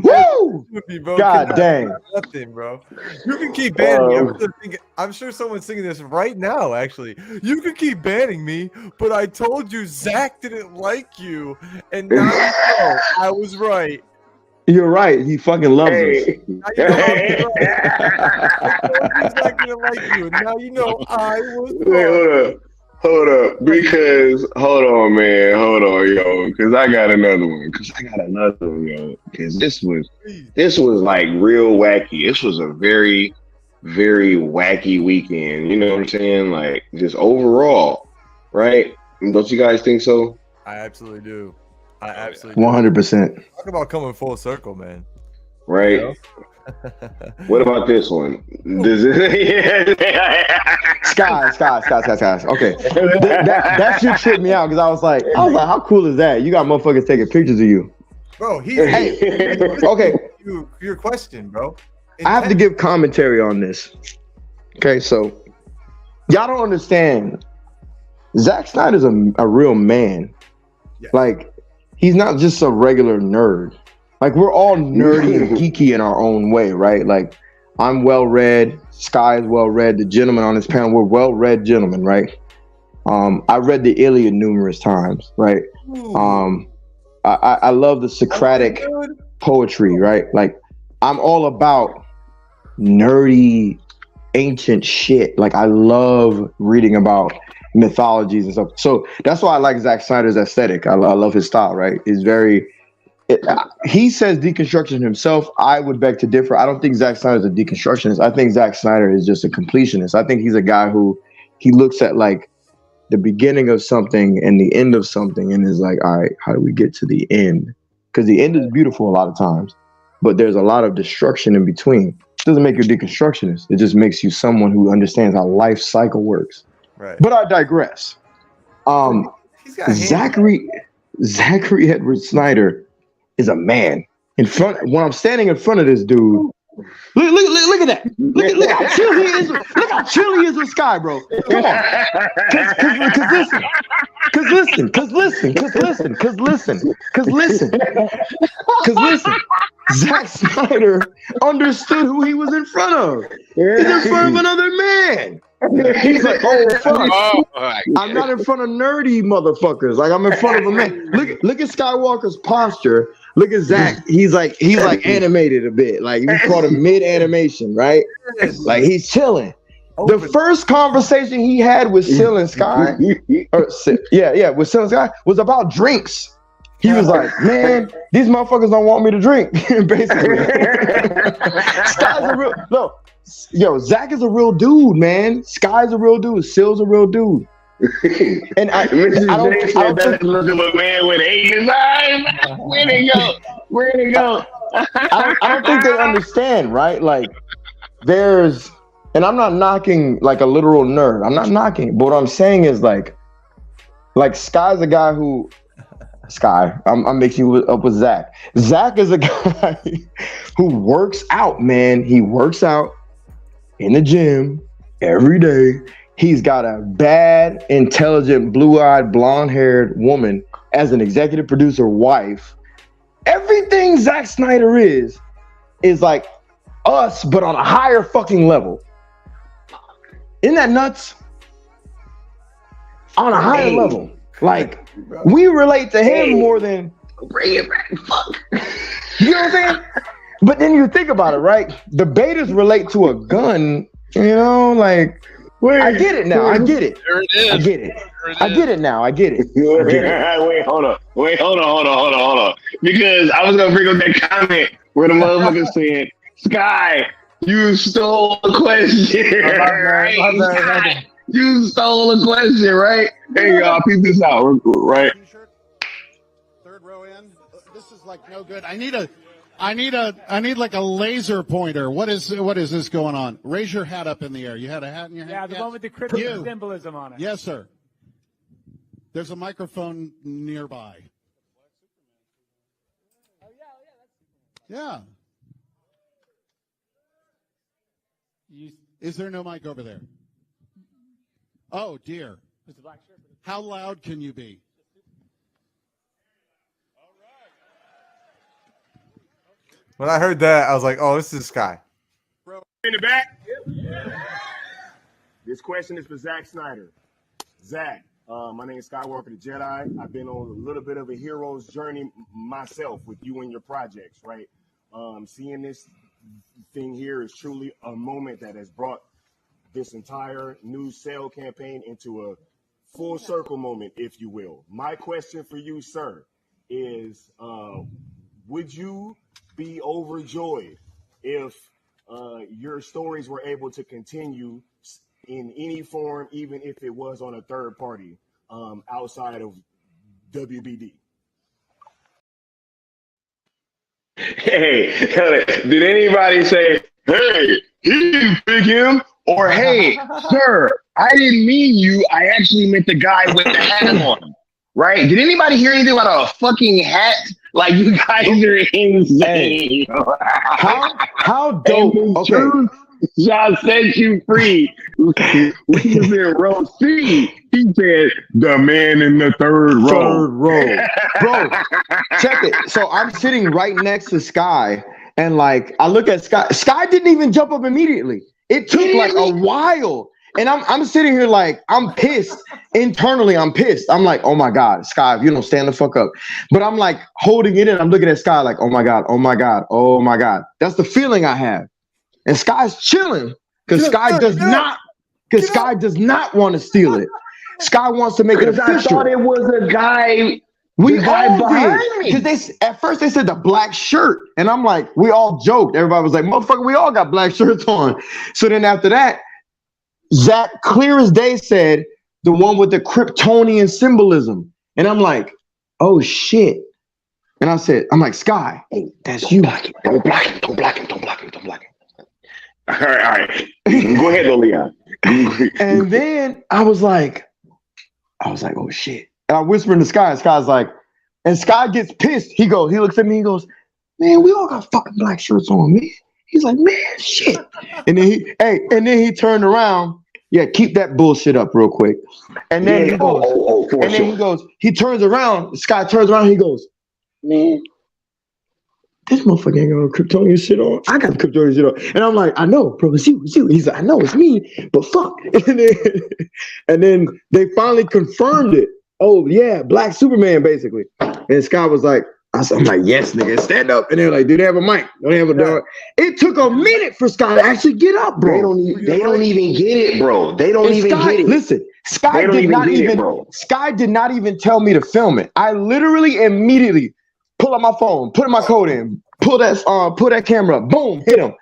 Woo! Bro. God dang. Nothing, bro. You can keep banning me. I'm sure someone's singing this right now, actually. You can keep banning me, but I told you Zach didn't like you. And now you know I was right. You're right. He fucking loves us. Now you know I was right. I told you Zach didn't like you. And now you know I was right. Hold up, because hold on, man, yo, because I got another one, yo, because this was like real wacky. This was a very, very wacky weekend. You know what I'm saying? Like just overall, right? Don't you guys think so? I absolutely do. I absolutely 100%. talk about coming full circle, man. Right. You know? What about this one? This is Sky. Okay, that shit tripped me out because I was like, how cool is that? You got motherfuckers taking pictures of you, bro. Okay. Your question, bro. I have to give commentary on this. Okay, so y'all don't understand. Zack Snyder's a real man. Yeah. Like, he's not just a regular nerd. Like, we're all nerdy and geeky in our own way, right? Like, I'm well-read. Sky is well-read. The gentleman on this panel, we're well-read gentlemen, right? I read the Iliad numerous times, right? I love the Socratic poetry, right? Like, I'm all about nerdy, ancient shit. Like, I love reading about mythologies and stuff. So that's why I like Zack Snyder's aesthetic. I love his style, right? It's very... he says deconstruction himself. I would beg to differ. I don't think Zack Snyder is a deconstructionist. I think Zack Snyder is just a completionist. I think he's a guy who he looks at like the beginning of something and the end of something and is like, all right, how do we get to the end? Because the end is beautiful a lot of times, but there's a lot of destruction in between. It doesn't make you a deconstructionist. It just makes you someone who understands how life cycle works. Right. But I digress. Zachary Edward Snyder is a man. When I'm standing in front of this dude, look at that. Look how chill he is. Look how chill he is with Sky, bro. Come on. Cause listen. Zack Snyder understood who he was in front of. He's in front of another man. He's like, oh fuck. I'm not in front of nerdy motherfuckers. Like, I'm in front of a man. Look at Skywalker's posture. Look at Zach. He's like animated a bit. Like, we call him mid animation, right? Like, he's chilling. The first conversation he had with Sil and Sky, with Sil and Sky, was about drinks. He was like, man, these motherfuckers don't want me to drink. Basically. Zach is a real dude, man. Sky's a real dude. Sil's a real dude. And I don't think look at a man with hate in his eyes. Where'd it go? I don't think they understand, right? Like, and I'm not knocking like a literal nerd. I'm not knocking, but what I'm saying is like Sky's a guy who I'm mixing you up with Zach. Zach is a guy who works out, man. He works out in the gym every day. He's got a bad, intelligent, blue-eyed, blonde-haired woman as an executive producer wife. Everything Zack Snyder is like us, but on a higher fucking level. Isn't that nuts? On a higher level. Like, we relate to him more than... Bring it back, fuck. You know what I'm saying? But then you think about it, right? The betas relate to a gun, you know, like... I get it now. I get it. There it is. I get it. I get it now. I get it. Wait, hold on. Because I was gonna bring up that comment where the motherfucker said, Sky, you stole a question. Right? You stole a question, right? Hey, y'all, peep this out, right? Third row in. This is like no good. I need like a laser pointer. What is this going on? Raise your hat up in the air. You had a hat in your hand? Yeah, the one with the cryptic symbolism on it. Yes, sir. There's a microphone nearby. Oh, yeah. Yeah. Is there no mic over there? Oh, dear. It's a black shirt. How loud can you be? When I heard that, I was like, oh, this is Sky. Bro, in the back? This question is for Zack Snyder. Zach, my name is Skiiwalker Tha Jedi. I've been on a little bit of a hero's journey myself with you and your projects, right? Seeing this thing here is truly a moment that has brought this entire new sale campaign into a full circle moment, if you will. My question for you, sir, is would you be overjoyed if your stories were able to continue in any form, even if it was on a third party outside of WBD? Hey, did anybody say, hey, he didn't pick him? Or, hey, sir, I didn't mean you. I actually meant the guy with the hat on. Right? Did anybody hear anything about a fucking hat? Like, you guys are insane. How dope? Okay. Y'all set you free. We was in row C. He said, the man in the third row. Bro, check it. So I'm sitting right next to Sky, and like I look at Sky. Sky didn't even jump up immediately. It took like a while. And I'm sitting here like I'm pissed. Internally, I'm pissed. I'm like, oh my God, Sky, if you don't stand the fuck up. But I'm like holding it in. I'm looking at Sky like, oh my God, oh my God, oh my God. That's the feeling I have. And Sky's chilling because Sky does not want to steal it. Sky wants to make it official. I thought it was a guy. We all did. Because at first they said the black shirt. And I'm like, we all joked. Everybody was like, motherfucker, we all got black shirts on. So then after that, Zach, clear as day, said the one with the Kryptonian symbolism. And I'm like, oh shit. And I'm like, Sky, hey, that's you. Don't block him. All right. Go ahead, though, Leon. And then I was like, oh shit. And I whispered to Sky, and Sky's like, and Sky gets pissed. He looks at me, he goes, man, we all got fucking black shirts on, man. He's like, man, shit. And then he turned around. Yeah, keep that bullshit up real quick. And then he goes, he turns around, Sky turns around, he goes, man, this motherfucker ain't got no Kryptonian shit on. I got Kryptonian shit on. And I'm like, I know, bro, it's you. He's like, I know, it's me, but fuck. And then they finally confirmed it. Oh, yeah, Black Superman, basically. And Sky was like, I'm like, yes, nigga, stand up. And they're like, do they have a mic? Don't they have a dog? It took a minute for Sky to actually get up, bro. They don't even get it, bro. They don't even get it. Listen, Sky did not even tell me to film it. I literally immediately pull out my phone, put my code in, pull that camera up, boom, hit him.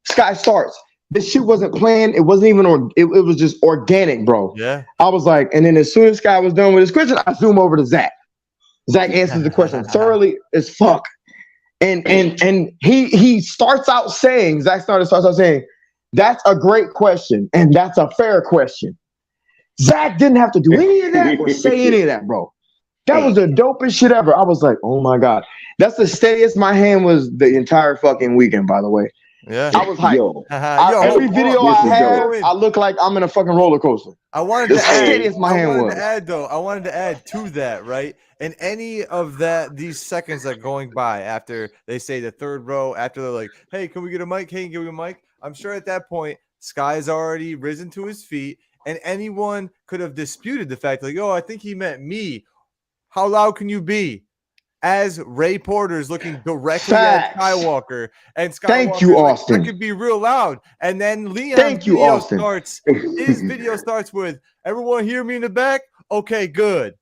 Sky starts. This shit wasn't planned. It wasn't even, it was just organic, bro. Yeah. I was like, and then as soon as Sky was done with his question, I zoom over to Zach. Zach answers the question thoroughly as fuck. And he starts out saying, Zach starts out saying, that's a great question. And that's a fair question. Zach didn't have to do any of that or say any of that, bro. That was the dopest shit ever. I was like, oh my God. That's the steadiest my hand was the entire fucking weekend, by the way. Yeah. I was hyped. Every video I have, I look like I'm in a fucking roller coaster. I wanted to add to that, right? And any of these seconds that going by after they say the third row, after they're like, hey, can we get a mic? Hey, give me a mic. I'm sure at that point, Sky's already risen to his feet, and anyone could have disputed the fact, like, oh, I think he meant me. How loud can you be? As Ray Porter is looking directly at Skiiwalker, and Skiiwalker, thank you, Austin. That could be real loud. And then Leon's video starts. His video starts with, "Everyone hear me in the back? Okay, good."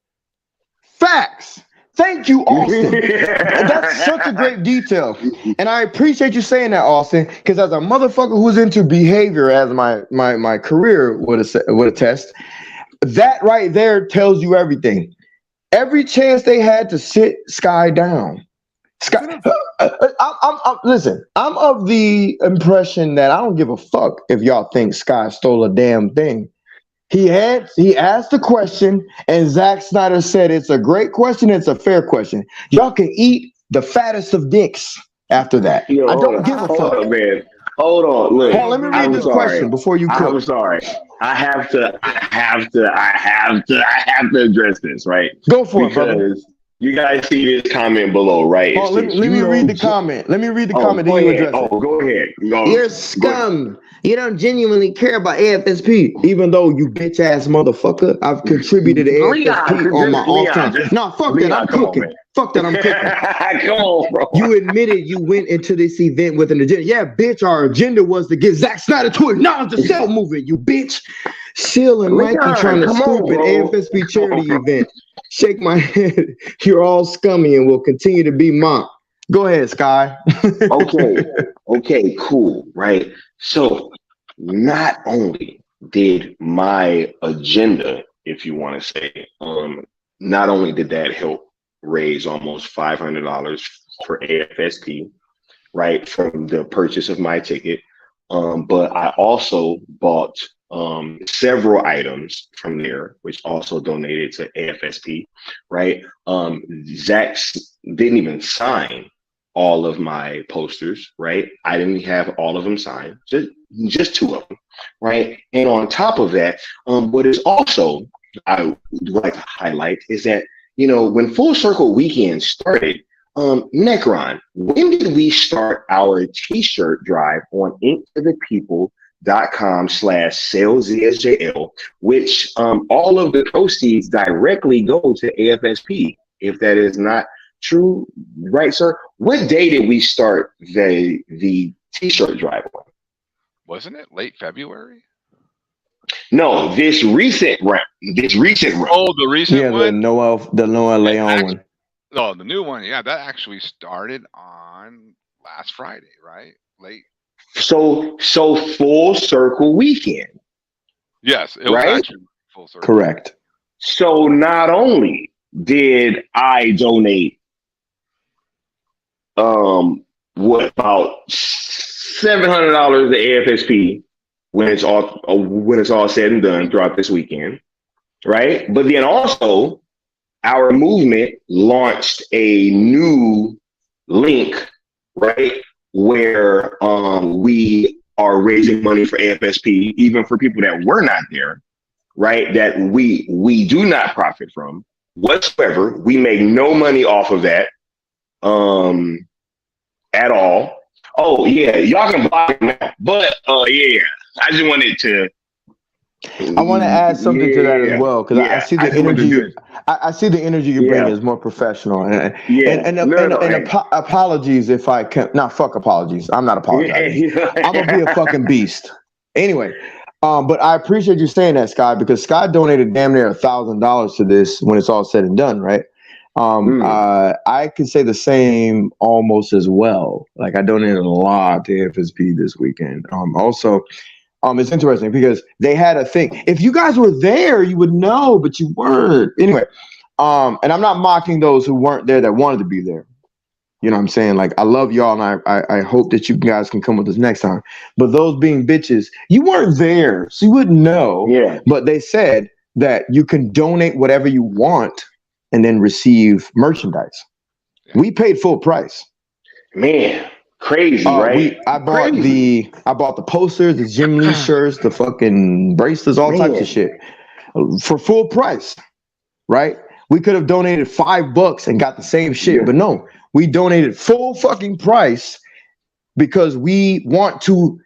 Facts. Thank you, Austin. That's such a great detail, and I appreciate you saying that, Austin. Because as a motherfucker who's into behavior, as my career would attest, that right there tells you everything. Every chance they had to sit Sky down. Listen, I'm of the impression that I don't give a fuck if y'all think Sky stole a damn thing. He asked the question, and Zack Snyder said it's a great question, it's a fair question. Y'all can eat the fattest of dicks after that. I don't give a fuck. Hold on, man. Hold on. Look, let me read this question before you cook. I'm sorry. I have to address this, right? Go for it, brother. Because you guys see this comment below, right? Let me read the comment. Let me read the comment. Then you address it. Go ahead. You're scum. You don't genuinely care about AFSP, even though you bitch ass motherfucker. I've contributed to AFSP on my off time. No, fuck that. I'm cooking. Fuck that. I'm cooking. Come on, bro. You admitted you went into this event with an agenda. Yeah, bitch. Our agenda was to get Zack Snyder to acknowledge the cell movement. You bitch. Seal and Nike trying to scoop an AFSP charity event. Shake my head. You're all scummy and will continue to be mocked. Go ahead, Sky. Okay, cool, right? So, not only did my agenda, if you want to say, not only did that help raise almost $500 for AFSP, right, from the purchase of my ticket. But I also bought several items from there, which also donated to AFSP, right? Zach didn't even sign all of my posters, right? I didn't have all of them signed, just 2 of them, right? And on top of that, what is also I would like to highlight is that, you know, when Full Circle Weekend started, Necron, when did we start our t-shirt drive on inktothepeople.com/salesesjl, which all of the proceeds directly go to AFSP? If that is not true, right, sir? What day did we start the t-shirt drive on? Wasn't it late February? No, this recent run. Oh, the recent one? The Noah Leon one. Oh, the new one. Yeah, that actually started on last Friday, right? Late. So Full Circle Weekend. Yes, it was right? actually Full Circle. Correct. So not only did I donate what about $700 to AFSP when it's all said and done throughout this weekend, right? But then also our movement launched a new link, right, where we are raising money for AFSP, even for people that were not there, right? That we do not profit from whatsoever. We make no money off of that at all. Oh yeah, y'all can block it now. But yeah, I just wanted to. I want to add something to that as well, because I see the energy. I see the energy you bring is more professional. And apologies if I can. Not fuck apologies. I'm not apologizing. I'm gonna be a fucking beast. Anyway, but I appreciate you saying that, Sky, because Sky donated damn near $1,000 to this when it's all said and done, right? I can say the same almost as well. Like I donated a lot to FSP this weekend. Also, it's interesting because they had a thing. If you guys were there, you would know, but you weren't. Anyway, and I'm not mocking those who weren't there that wanted to be there. You know what I'm saying? Like, I love y'all, and I hope that you guys can come with us next time. But those being bitches, you weren't there, so you wouldn't know. Yeah. But they said that you can donate whatever you want and then receive merchandise. We paid full price. Man. Crazy, right? I bought the posters, the Jim Lee shirts, the fucking bracelets, all types of shit for full price, right? We could have donated $5 and got the same shit, but no, we donated full fucking price because we want to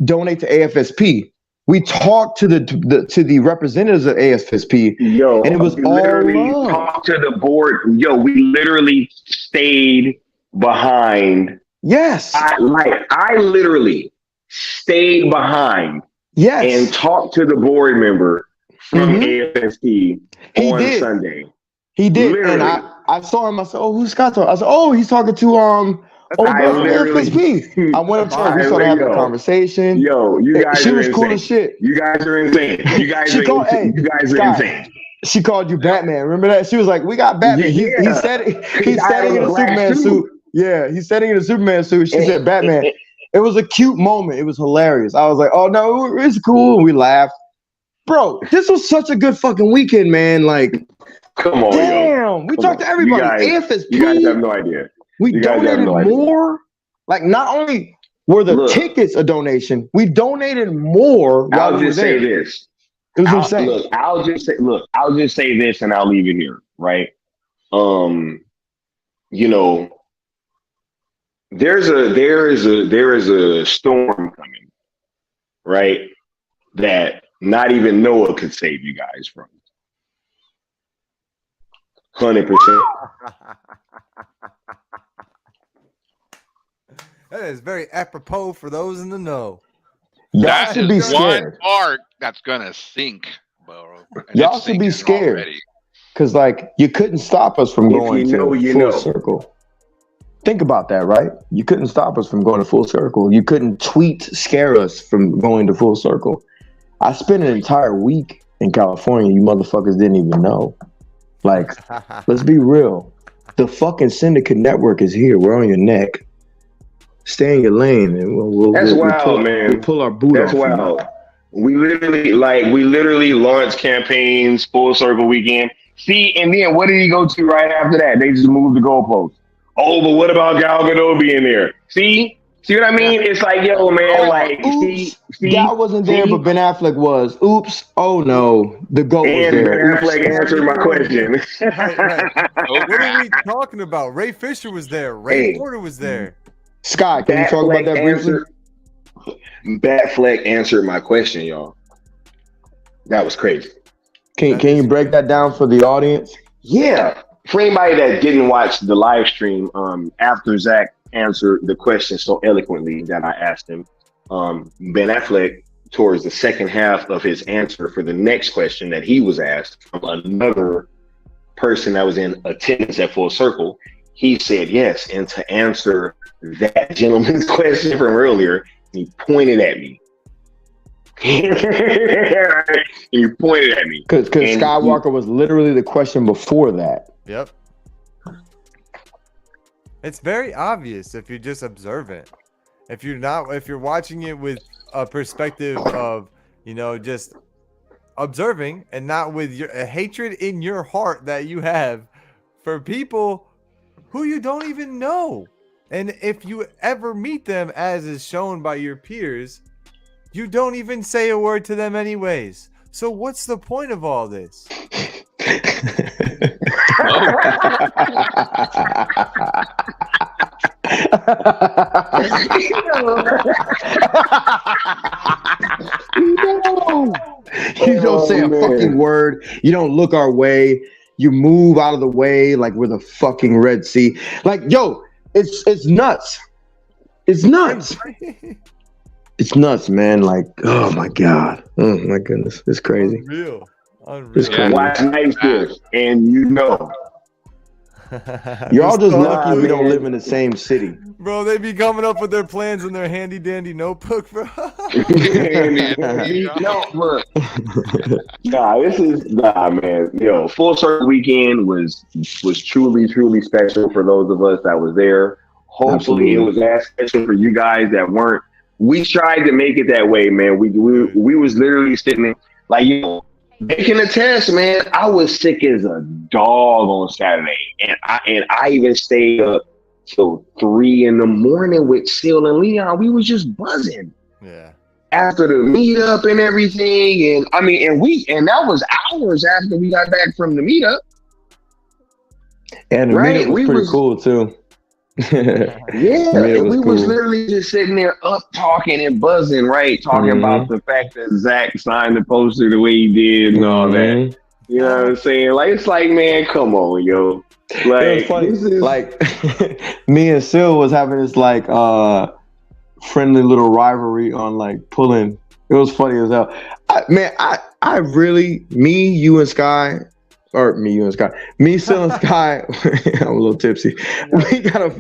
donate to AFSP. We talked to the representatives of AFSP, and it was literally all talked to the board. We literally stayed behind. Yes. I literally stayed behind and talked to the board member from AFSP on Sunday. He did. Literally. And I saw him. I said, "Oh, who's Scott talking?" I said, "Oh, he's talking to AFSP." I went up to her. We started having a conversation. You guys she are was insane. cool as shit. You guys are insane. You guys are insane. She called you Batman. Remember that? She was like, "We got Batman." He's setting in a Superman suit. Yeah, he's sitting in a Superman suit. She said Batman. It was a cute moment. It was hilarious. I was like, oh no, it's cool. We laughed. Bro, this was such a good fucking weekend, man. Like, come on. Damn. We talked to everybody. AFSP. You guys have no idea. We donated more. Like, not only were the tickets a donation, we donated more. I'll just say this. It was insane. I'll just say this and I'll leave it here, right? There is a storm coming, right? That not even Noah could save you guys from. 100%. That is very apropos for those in the know. Y'all should be scared. One arc that's gonna sink, bro. Y'all should be scared because, like, you couldn't stop us from going to full circle. Think about that, right? You couldn't stop us from going to full circle. You couldn't scare us from going to full circle. I spent an entire week in California. You motherfuckers didn't even know. Like, let's be real. The fucking syndicate network is here. We're on your neck. Stay in your lane, and That's wild, man. We'll pull our boot That's off. wild. We literally launched campaigns, full circle weekend. See, and then what did he go to right after that? They just moved the goalpost. Oh, but what about Gal Gadot being there? See what I mean? It's like, yo, man, like, oops, Gal wasn't there, but Ben Affleck was. Oops. Oh no, the GOAT was there. Ben Affleck answered my question. Right. What are we talking about? Ray Fisher was there. Ray Porter was there. Scott, can you talk about that briefly? Batfleck answered my question, y'all. That was crazy. Can you break that down for the audience? Yeah. For anybody that didn't watch the live stream, after Zach answered the question so eloquently that I asked him, Ben Affleck, towards the second half of his answer for the next question that he was asked from another person that was in attendance at Full Circle, he said yes. And to answer that gentleman's question from earlier, he pointed at me. He pointed at me. Because Skiiwalker was literally the question before that. Yep. It's very obvious if you're just observant. If you're watching it with a perspective of, just observing and not with a hatred in your heart that you have for people who you don't even know. And if you ever meet them, as is shown by your peers, you don't even say a word to them anyways. So what's the point of all this? You don't say a fucking word. You don't look our way. You move out of the way like we're the fucking Red Sea. Like, yo, it's nuts. It's nuts. It's nuts, man. Like, oh my God. Oh my goodness. It's crazy. Unreal. It's crazy. Watch Night Shift, and Y'all just lucky we don't live in the same city. Bro, they be coming up with their plans in their handy dandy notebook, bro. Man. Yo, Full Circle Weekend was truly special for those of us that was there. Hopefully it was as special for you guys that weren't. We tried to make it that way, man. We was literally sitting there, like, they can attest, man. I was sick as a dog on Saturday, and I even stayed up till 3 a.m. with Seal and Leon. We was just buzzing. Yeah. After the meetup and everything, and that was hours after we got back from the meetup. And the meetup was pretty cool too. We was literally just sitting there up talking and buzzing, right? Talking about the fact that Zach signed the poster the way he did and all that. You know what I'm saying? Like, it's like, man, come on, yo. Like, funny. Like me and Sil was having this like friendly little rivalry on like pulling. It was funny as hell. I really, you and Sky, Sil and Sky. I'm a little tipsy. We gotta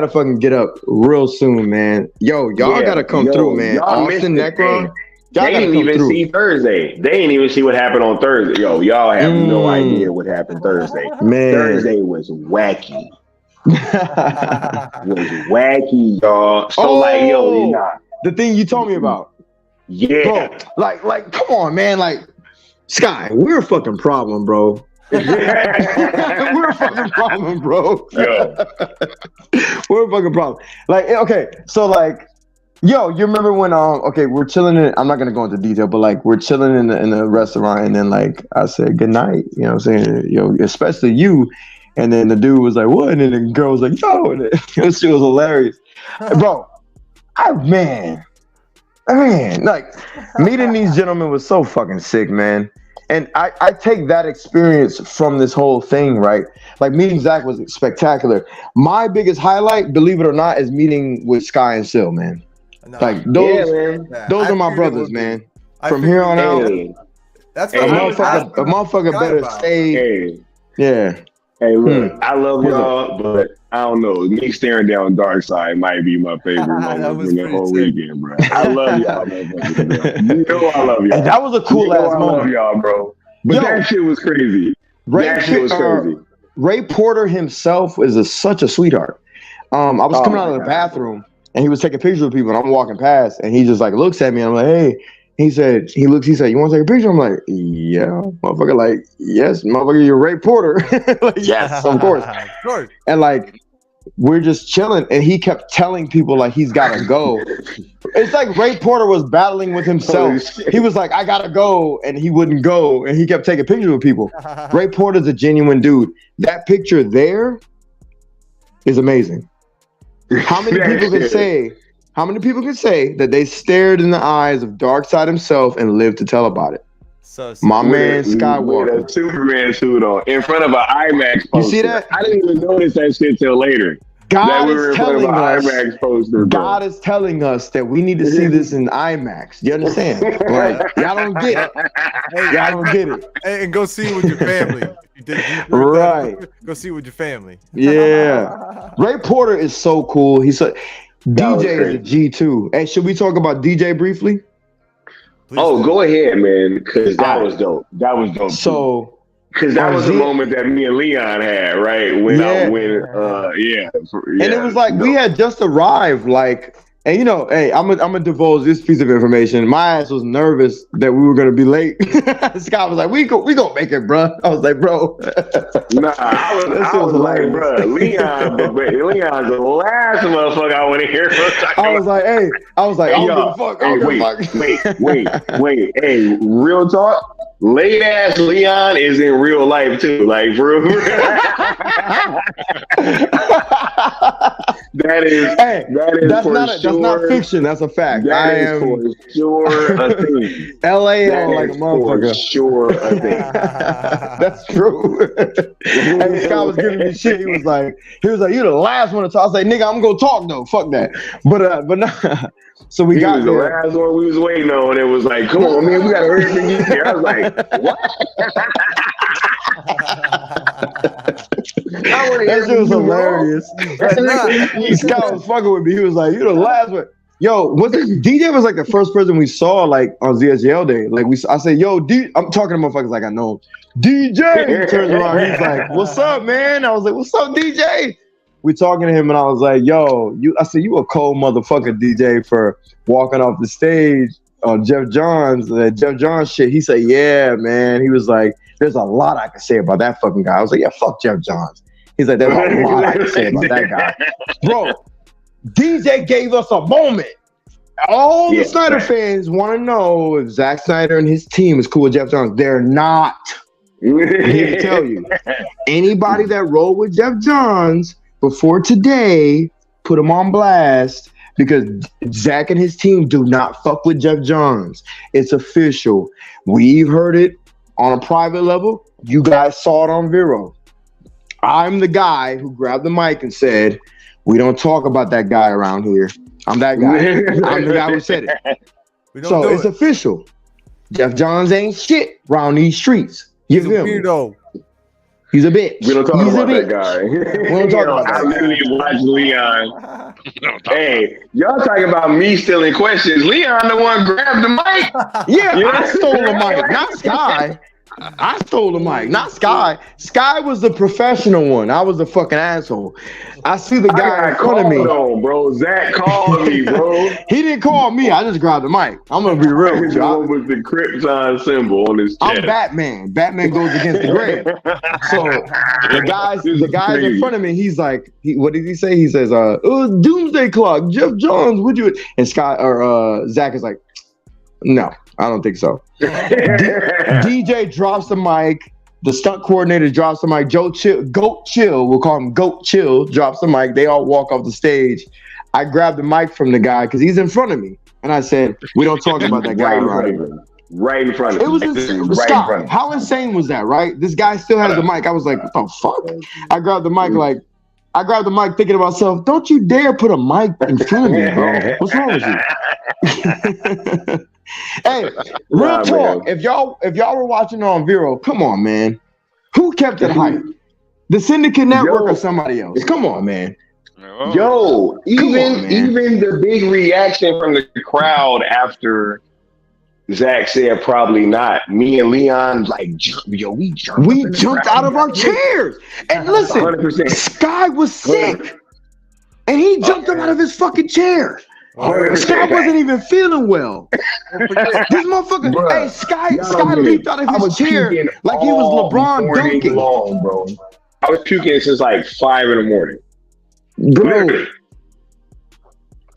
fucking get up real soon, man. Yo, y'all gotta come through, man. Austin, Necron. They didn't even see Thursday. They didn't even see what happened on Thursday. Yo, y'all have no idea what happened Thursday. Man. Thursday was wacky. Y'all. So the thing you told me about. Yeah. Bro, like, come on, man. Like, Sky, we're a fucking problem, bro. We're a fucking problem, bro. Yo. We're a fucking problem. Like, okay, so like, yo, you remember when we're chilling in, I'm not gonna go into detail, but like we're chilling in the restaurant, and then like I said good night, you know what I'm saying? Yo, especially you. And then the dude was like, what? And then the girl was like, yo, and she was hilarious. Bro, man, like meeting these gentlemen was so fucking sick, man. And I take that experience from this whole thing, right? Like meeting Zach was spectacular. My biggest highlight, believe it or not, is meeting with Sky and Sil, man. No. Like those are my brothers, man. From here on out, that's a motherfucker better stay. Yeah. Hey, look, I love y'all, but I don't know. Me staring down Dark Side might be my favorite moment in the whole weekend, bro. I love y'all, motherfuckers, bro. You know I love y'all. And that was a cool ass moment. I love y'all, bro. But that shit was crazy. That shit was crazy. Ray Porter himself is such a sweetheart. I was coming out of the bathroom and he was taking pictures of people and I'm walking past and he just like looks at me and I'm like, hey. He said, you want to take a picture? I'm like, yeah, motherfucker. Like, yes, motherfucker, you're Ray Porter. Like, yes, of course. Of course. And like, we're just chilling. And he kept telling people like he's got to go. It's like Ray Porter was battling with himself. He was like, I got to go. And he wouldn't go. And he kept taking pictures with people. Ray Porter's a genuine dude. That picture there is amazing. How many people can say... How many people can say that they stared in the eyes of Darkseid himself and lived to tell about it? So my man Skiiwalker. With a Superman suit on in front of an IMAX poster. You see that? I didn't even notice that shit till later. God is telling us that we need to see this in IMAX. You understand? Like, y'all don't get it. Y'all don't get it. And go see it with your family. Right. Go see it with your family. Yeah. Ray Porter is so cool. He's so... DJ is a G too. Hey, should we talk about DJ briefly? Please go ahead, man, because that was dope. That was dope. So, because that was the moment that me and Leon had, right? And it was like we had just arrived, like. And you know, hey, I'm gonna divulge this piece of information. My ass was nervous that we were gonna be late. Scott was like, "We gonna make it, bro." I was like, "Bro." Nah, I was like, "Bro, Leon's the last motherfucker I want to hear." I was like, "Hey," I was like, "Wait, hey, real talk." Late ass Leon is in real life too, like for real. That's not fiction. That's a fact. That is for sure a thing. LA like a motherfucker. For sure a thing. That's true. And Scott was giving me shit. He was like, "You're the last one to talk." I was like, "Nigga, I'm gonna talk though. Fuck that." But no. So we got the last one we was waiting on. It was like, "Come on, man, we gotta hurry up and get here." I was like, "What?" That shit was hilarious. Scott was fucking with me. He was like, "You're the last one." Yo, DJ was like the first person we saw like on ZSGL day. Like I said, "Yo, I'm talking to motherfuckers like I know him." DJ he turns around. He's like, "What's up, man?" I was like, "What's up, DJ?" We talking to him and I was like, "Yo, I said you a cold motherfucker, DJ, for walking off the stage on Jeff Johns shit." He said, "Yeah, man." He was like, "There's a lot I can say about that fucking guy." I was like, "Yeah, fuck Jeff Johns." He's like, "There's a lot I can say about that guy." Bro, DJ gave us a moment. All the Snyder fans want to know if Zack Snyder and his team is cool with Jeff Johns. They're not. I'm here to tell you. Anybody that rolled with Jeff Johns before today, put him on blast because Zach and his team do not fuck with Jeff Johns. It's official. We've heard it on a private level. You guys saw it on Vero. I'm the guy who grabbed the mic and said, "We don't talk about that guy around here." I'm that guy. I'm the guy who said it. So it's official. Jeff Johns ain't shit around these streets. You feel me? He's a bitch. We don't talk about that guy. We don't talk about that guy. I literally watched Leon. Hey, y'all talking about me stealing questions. Leon the one grabbed the mic. Yeah, I stole the mic, not Sky. I stole the mic, not Sky. Sky was the professional one. I was the fucking asshole. I see the guy in front of me. Bro, Zach called me, bro. He didn't call me. I just grabbed the mic. I'm gonna be real with you. One with the Krypton symbol on his chest. I'm Batman. Batman goes against the grain. So the guys in front of me, he's like, what did he say? He says, "It was Doomsday Clock. Jeff Johns, would you?" And Sky or Zach is like, "No, I don't think so." DJ drops the mic. The stunt coordinator drops the mic. Goat Chill, we'll call him Goat Chill, drops the mic. They all walk off the stage. I grabbed the mic from the guy because he's in front of me. And I said, "We don't talk about that guy around here." Right in front of him. It was insane. Scott, how insane was that, right? This guy still has the mic. I was like, "What the fuck?" I grabbed the mic thinking to myself, "Don't you dare put a mic in front of me, bro. What's wrong with you?" Hey, real talk. Man. If y'all were watching on Vero, come on, man. Who kept it hype? The Syndicate Network or somebody else? Come on, man. Even the big reaction from the crowd after Zach said probably not. Me and Leon we jumped. We jumped out of our chairs. And listen, 100%. Sky was sick. And he jumped up out of his fucking chair. Sky wasn't even feeling well. This motherfucker, Bruh, hey, Sky leaped out of his chair like he was LeBron dunking. Long, bro. I was puking since like 5 in the morning. Bro.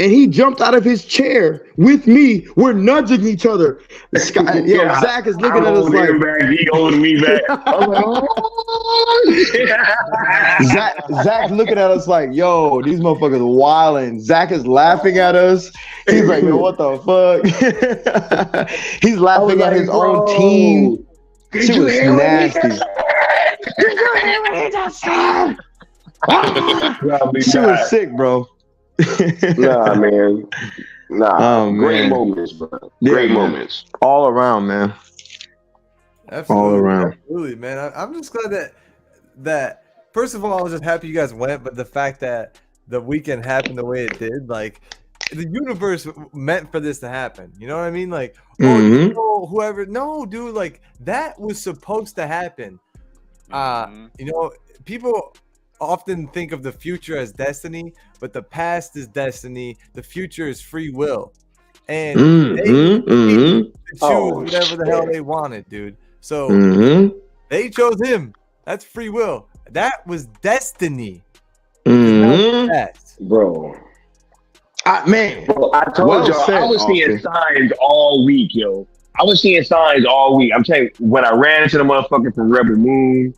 And he jumped out of his chair with me. We're nudging each other. Zach is looking at us like back. He holding me back. Zach looking at us like, yo, these motherfuckers wilding. Zach is laughing at us. He's like, yo, what the fuck? He's laughing at his own team. She was nasty. Did you hear what he just said? She was sick, bro. Nah, man. Nah. Oh, Great man. moments, bro. Great moments. All around, man. Absolutely, All around. Absolutely, man. I'm just glad that first of all, I was just happy you guys went, but the fact that the weekend happened the way it did, like the universe meant for this to happen. You know what I mean? Like, whoever, no, dude, like that was supposed to happen. You know, people often think of the future as destiny, but the past is destiny. The future is free will, and they choose whatever the hell they wanted, dude. So they chose him. That's free will. That was destiny. Bro. Bro, I told y'all, I was seeing signs all week, yo. I was seeing signs all week. I'm telling you, when I ran into the motherfucker from Rebel Moon,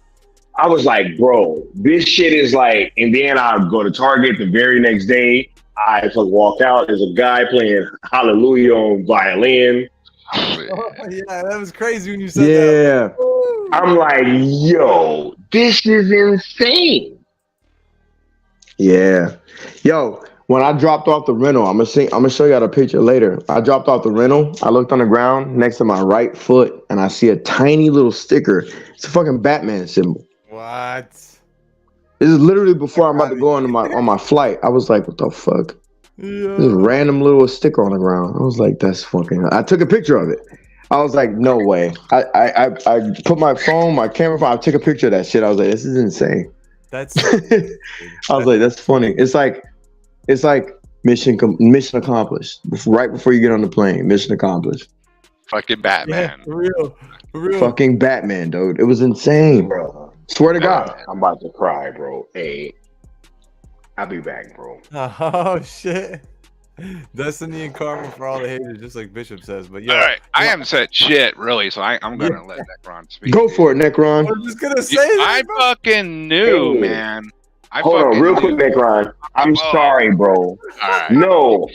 I was like, bro, this shit is like, and then I go to Target the very next day. I walk out. There's a guy playing Hallelujah on violin. Oh, yeah, that was crazy when you said that. I'm like, yo, this is insane. Yeah. Yo, when I dropped off the rental, I'm gonna show y'all the picture later. I dropped off the rental. I looked on the ground next to my right foot, and I see a tiny little sticker. It's a fucking Batman symbol. What? This is literally before I'm about to go on my flight. I was like, what the fuck? Yeah. This random little sticker on the ground. I was like, that's fucking. I took a picture of it. I was like, no way. I put my camera phone. I took a picture of that shit. I was like, this is insane. That's. I was like, that's funny. It's like mission accomplished. Right before you get on the plane, mission accomplished. Fucking Batman. Yeah, for real. Fucking Batman, dude. It was insane, bro. Swear to God. I'm about to cry, bro. Hey, I'll be back, bro. Oh shit. Destiny and karma for all the haters, just like Bishop says. But yeah, all right, I haven't said shit really, so I'm gonna let Necron speak. Go for it, Necron. I was just gonna say I fucking knew, man. Hold on, real quick, Necron. I'm sorry, bro. Right. No,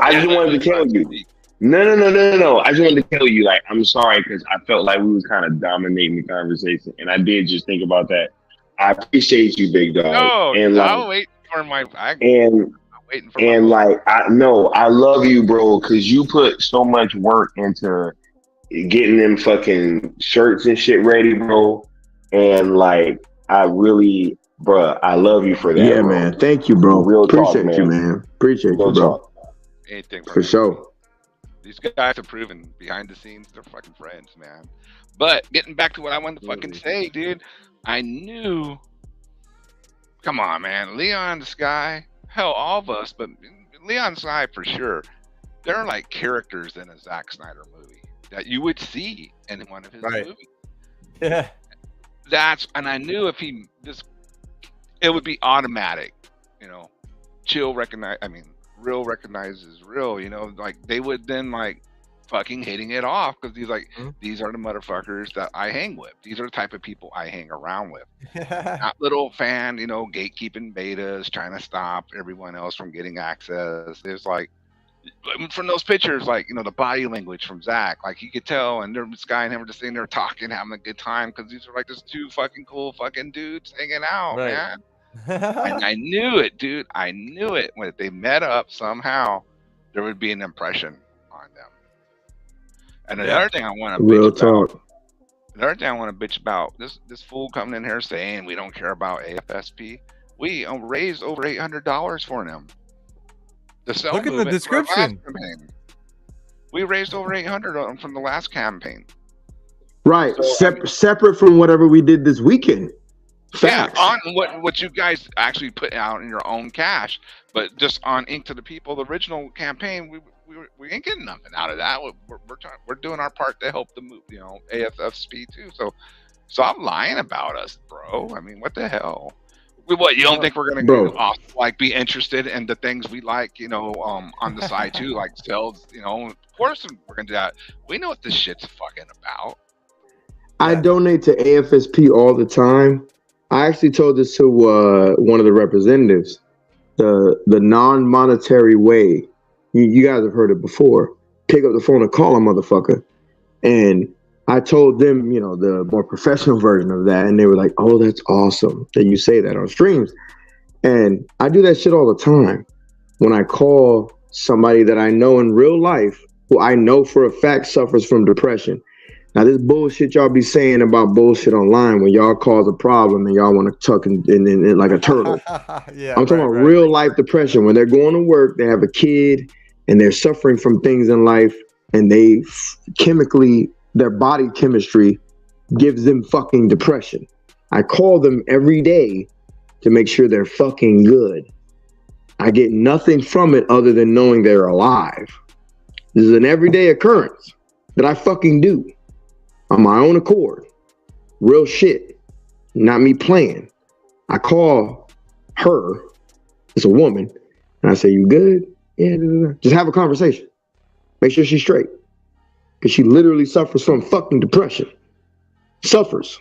I just wanted to tell you. No. I just wanted to tell you, like, I'm sorry because I felt like we was kind of dominating the conversation, and I did just think about that. I appreciate you, big dog. No, and I'll wait for my. I'm waiting for I love you, bro, because you put so much work into getting them fucking shirts and shit ready, bro. And like, I really, bro, I love you for that. Yeah, bro. man. Thank you, bro. Real Appreciate talk, you, man. Appreciate you, bro. Talk. Anything for sure. These guys are proven behind the scenes they're fucking friends, man. But getting back to what I wanted to fucking say, dude, I knew. Come on, man. Leon, Sky, hell, all of us, but Leon, Sky for sure. They're like characters in a Zack Snyder movie that you would see in one of his movies. Yeah. And I knew if it would be automatic, you know. Real recognizes real, you know, like they would then like fucking hitting it off because he's like, these are the motherfuckers that I hang with. These are the type of people I hang around with. Not little fan, you know, gatekeeping betas, trying to stop everyone else from getting access. There's like, from those pictures, like, you know, the body language from Zach, like you could tell, and this guy and him were just sitting there talking, having a good time because these are like just two fucking cool fucking dudes hanging out, man. And I knew it, dude. I knew it. When they met up somehow, there would be an impression on them. And another thing I want to bitch about, this fool coming in here saying we don't care about AFSP. We raised over $800 for them. Look at the description. We raised over 800 from the last campaign. Right, So, separate from whatever we did this weekend. Facts. Yeah, on what you guys actually put out in your own cash, but just on Ink to the People, the original campaign, we ain't getting nothing out of that. We're doing our part to help the AFSP too. So I'm lying about us, bro. I mean, what the hell? What, you don't think we're gonna like be interested in the things we like, on the side too, like sales, Of course we're gonna do that. We know what this shit's fucking about. I donate to AFSP all the time. I actually told this to one of the representatives. The non-monetary way. You guys have heard it before. Pick up the phone and call a motherfucker. And I told them, the more professional version of that. And they were like, oh, that's awesome that you say that on streams. And I do that shit all the time. When I call somebody that I know in real life, who I know for a fact suffers from depression. Now, this bullshit y'all be saying about bullshit online when y'all cause a problem and y'all want to tuck in like a turtle. Yeah, I'm talking about real life depression. When they're going to work, they have a kid and they're suffering from things in life, and they chemically, their body chemistry gives them fucking depression. I call them every day to make sure they're fucking good. I get nothing from it other than knowing they're alive. This is an everyday occurrence that I fucking do. On my own accord. Real shit. Not me playing. I call her, it's a woman, and I say, you good? Yeah, just have a conversation. Make sure she's straight. Because she literally suffers from fucking depression. Suffers.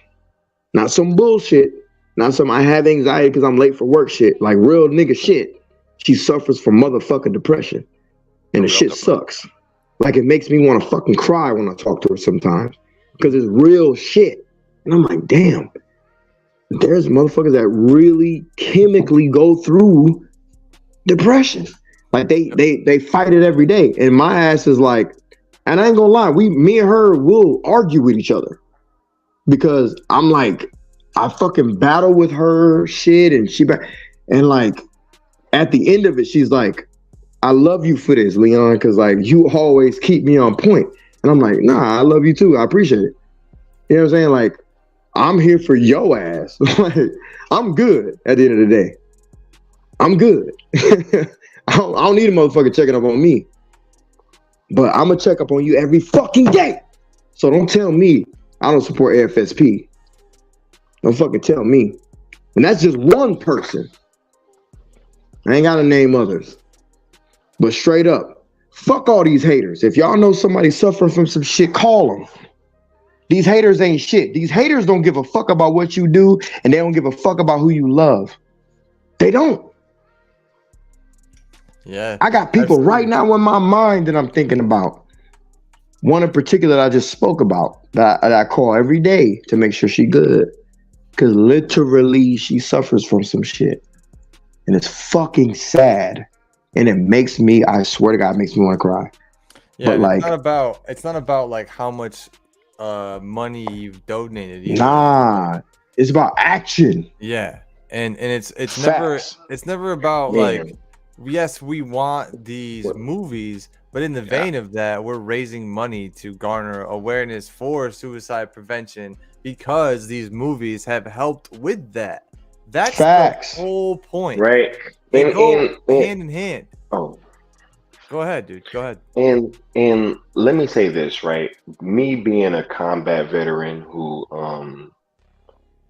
Not some bullshit. Not some I have anxiety because I'm late for work shit. Like real nigga shit. She suffers from motherfucking depression. And the shit sucks. Like it makes me want to fucking cry when I talk to her sometimes. Because it's real shit. And I'm like, damn, there's motherfuckers that really chemically go through depression. Like they fight it every day. And my ass is like, and I ain't gonna lie, me and her will argue with each other. Because I'm like, I fucking battle with her shit and like at the end of it, she's like, I love you for this, Leon, because like you always keep me on point. And I'm like, nah, I love you too. I appreciate it. You know what I'm saying? Like, I'm here for your ass. Like, I'm good at the end of the day. I'm good. I don't need a motherfucker checking up on me. But I'm going to check up on you every fucking day. So don't tell me I don't support AFSP. Don't fucking tell me. And that's just one person. I ain't got to name others. But straight up. Fuck all these haters. If y'all know somebody suffering from some shit, call them. These haters ain't shit. These haters don't give a fuck about what you do, and they don't give a fuck about who you love. They don't. Yeah. I got people right now in my mind that I'm thinking about. One in particular that I just spoke about that I call every day to make sure she good. Because literally she suffers from some shit. And it's fucking sad. And it makes me, I swear to God, it makes me want to cry. Yeah, but like, it's not about like how much money you've donated either. Nah, it's about action. Yeah. And it's never about like, yes, we want these movies, but in the vein of that, we're raising money to garner awareness for suicide prevention because these movies have helped with that. That's the whole point. Right. They go hand in hand. Oh. Go ahead, dude. Go ahead. And let me say this, right? Me being a combat veteran who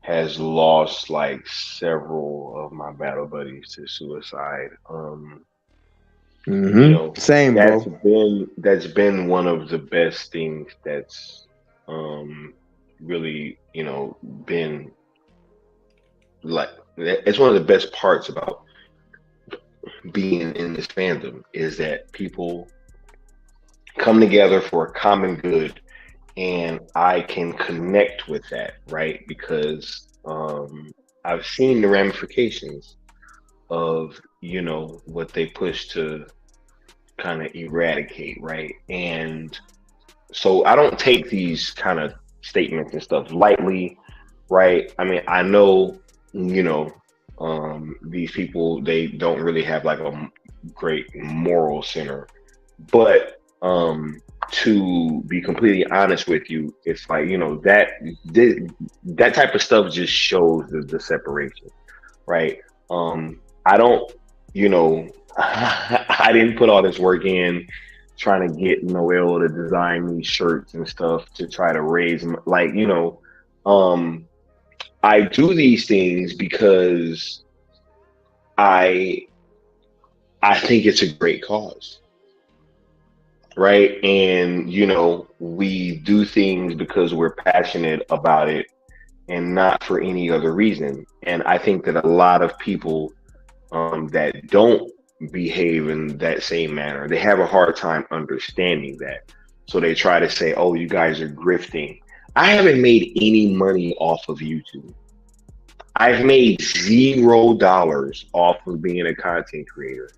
has lost like several of my battle buddies to suicide. Same, that's bro. That's been one of the best things that's really, been like, it's one of the best parts about being in this fandom is that people come together for a common good, and I can connect with that, right? Because I've seen the ramifications of what they push to kind of eradicate, right? And so I don't take these kind of statements and stuff lightly, right? I mean, I know these people, they don't really have like a great moral center, but to be completely honest with you, it's like, you know, that type of stuff just shows the separation, right? I don't, you know, I didn't put all this work in trying to get Noel to design these shirts and stuff to try to raise, like, you know, I do these things because I think it's a great cause. Right. And, you know, we do things because we're passionate about it and not for any other reason. And I think that a lot of people that don't behave in that same manner, they have a hard time understanding that. So they try to say, oh, you guys are grifting. I haven't made any money off of YouTube. I've made $0 off of being a content creator.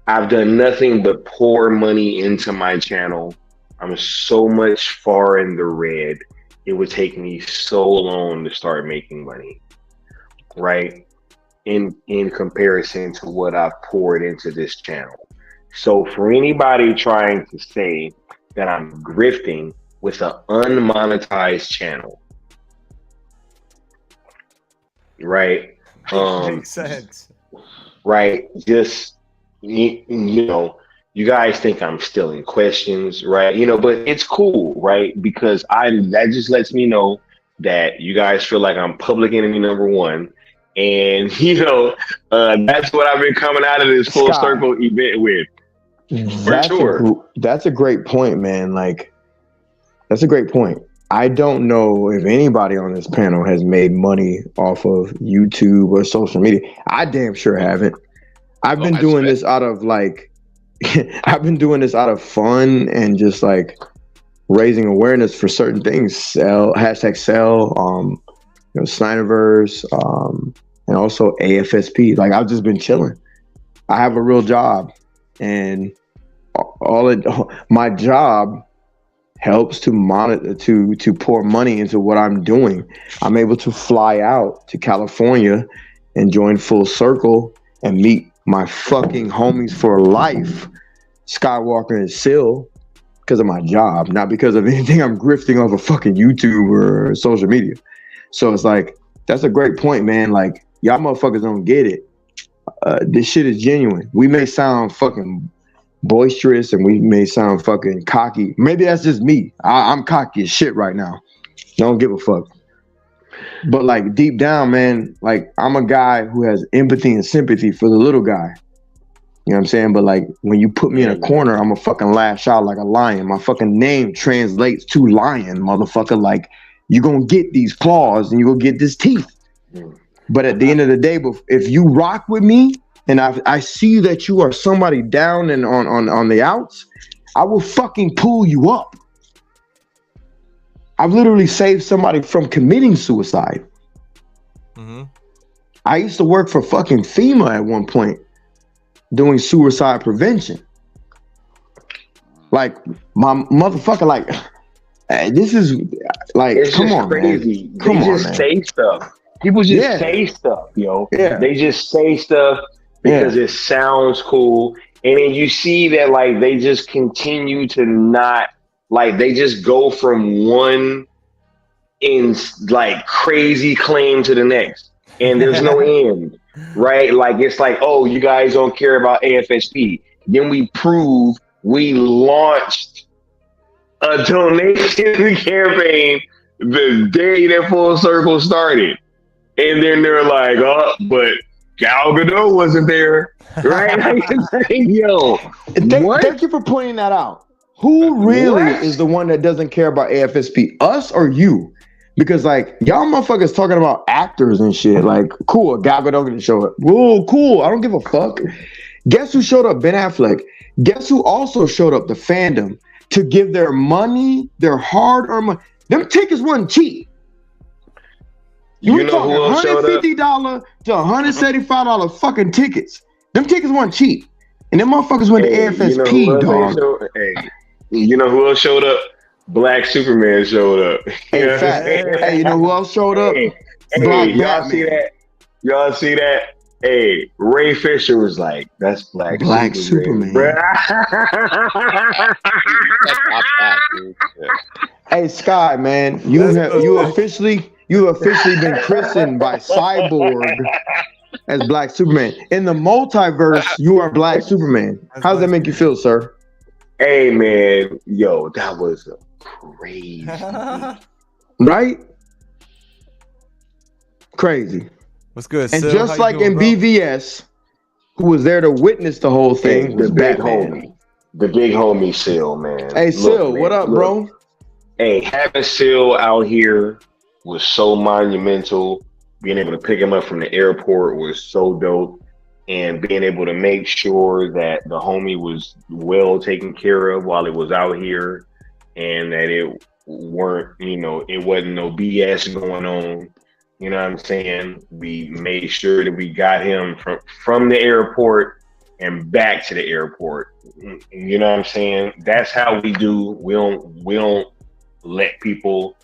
I've done nothing but pour money into my channel. I'm so much far in the red. It would take me so long to start making money, right? In comparison to what I've poured into this channel. So for anybody trying to say that I'm grifting with an unmonetized channel, right? Makes sense. Right, just, you know, you guys think I'm stealing questions, right? You know, but it's cool, right? Because that just lets me know that you guys feel like I'm public enemy number one. And, you know, that's what I've been coming out of this full circle event with. For sure. That's a great point, man. Like, that's a great point. I don't know if anybody on this panel has made money off of YouTube or social media. I damn sure haven't. I've been doing this out of like, I've been doing this out of fun and just like raising awareness for certain things. Hashtag sell, you know, Snyderverse, and also AFSP. Like, I've just been chilling. I have a real job, and my job helps to monitor, to pour money into what I'm doing. I'm able to fly out to California and join Full Circle and meet my fucking homies for life, Skiiwalker and Sil, because of my job, not because of anything I'm grifting off of fucking YouTube or social media. So it's like, that's a great point, man. Like, y'all motherfuckers don't get it. This shit is genuine. We may sound fucking boisterous and we may sound fucking cocky. Maybe that's just me. I'm cocky as shit right now. Don't give a fuck. But like, deep down, man, like, I'm a guy who has empathy and sympathy for the little guy. You know what I'm saying? But like, when you put me in a corner, I'm gonna fucking lash out like a lion. My fucking name translates to lion, motherfucker. Like, you gonna get these claws and you gonna get this teeth. But at the end of the day, if you rock with me and I see that you are somebody down and on the outs, I will fucking pull you up. I've literally saved somebody from committing suicide. Mm-hmm. I used to work for fucking FEMA at one point doing suicide prevention. Like, my motherfucker, like, this is like, it's come just on, crazy. Man. Come they on, just man. say stuff. People just say stuff, yo. Yeah. They just say stuff because it sounds cool. And then you see that, like, they just continue to not, like, they just go from one like crazy claim to the next. And there's no end, right? Like, it's like, oh, you guys don't care about AFSP. Then we prove we launched a donation campaign the day that Full Circle started. And then they're like, oh, but Gal Gadot wasn't there, right? Like, yo, thank you for pointing that out. Who really is the one that doesn't care about AFSP, us or you? Because like, y'all motherfuckers talking about actors and shit. Like, cool, Gal Gadot didn't show up. Whoa, cool, I don't give a fuck. Guess who showed up? Ben Affleck. Guess who also showed up? The fandom, to give their money, their hard-earned money. Them tickets wasn't cheap. You know talking $150 to $175 fucking tickets. Them tickets weren't cheap. And them motherfuckers went to AFSP, dog. You know who else showed up? Black Superman showed up. Hey, you know who else showed up? Hey, y'all see that? Y'all see that? Hey, Ray Fisher was like, "That's Black Superman. Hey, Sky, man, you officially been christened by Cyborg as Black Superman. In the multiverse, you are Black Superman. How does that make you feel, sir? Hey, man, yo, that was crazy, right? Crazy. What's good? And Sil? just like doing, in BVS, who was there to witness the whole thing, was Batman. The big homie Sil, man. Hey, Sil, what up, bro? Hey, having Sil out here was so monumental. Being able to pick him up from the airport was so dope. And being able to make sure that the homie was well taken care of while it was out here, and that it wasn't no BS going on. You know what I'm saying? We made sure that we got him from the airport and back to the airport. You know what I'm saying? That's how we do. We don't let people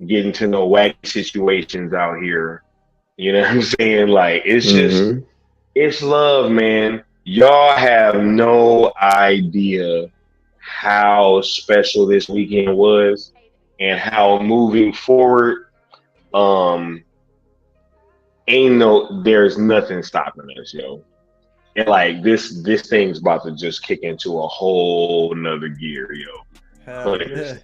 get into no wacky situations out here. You know what I'm saying? Like, it's just, it's love, man. Y'all have no idea how special this weekend was and how moving forward, there's nothing stopping us, yo. And like this thing's about to just kick into a whole nother gear, yo. Yeah.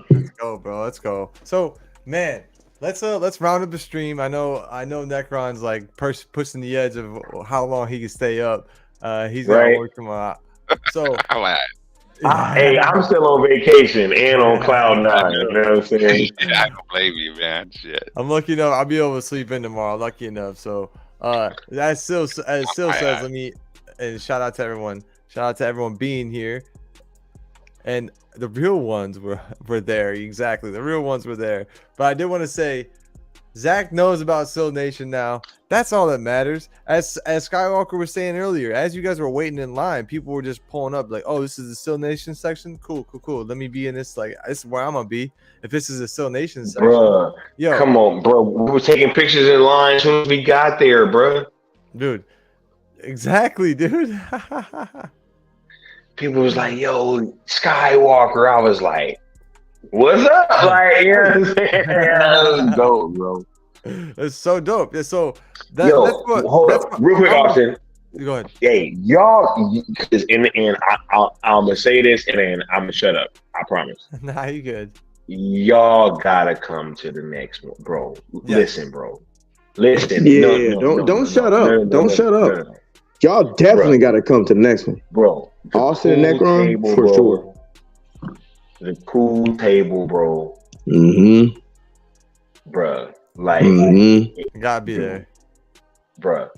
Let's go, bro. Let's go. So, man, let's round up the stream. I know Necron's like pushing the edge of how long he can stay up. He's gonna work tomorrow. So hey, I'm still on vacation and on cloud nine. You know what I'm saying? I don't blame you, man. Shit. I'm lucky enough. I'll be able to sleep in tomorrow. Lucky enough. So, as Sil says, let me and shout out to everyone. Shout out to everyone being here. And the real ones were there. Exactly, the real ones were there. But I did want to say, Zach knows about Sil Nation now. That's all that matters. As Skiiwalker was saying earlier, as you guys were waiting in line, people were just pulling up like, "Oh, this is the Sil Nation section. Cool. Let me be in this. Like, this is where I'm gonna be. If this is a Sil Nation section, bruh, yo, come on, bro. We were taking pictures in line as soon as we got there, bruh. Dude, exactly, dude. People was like, "Yo, Skiiwalker." I was like, "What's up?" Like, you know what I'm saying? That was dope, bro. It's so dope. It's so hold up, real quick, Austin. Go ahead. Hey, y'all, because I'm gonna say this and then I'm gonna shut up. I promise. Nah, you good. Y'all gotta come to the next one, bro. Yeah. Listen, bro. Listen. Yeah, don't shut up. Don't shut up. Y'all definitely gotta come to the next one, bro. Austin and Necron table, for sure. The pool table, bro. Bruh. Like, gotta be there, bruh.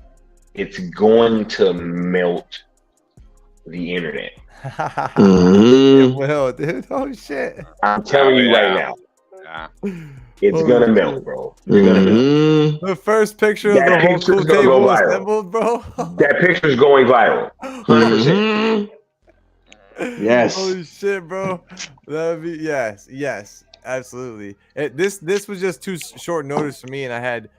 It's going to melt the internet. It will, dude. Oh shit! I'm telling you right now. It's gonna melt, bro. It's gonna melt. The first picture of the whole pool table assembled, bro. That picture's going viral. 100%. Yes. Holy shit, bro. That'd be yes, absolutely. This was just too short notice for me, and I had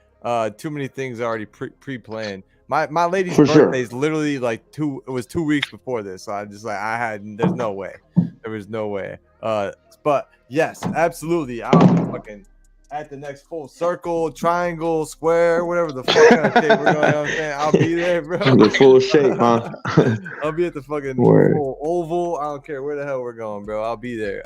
too many things already pre-planned. My lady's birthday is literally like it was 2 weeks before this, so I just like there's no way. There was no way. But yes, absolutely. I'll be fucking at the next full circle, triangle, square, whatever the fuck kind of shape we're going on. I'll be there, bro. The full shape, huh? I'll be at the fucking full oval. I don't care where the hell we're going, bro. I'll be there.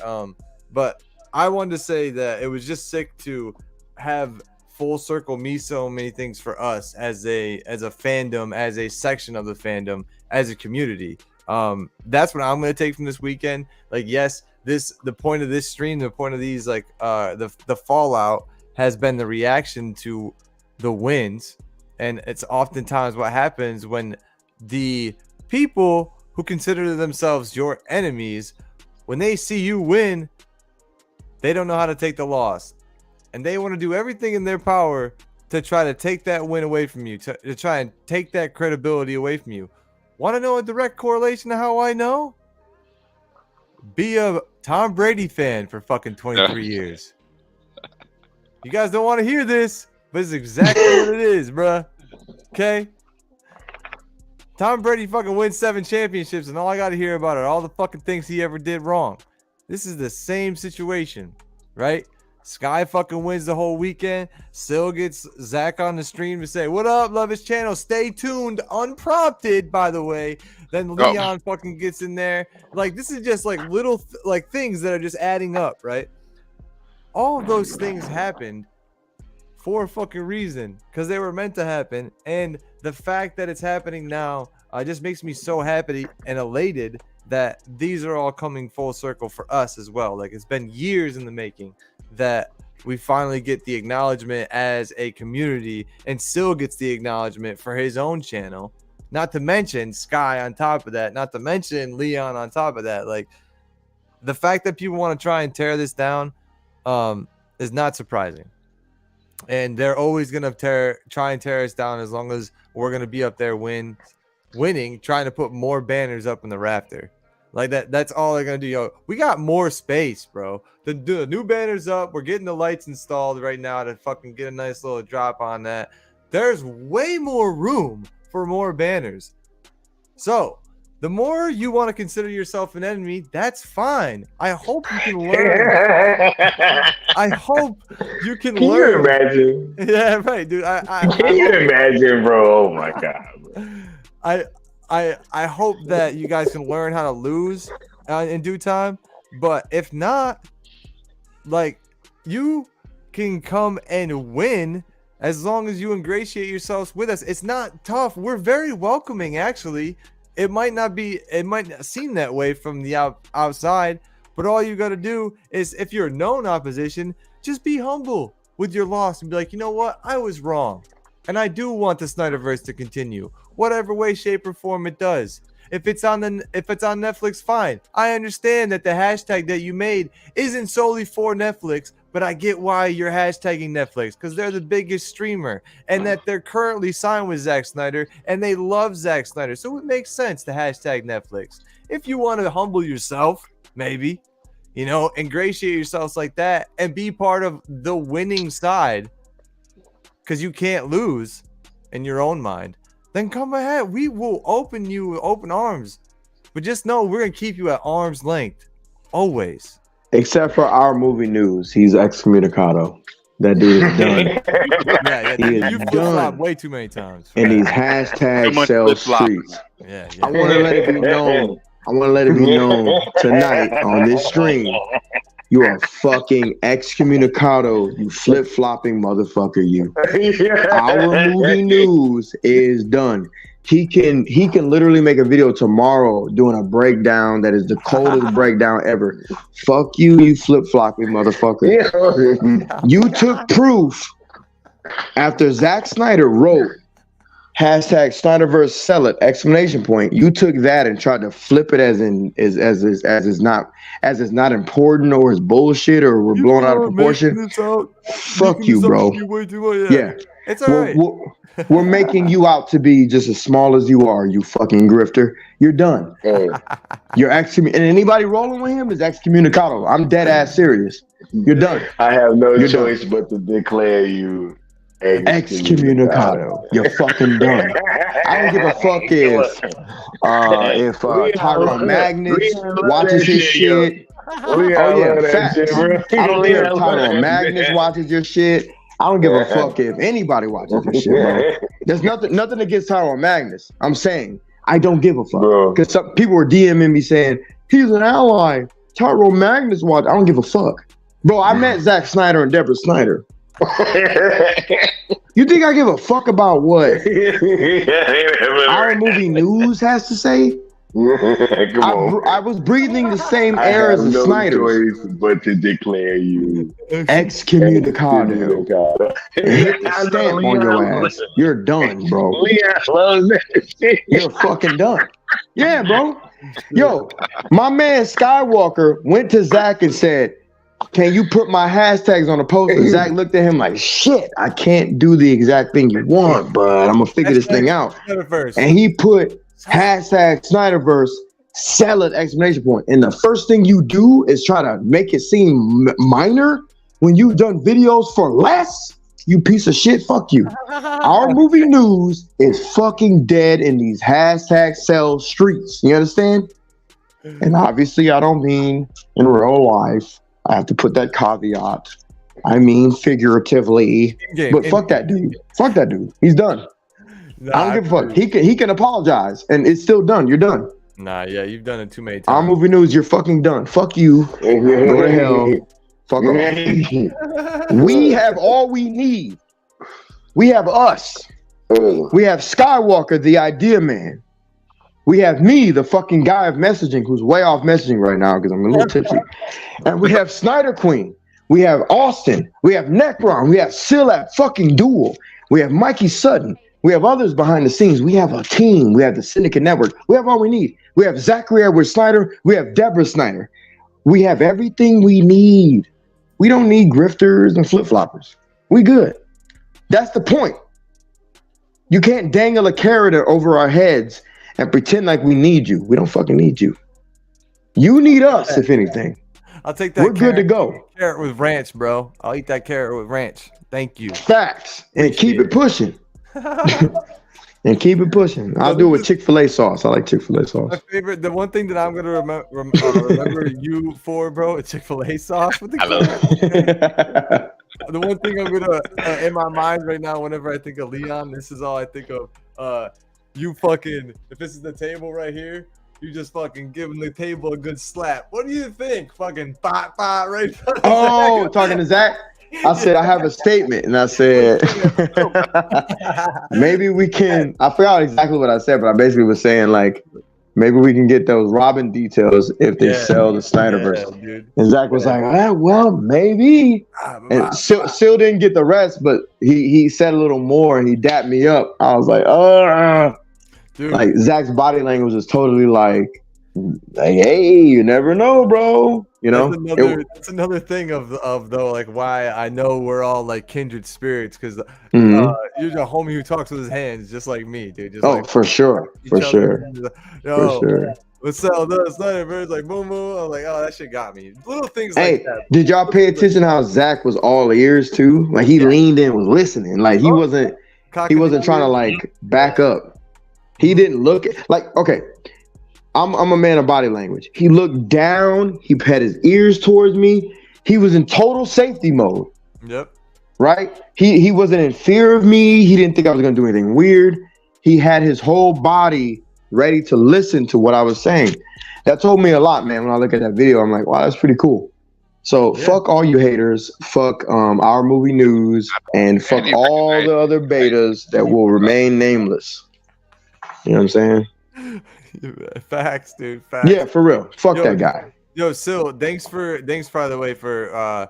But I wanted to say that it was just sick to have full circle me so many things for us as a fandom, as a section of the fandom, as a community. That's what I'm gonna take from this weekend. Like, yes, the point of this stream, the point of these, like the fallout has been the reaction to the wins, and it's oftentimes what happens when the people who consider themselves your enemies, when they see you win, they don't know how to take the loss, and they want to do everything in their power to try to take that win away from you, to try and take that credibility away from you. Want to know a direct correlation to how I know? Be a Tom Brady fan for fucking 23 years. You guys don't want to hear this, but it's exactly what it is, bruh. Okay? Tom Brady fucking wins 7 championships, and all I got to hear about are all the fucking things he ever did wrong. This is the same situation, right? Sky fucking wins the whole weekend. Still gets Zach on the stream to say, "What up? Love his channel. Stay tuned." Unprompted, by the way. Then Leon fucking gets in there. Like, this is just like little like things that are just adding up, right? All of those things happened for a fucking reason, because they were meant to happen. And the fact that it's happening now just makes me so happy and elated that these are all coming full circle for us as well. Like, it's been years in the making that we finally get the acknowledgement as a community, and still gets the acknowledgement for his own channel. Not to mention Sky on top of that, not to mention Leon on top of that. Like, the fact that people want to try and tear this down is not surprising. And they're always going to try and tear us down as long as we're going to be up there winning, trying to put more banners up in the rafter. Like that's all they're going to do. Yo, we got more space, bro. The new banner's up. We're getting the lights installed right now to fucking get a nice little drop on that. There's way more room for more banners. So the more you want to consider yourself an enemy, that's fine. I hope you can learn. I hope you can learn. Can you imagine? Yeah, right, dude. Can you imagine, bro? Oh my god. I hope that you guys can learn how to lose in due time. But if not, like, you can come and win as long as you ingratiate yourselves with us. It's not tough. We're very welcoming, actually. It might not seem that way from the outside, but all you got to do is, if you're known opposition, just be humble with your loss and be like, you know what? I was wrong. And I do want the Snyderverse to continue, whatever way, shape, or form it does. If it's on Netflix, fine. I understand that the hashtag that you made isn't solely for Netflix, but I get why you're hashtagging Netflix, because they're the biggest streamer, and that they're currently signed with Zack Snyder, and they love Zack Snyder. So it makes sense to hashtag Netflix. If you want to humble yourself, maybe, ingratiate yourselves like that and be part of the winning side, because you can't lose in your own mind, then come ahead. We will open you with open arms. But just know we're going to keep you at arm's length. Always. Except for our movie news. He's excommunicado. That dude is done. You flip-flop way too many times. And these hashtags sell streets. Yeah. I want to let it be known. Tonight on this stream. You are fucking excommunicado, you flip-flopping motherfucker, you. Our movie news is done. He can literally make a video tomorrow doing a breakdown that is the coldest breakdown ever. Fuck you, you flip-flopping motherfucker. You took proof after Zack Snyder wrote hashtag Snyderverse sell it, exclamation point. You took that and tried to flip it as it's not important, or it's bullshit, or we're blown out of proportion. Fuck you, bro. Yeah. It's all right. We're making you out to be just as small as you are, you fucking grifter. You're done. You're and anybody rolling with him is excommunicado. I'm dead ass serious. You're done. I have no choice but to declare you excommunicado. You're fucking done. I don't give a fuck if Tyrone Magnus watches his shit. Facts. I don't care if Tyrone Magnus watches your shit. I don't give a fuck if anybody watches this shit, bro. There's nothing against Tyrone Magnus. I'm saying I don't give a fuck, because some people were DMing me saying he's an ally. Tyrone Magnus watch. I don't give a fuck, bro. I met Zack Snyder and Deborah Snyder. You think I give a fuck about what our movie news has to say? I was breathing the same air as the Snyder. But to declare you excommunicado. Hit the stamp on your ass. You're done, bro. You're fucking done. Yeah, bro. Yo, my man Skiiwalker went to Zach and said, "Can you put my hashtags on the poster?" Zach looked at him like, "Shit, I can't do the exact thing you want, but I'm gonna figure this thing out." And he put hashtag Snyderverse, sell it, exclamation point. And the first thing you do is try to make it seem minor when you've done videos for less. You piece of shit. Fuck you. Our movie news is fucking dead in these hashtag sell streets. You understand? And obviously, I don't mean in real life. I have to put that caveat. I mean figuratively. But fuck that dude. Fuck that dude. He's done. Nah, I don't give a fuck. He can apologize, and it's still done. You're done. Nah, yeah, you've done it too many times. Our movie news, you're fucking done. Fuck you. Go to hell. Fuck off. We have all we need. We have us. We have Skiiwalker, the idea man. We have me, the fucking guy of messaging, who's way off messaging right now because I'm a little tipsy. And we have Snyder Queen. We have Austin. We have Necron. We have Silap fucking Duel. We have Mikey Sutton. We have others behind the scenes. We have a team. We have the Syndicate Network. We have all we need. We have Zachary Edward Snyder. We have Deborah Snyder. We have everything we need. We don't need grifters and flip-floppers. We good. That's the point. You can't dangle a carrot over our heads and pretend like we need you. We don't fucking need you. You need us, if anything. I'll take that. We're good to go. Carrot with ranch, bro. I'll eat that carrot with ranch. Thank you. Facts. And keep it pushing. And keep it pushing. I'll do it with Chick-fil-A sauce. I like Chick-fil-A sauce. My favorite, the one thing that I'm gonna remember you for, bro, is Chick-fil-A sauce. What the The one thing I'm gonna in my mind right now, whenever I think of Leon, this is all I think of. You fucking, if this is the table right here, you just fucking giving the table a good slap. What do you think? Fucking bot right? Oh, talking to Zach. I said I have a statement, and I said maybe we can. I forgot exactly what I said, but I basically was saying like maybe we can get those Robin details if they sell the Snyderverse. And Zach was like, well, maybe. And Sil didn't get the rest, but he said a little more, and he dapped me up. I was like, dude. Like Zach's body language is totally like, hey, you never know, bro. You know, that's another thing of though, like why I know we're all like kindred spirits because you're a homie who talks with his hands just like me, dude. Just like, for sure. Yo, let's sell this. Birds like boom boom. I'm like, oh, that shit got me. Little things like that. Did y'all pay attention how Zach was all ears too? Like he leaned in, was listening. Like he wasn't trying to like back up. He didn't look like okay. I'm a man of body language. He looked down. He had his ears towards me. He was in total safety mode. Yep. Right? He wasn't in fear of me. He didn't think I was going to do anything weird. He had his whole body ready to listen to what I was saying. That told me a lot, man. When I look at that video, I'm like, wow, that's pretty cool. So fuck all you haters. Fuck our movie news. And fuck all the other betas that will remain nameless. You know what I'm saying? Facts, dude. Facts. Yeah, for real. Fuck that guy. Yo, Sil, thanks by the way for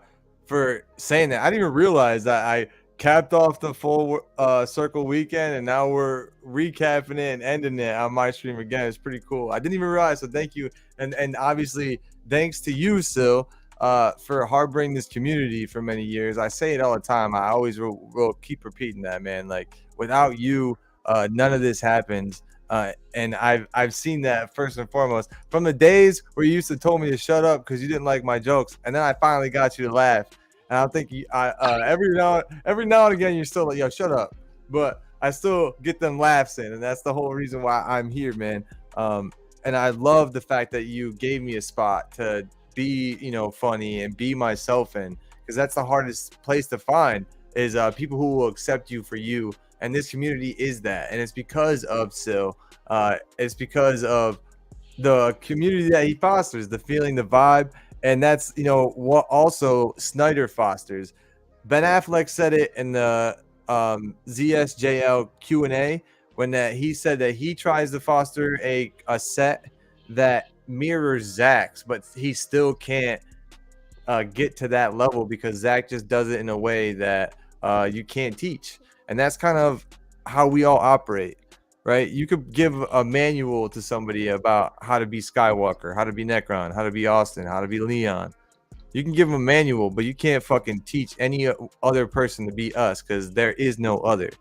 saying that. I didn't even realize that I capped off the full circle weekend, and now we're recapping it and ending it on my stream again. It's pretty cool. I didn't even realize, so thank you, and obviously thanks to you, Sil, for harboring this community for many years. I say it all the time. I always will keep repeating that, man. Like without you, none of this happens. And I've seen that first and foremost from the days where you used to told me to shut up because you didn't like my jokes, and then I finally got you to laugh. And I think every now and again you're still like, yo, shut up, but I still get them laughs in, and that's the whole reason why I'm here, man. And I love the fact that you gave me a spot to be, funny and be myself in, because that's the hardest place to find is people who will accept you for you. And this community is that, and it's because of Sil. It's because of the community that he fosters, the feeling, the vibe, and that's what also Snyder fosters. Ben Affleck said it in the ZSJL Q&A when he said that he tries to foster a set that mirrors Zach's, but he still can't get to that level because Zach just does it in a way that you can't teach. And that's kind of how we all operate, right? You could give a manual to somebody about how to be Skiiwalker, how to be Necron, how to be Austin, how to be Leon. You can give them a manual, but you can't fucking teach any other person to be us because there is no other.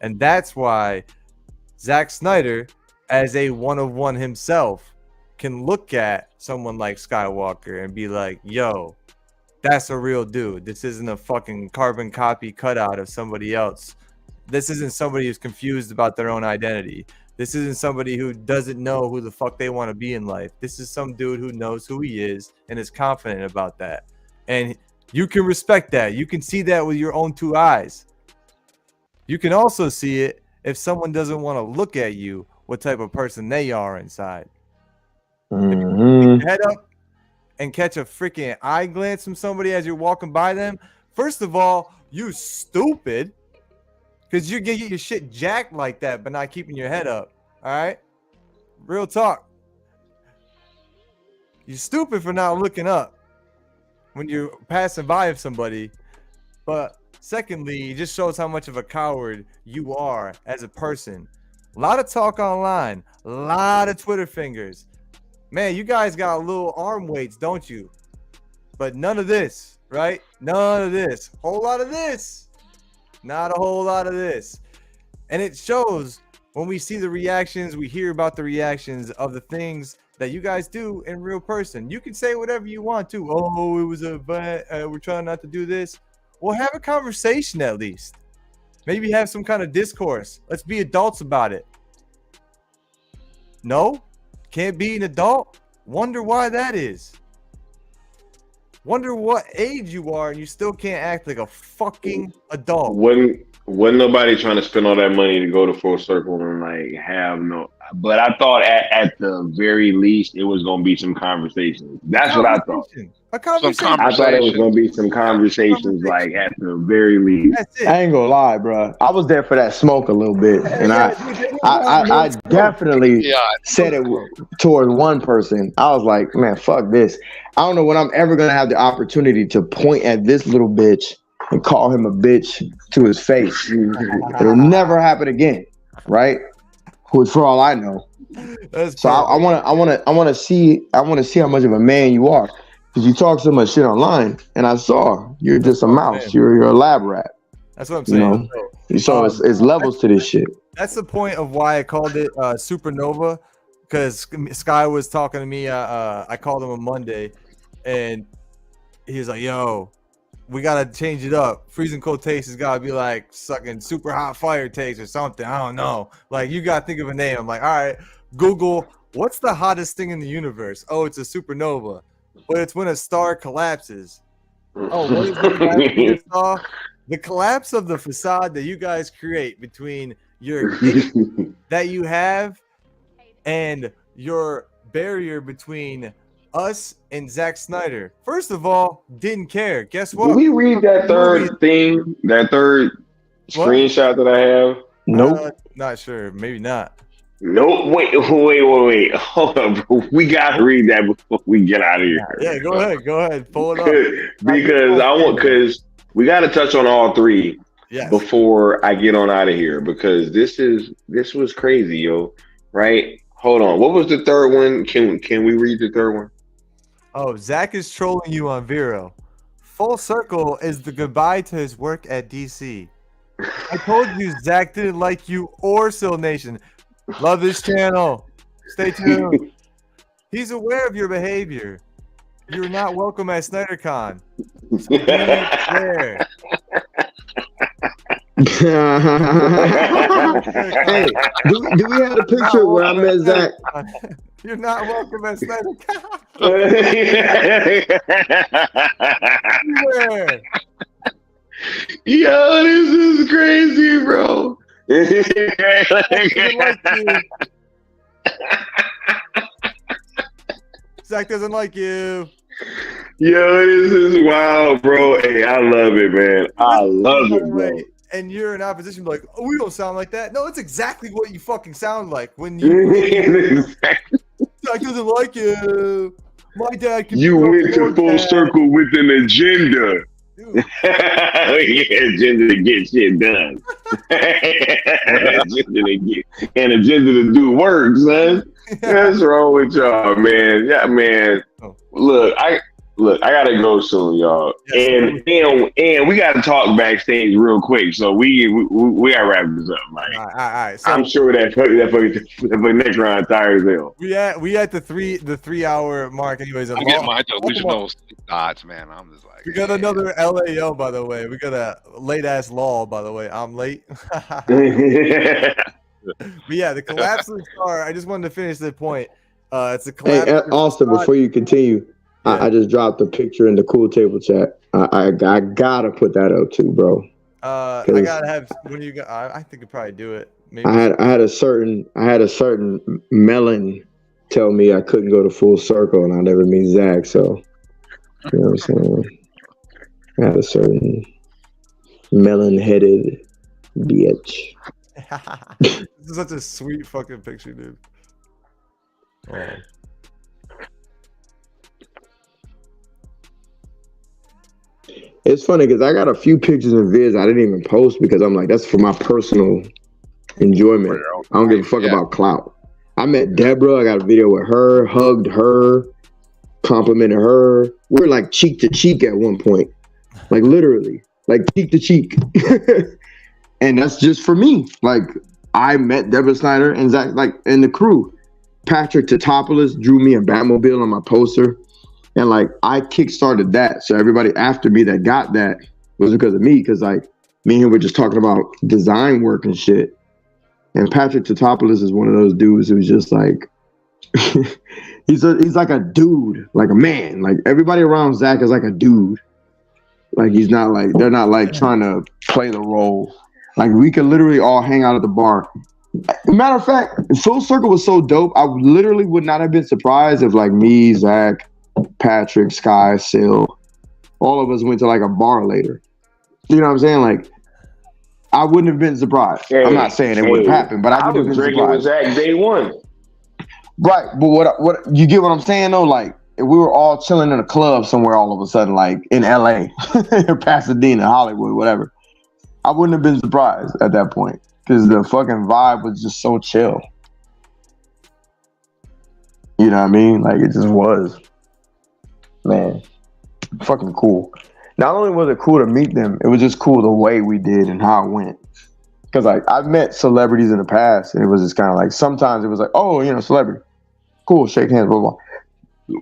And that's why Zack Snyder, as a one-of-one himself, can look at someone like Skiiwalker and be like, yo, that's a real dude. This isn't a fucking carbon copy cutout of somebody else. This isn't somebody who's confused about their own identity. This isn't somebody who doesn't know who the fuck they want to be in life. This is some dude who knows who he is and is confident about that. And you can respect that. You can see that with your own 2 eyes. You can also see it if someone doesn't want to look at you, what type of person they are inside. If you put your head up and catch a freaking eye glance from somebody as you're walking by them, first of all, you stupid. Because you get your shit jacked like that, but not keeping your head up. All right? Real talk. You're stupid for not looking up when you're passing by of somebody. But secondly, it just shows how much of a coward you are as a person. A lot of talk online. A lot of Twitter fingers. Man, you guys got little arm weights, don't you? But none of this, right? None of this. Whole lot of this. Not a whole lot of this. And it shows when we see the reactions, we hear about the reactions of the things that you guys do in real person. You can say whatever you want to. Oh, it was a we're trying not to do this. Well, have a conversation at least. Maybe have some kind of discourse. Let's be adults about it. No? Can't be an adult? Wonder why that is. Wonder what age you are and you still can't act like a fucking adult. Wasn't nobody trying to spend all that money to go to Full Circle and like have no. But I thought at the very least it was gonna be some conversations. That's what I thought. A conversation. I thought it was gonna be some conversations like at the very least. That's it. I ain't gonna lie, bro. I was there for that smoke a little bit, and I definitely said it towards one person. I was like, man, fuck this. I don't know when I'm ever gonna have the opportunity to point at this little bitch and call him a bitch to his face. It'll never happen again, right? For all I know. So I want to see how much of a man you are. Because you talk so much shit online, and I saw you're just a mouse. You're a lab rat. That's what I'm saying. You know? So it's levels to this shit. That's the point of why I called it Supernova. Because Sky was talking to me. I called him on Monday, and he was like, "Yo, we gotta change it up. Freezing cold taste has gotta be like sucking super hot fire taste or something. I don't know. Like you gotta think of a name." I'm like, "All right, Google. What's the hottest thing in the universe? Oh, it's a supernova." But it's when a star collapses. Oh, what is it? The collapse of the facade that you guys create between your that you have and your barrier between us and Zack Snyder. First of all, didn't care. Guess what? Did we read that third thing, that third screenshot that I have? Nope. Not sure. Maybe not. Nope. Wait. Hold up, bro. We gotta read that before we get out of here. Yeah, go ahead. Pull it up. Because we gotta touch on all three before I get on out of here. Because this was crazy, yo. Right? Hold on. What was the third one? Can we read the third one? Oh, Zach is trolling you on Vero. Full Circle is the goodbye to his work at DC. I told you Zach didn't like you or Sil Nation. Love this channel. Stay tuned. He's aware of your behavior. You're not welcome at SnyderCon. So be there. Hey, do we have a picture where I met Zach? You're not welcome at SnyderCon. Yo, this is crazy, bro. Zach doesn't like you. Yo, this is wild, bro. Hey, I love it, man. I love it, bro. And you're in opposition, like, oh, we don't sound like that. No, it's exactly what you fucking sound like when you. Zach doesn't like you. My dad can. You went to Full Circle with an agenda. Agenda to get shit done. An agenda to do work, son. What's wrong with y'all, man? Yeah, man. Look, I gotta go soon, y'all. And we gotta talk backstage real quick. So we gotta wrap this up, Mike. All right. So I'm sure that Necron tired as hell. We at the 3 hour mark, anyways. I get my delusional dots, man. I'm just like. We got another LAO, by the way. We got a late ass law, by the way. I'm late. But yeah, the collapsing star. I just wanted to finish the point. It's a collapse. Hey, Austin, before you continue, I just dropped a picture in the cool table chat. I gotta put that up too, bro. I gotta have. When you got, I think I could probably do it. Maybe I had a certain melon tell me I couldn't go to full circle, and I never meet Zach. So you know what I'm saying. I had a certain melon-headed bitch. This is such a sweet fucking picture, dude. Oh. It's funny because I got a few pictures and vids I didn't even post because I'm like, that's for my personal enjoyment. I don't give a fuck about clout. I met Deborah. I got a video with her, hugged her, complimented her. We were like cheek to cheek at one point, like literally, like cheek to cheek. And that's just for me. Like I met Deborah Snyder and Zach, like and the crew. Patrick Tatopoulos drew me a Batmobile on my poster. And like I kickstarted that. So everybody after me that got that was because of me. Because like me and him were just talking about design work and shit. And Patrick Tatopoulos is one of those dudes who's just like he's like a dude, like a man. Like everybody around Zach is like a dude. Like he's not like they're not like trying to play the role. Like we could literally all hang out at the bar. Matter of fact, Full Circle was so dope. I literally would not have been surprised if like me, Zach, Patrick, Sky, Sil, all of us went to like a bar later. You know what I'm saying? Like, I wouldn't have been surprised. Hey, I'm not saying it would have happened, but I would have been drinking with surprised. Zach day one. Right, but what you get what I'm saying though? Like, if we were all chilling in a club somewhere all of a sudden, like in LA, Pasadena, Hollywood, whatever, I wouldn't have been surprised at that point because the fucking vibe was just so chill. You know what I mean? Like, it just was. Man, fucking cool. Not only was it cool to meet them, it was just cool the way we did and how it went. Because like I've met celebrities in the past, and it was just kind of like sometimes it was like, oh, you know, celebrity, cool, shake hands, blah blah.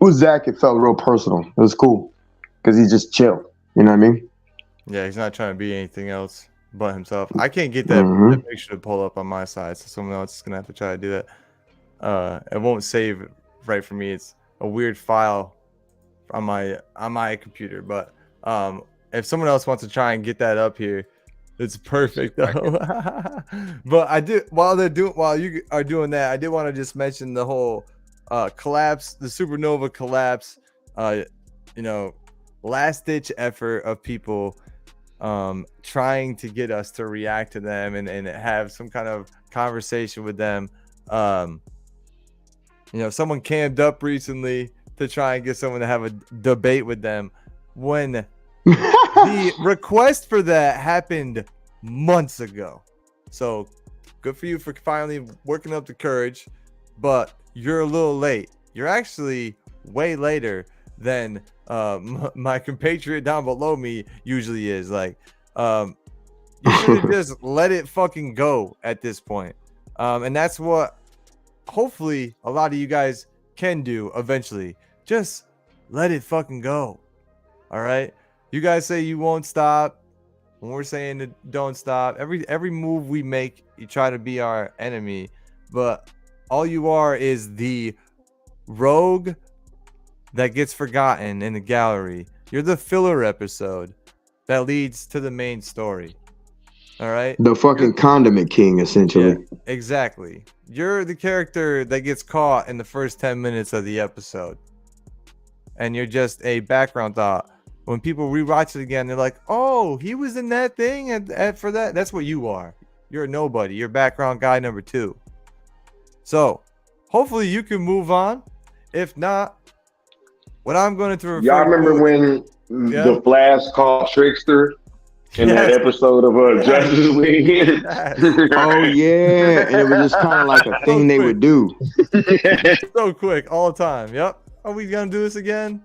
With Zach, it felt real personal. It was cool because he's just chill. You know what I mean? Yeah, he's not trying to be anything else but himself. I can't get that picture to pull up on my side, so someone else is gonna have to try to do that. It won't save right for me. It's a weird file on my computer, but if someone else wants to try and get that up here, it's perfect though. But I do while you are doing that, I did want to just mention the whole collapse, the Supernova collapse, you know, last ditch effort of people trying to get us to react to them and have some kind of conversation with them. You know, someone cammed up recently to try and get someone to have a debate with them when the request for that happened months ago. So good for you for finally working up the courage, but you're a little late. You're actually way later than my compatriot down below me usually is. Like, you should have just let it fucking go at this point. And that's what hopefully a lot of you guys can do eventually. Just let it fucking go. All right. You guys say you won't stop. When we're saying that don't stop, every move we make, you try to be our enemy. But all you are is the rogue that gets forgotten in the gallery. You're the filler episode that leads to the main story. All right. The fucking condiment king, essentially. Yeah, exactly. You're the character that gets caught in the first 10 minutes of the episode. And you're just a background thought. When people rewatch it again, they're like, oh, he was in that thing and for that. That's what you are. You're a nobody. You're background guy number 2. So hopefully you can move on. If not, what I'm going to refer Y'all remember when the Flash called Trickster in that episode of Justice League? Oh yeah, and it was just kind of like a thing they would do. So quick, all the time. Yep. Are we gonna do this again?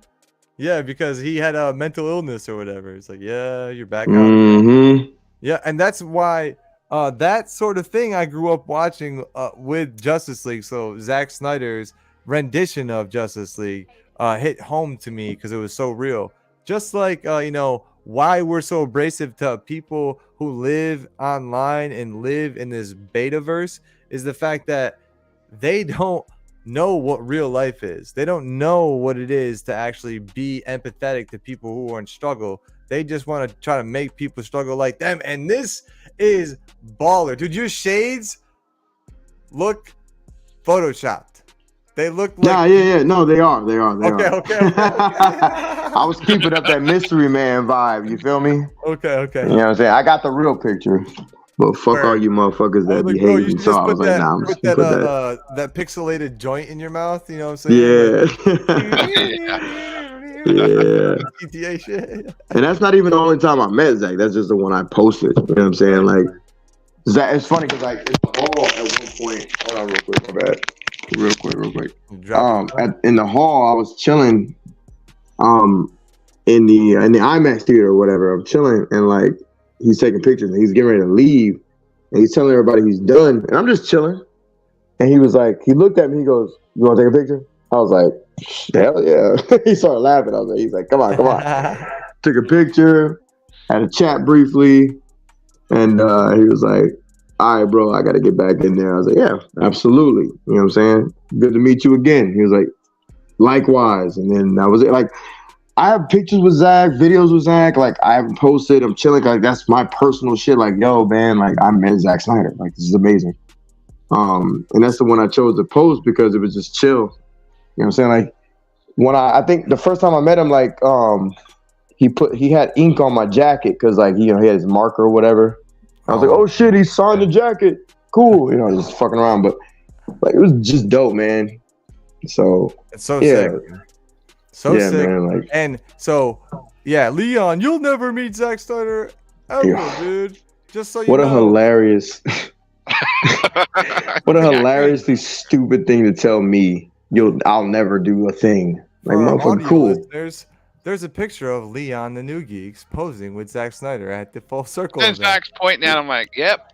Yeah, because he had a mental illness or whatever. It's like, yeah, you're back on. Yeah, and that's why that sort of thing I grew up watching with Justice League. So Zack Snyder's rendition of Justice League hit home to me because it was so real. just like you know, why we're so abrasive to people who live online and live in this betaverse is the fact that they don't know what real life is. They don't know what it is to actually be empathetic to people who are in struggle. They just want to try to make people struggle like them. And this is baller. Dude, your shades look photoshopped. They look like... Yeah. No, they are. Okay. I was keeping up that mystery man vibe. You feel me? Okay. You know what I'm saying? I got the real picture. But fuck all you motherfuckers that be hating. So I was like, nah, I'm just gonna put that pixelated joint in your mouth. You know what I'm saying? Yeah. GTA shit. And that's not even the only time I met Zach. That's just the one I posted. You know what I'm saying? Like, Zach, it's funny because like in the hall at one point. Hold on, real quick. My bad. Real quick. In the hall, I was chilling. In the IMAX theater or whatever. I'm chilling and like. He's taking pictures and he's getting ready to leave and he's telling everybody he's done and I'm just chilling and he was like, he looked at me, he goes, you want to take a picture? I was like, hell yeah. He started laughing. I was like, he's like, come on. Took a picture, had a chat briefly, and he was like, all right, bro, I got to get back in there. I was like, yeah, absolutely. You know what I'm saying? Good to meet you again. He was like, likewise. And then that was it. Like, I have pictures with Zach, videos with Zach. Like, I haven't posted. I'm chilling. Like, that's my personal shit. Like, yo, man, like, I met Zack Snyder. Like, this is amazing. And that's the one I chose to post because it was just chill. You know what I'm saying? Like, when I think the first time I met him, like, he had ink on my jacket because, like, you know, he had his marker or whatever. I was like, oh shit, he signed the jacket. Cool. You know, just fucking around. But, like, it was just dope, man. So, it's so sick. So sick. Man, like, and so, yeah, Leon, you'll never meet Zack Snyder ever, dude. Just so you know. What a hilariously stupid thing to tell me. I'll never do a thing. Like, motherfucker, cool. There's a picture of Leon, the new Geekz, posing with Zack Snyder at the Full Circle event. Zach's pointing at him like, yep.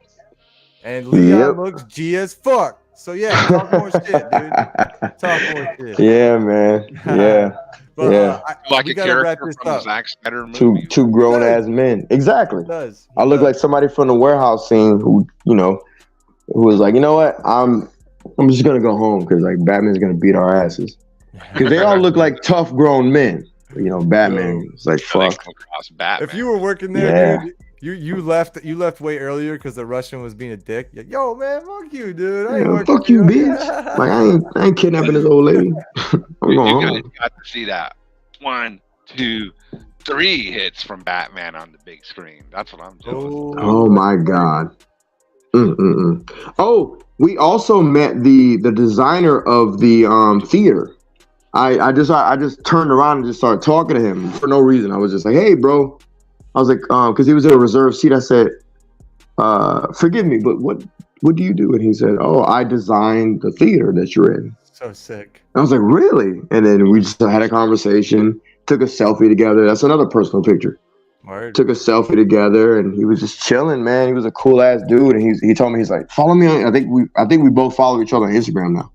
And Leon looks G as fuck. So yeah, talk more shit, dude. Talk more shit. Yeah, man. Yeah. But, like we a gotta wrap character this from up. the Zack Snyder movie. Two grown ass men. Exactly. It does. I look like somebody from the warehouse scene who was like, you know what? I'm just gonna go home because like Batman's gonna beat our asses. Because they all look like tough grown men. You know, Batman is like fuck. If you were working there, dude, you left way earlier because the Russian was being a dick. Yo, man, fuck you, dude. I ain't fuck you, bitch. Like I ain't kidnapping this old lady. I'm going home. You got to see that 1, 2, 3 hits from Batman on the big screen. That's what I'm doing. Oh my god. Oh, we also met the designer of the theater. I just turned around and just started talking to him for no reason. I was just like, hey, bro. I was like, because he was in a reserve seat. I said, forgive me, but what do you do? And he said, oh, I designed the theater that you're in. So sick. I was like, really? And then we just had a conversation, took a selfie together. That's another personal picture. Word. Took a selfie together, and he was just chilling, man. He was a cool ass dude, and he told me, he's like, follow me on. I think we both follow each other on Instagram now.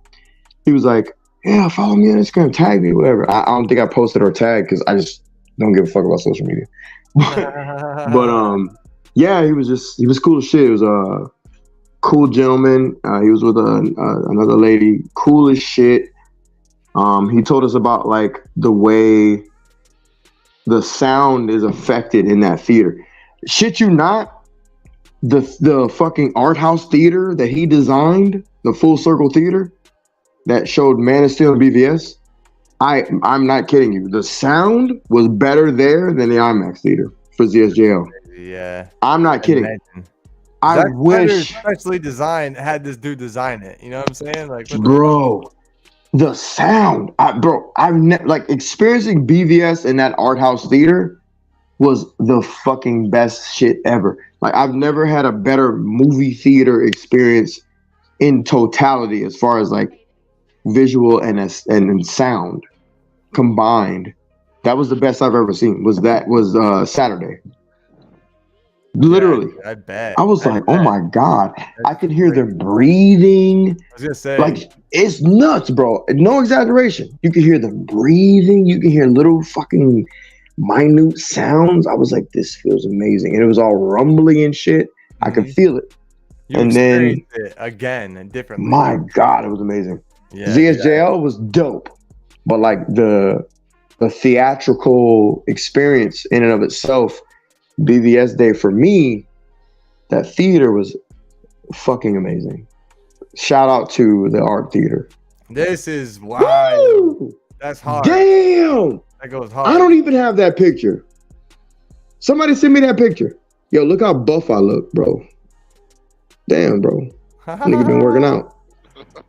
He was like, yeah, follow me on Instagram, tag me, whatever. I don't think I posted or tagged because I just don't give a fuck about social media. But yeah, he was cool as shit. He was a cool gentleman. He was with another lady, cool as shit. He told us about like the way the sound is affected in that theater. Shit you not, the fucking art house theater that he designed, the Full Circle theater that showed Man of Steel and BVS. I'm not kidding you. The sound was better there than the IMAX theater for ZSJL. Yeah. I'm not kidding. Imagine. I Zack wish especially had this dude design it. You know what I'm saying? Like, bro, the sound. I've like experiencing BVS in that art house theater was the fucking best shit ever. Like I've never had a better movie theater experience in totality as far as like visual and sound combined. That was the best I've ever seen. Was Saturday. Literally. Yeah, I bet. I was like, oh my god. I could hear them breathing. I was gonna say, like, it's nuts, bro. No exaggeration. You can hear them breathing. You can hear little fucking minute sounds. I was like, this feels amazing. And it was all rumbly and shit. I could feel it. You and then experienced it again and differently. My God, it was amazing. Yeah, ZSJL was dope. But like the theatrical experience in and of itself, BVS Day for me, that theater was fucking amazing. Shout out to the art theater. This is wild. Woo! That's hard. Damn. That goes hard. I don't even have that picture. Somebody send me that picture. Yo, look how buff I look, bro. Damn, bro. Nigga been working out.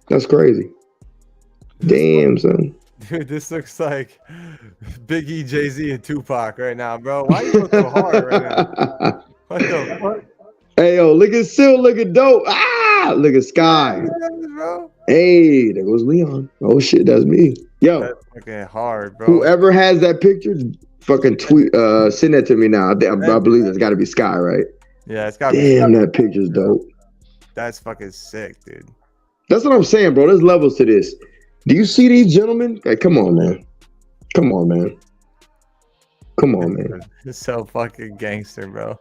That's crazy. Damn, son. Dude, this looks like Big E, Jay-Z, and Tupac right now, bro. Why you look so hard right now? What the fuck? Hey, yo, look at Sil, looking dope. Ah, look at Sky. Bro. Hey, there goes Leon. Oh, shit, that's me. Yo. That's fucking hard, bro. Whoever has that picture, fucking tweet, send that to me now. I believe it's got to be Sky, right? Yeah, it's got to be. Damn, that picture's dope. That's fucking sick, dude. That's what I'm saying, bro. There's levels to this. Do you see these gentlemen? Like, come on, man. Come on, man. Come on, man. It's so fucking gangster, bro.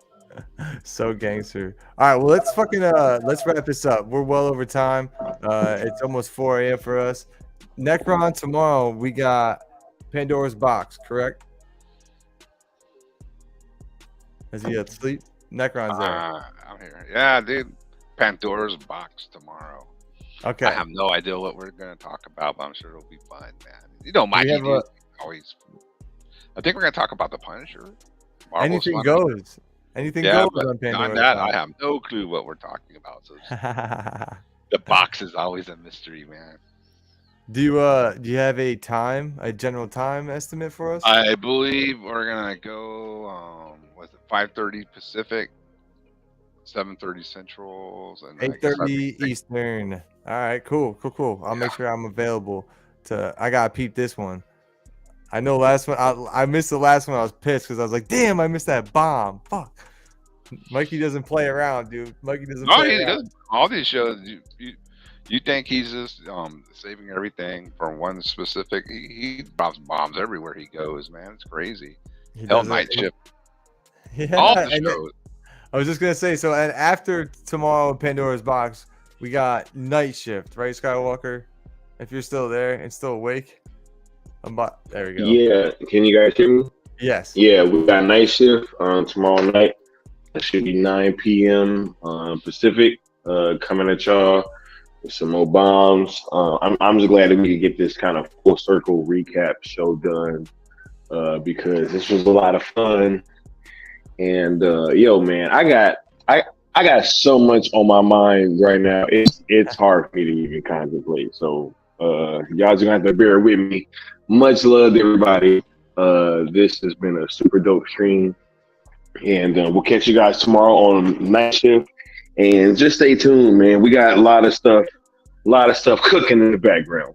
So gangster. All right, well, let's fucking let's wrap this up. We're well over time. It's almost 4 a.m. for us. Necron, tomorrow we got Pandora's Box, correct? Is he asleep? Necron's there. I'm here. Yeah, dude. Pandora's Box tomorrow. Okay. I have no idea what we're gonna talk about, but I'm sure it'll be fun, man. You know, Mikey always. I think we're gonna talk about the Punisher. Marvel's anything funny. goes. Anything goes on Pandora's On that, Box. I have no clue what we're talking about. So the box is always a mystery, man. Do you have a general time estimate for us? I believe we're gonna go. Was it 5:30 Pacific, 7:30 Central, and 8:30 Eastern. All right, cool. I'll make sure I'm available. I gotta peep this one. I know last one. I missed the last one. I was pissed because I was like, damn, I missed that bomb. Fuck. Mikey doesn't play around, dude. Mikey doesn't. Play around. Doesn't. All these shows, you think he's just saving everything from one specific? He drops bombs everywhere he goes, man. It's crazy. Hell, Night Shift. Yeah, all the shows. I was just gonna say. So, and after tomorrow, Pandora's Box, we got Night Shift, right, Skiiwalker? If you're still there and still awake, there we go. Yeah, can you guys hear me? Yes. Yeah, we got Night Shift tomorrow night. It should be 9 p.m. Pacific. Coming at y'all with some more bombs. I'm just glad that we could get this kind of full circle recap show done because this was a lot of fun. And yo, man, I got so much on my mind right now. It's hard for me to even contemplate. So y'all just gonna have to bear with me. Much love to everybody. This has been a super dope stream, and we'll catch you guys tomorrow on Night Shift. And just stay tuned, man. We got a lot of stuff cooking in the background.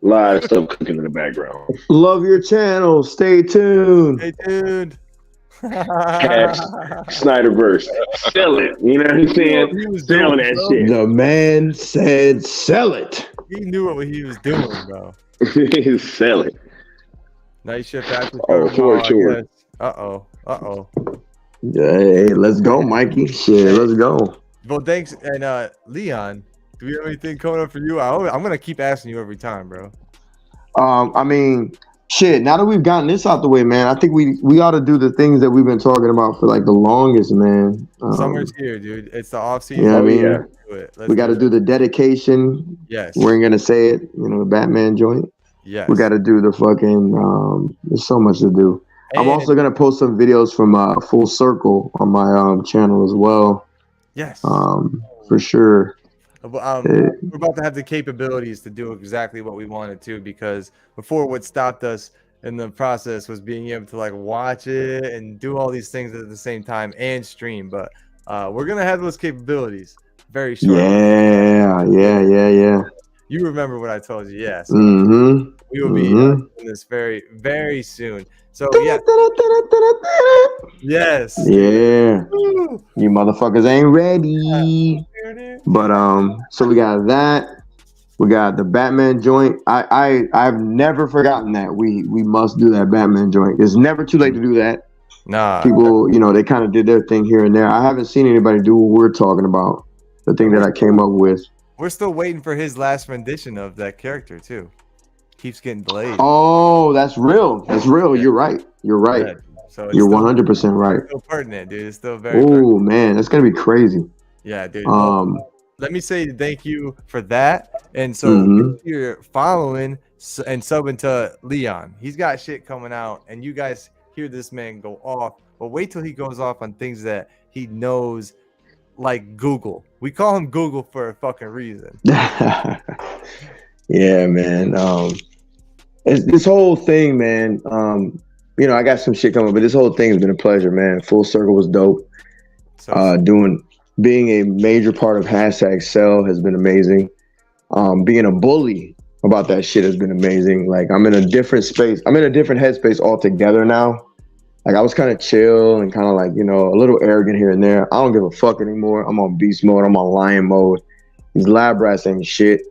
Love your channel. Stay tuned. Snyderverse. Sell it. You know what I'm saying? Selling that shit. The man said sell it. He knew what he was doing, bro. Sell it. Night Shift after sure. Uh-oh. Hey, let's go, Mikey. Shit, let's go. Well, thanks. And Leon, do we have anything coming up for you? I'm gonna keep asking you every time, bro. I mean, shit, now that we've gotten this out the way, man, I think we ought to do the things that we've been talking about for like the longest, man. Summer's here, dude. It's the off season. Yeah, I mean, we got to do the dedication. Yes. We ain't gonna say it, the Batman joint. Yes. We got to do the fucking. There's so much to do. I'm also gonna post some videos from Full Circle on my channel as well. Yes. For sure. We're about to have the capabilities to do exactly what we wanted to, because before what stopped us in the process was being able to like watch it and do all these things at the same time and stream. But we're gonna have those capabilities very shortly. Yeah. You remember what I told you? Yes. We will be doing this very, very soon. So yeah. Yes. Yeah. You motherfuckers ain't ready. But so we got that. We got the Batman joint. I've never forgotten that. We must do that Batman joint. It's never too late to do that. Nah. People, they kind of did their thing here and there. I haven't seen anybody do what we're talking about. The thing that I came up with. We're still waiting for his last rendition of that character too. Keeps getting delayed. Oh, that's real. That's real. Yeah. You're right. Yeah, so you're 100% right. Still pertinent, dude. It's still very. Oh man, that's gonna be crazy. Yeah, dude. Let me say thank you for that. And so if you're following and subbing to Leon, he's got shit coming out, and you guys hear this man go off. But wait till he goes off on things that he knows, like Google. We call him Google for a fucking reason. Yeah, man. This whole thing, man. I got some shit coming, but this whole thing has been a pleasure, man. Full Circle was dope. Being a major part of #Sell has been amazing. Being a bully about that shit has been amazing. Like, I'm in a different space. I'm in a different headspace altogether now. Like, I was kind of chill and kind of like, a little arrogant here and there. I don't give a fuck anymore. I'm on beast mode. I'm on lion mode. These lab rats ain't shit.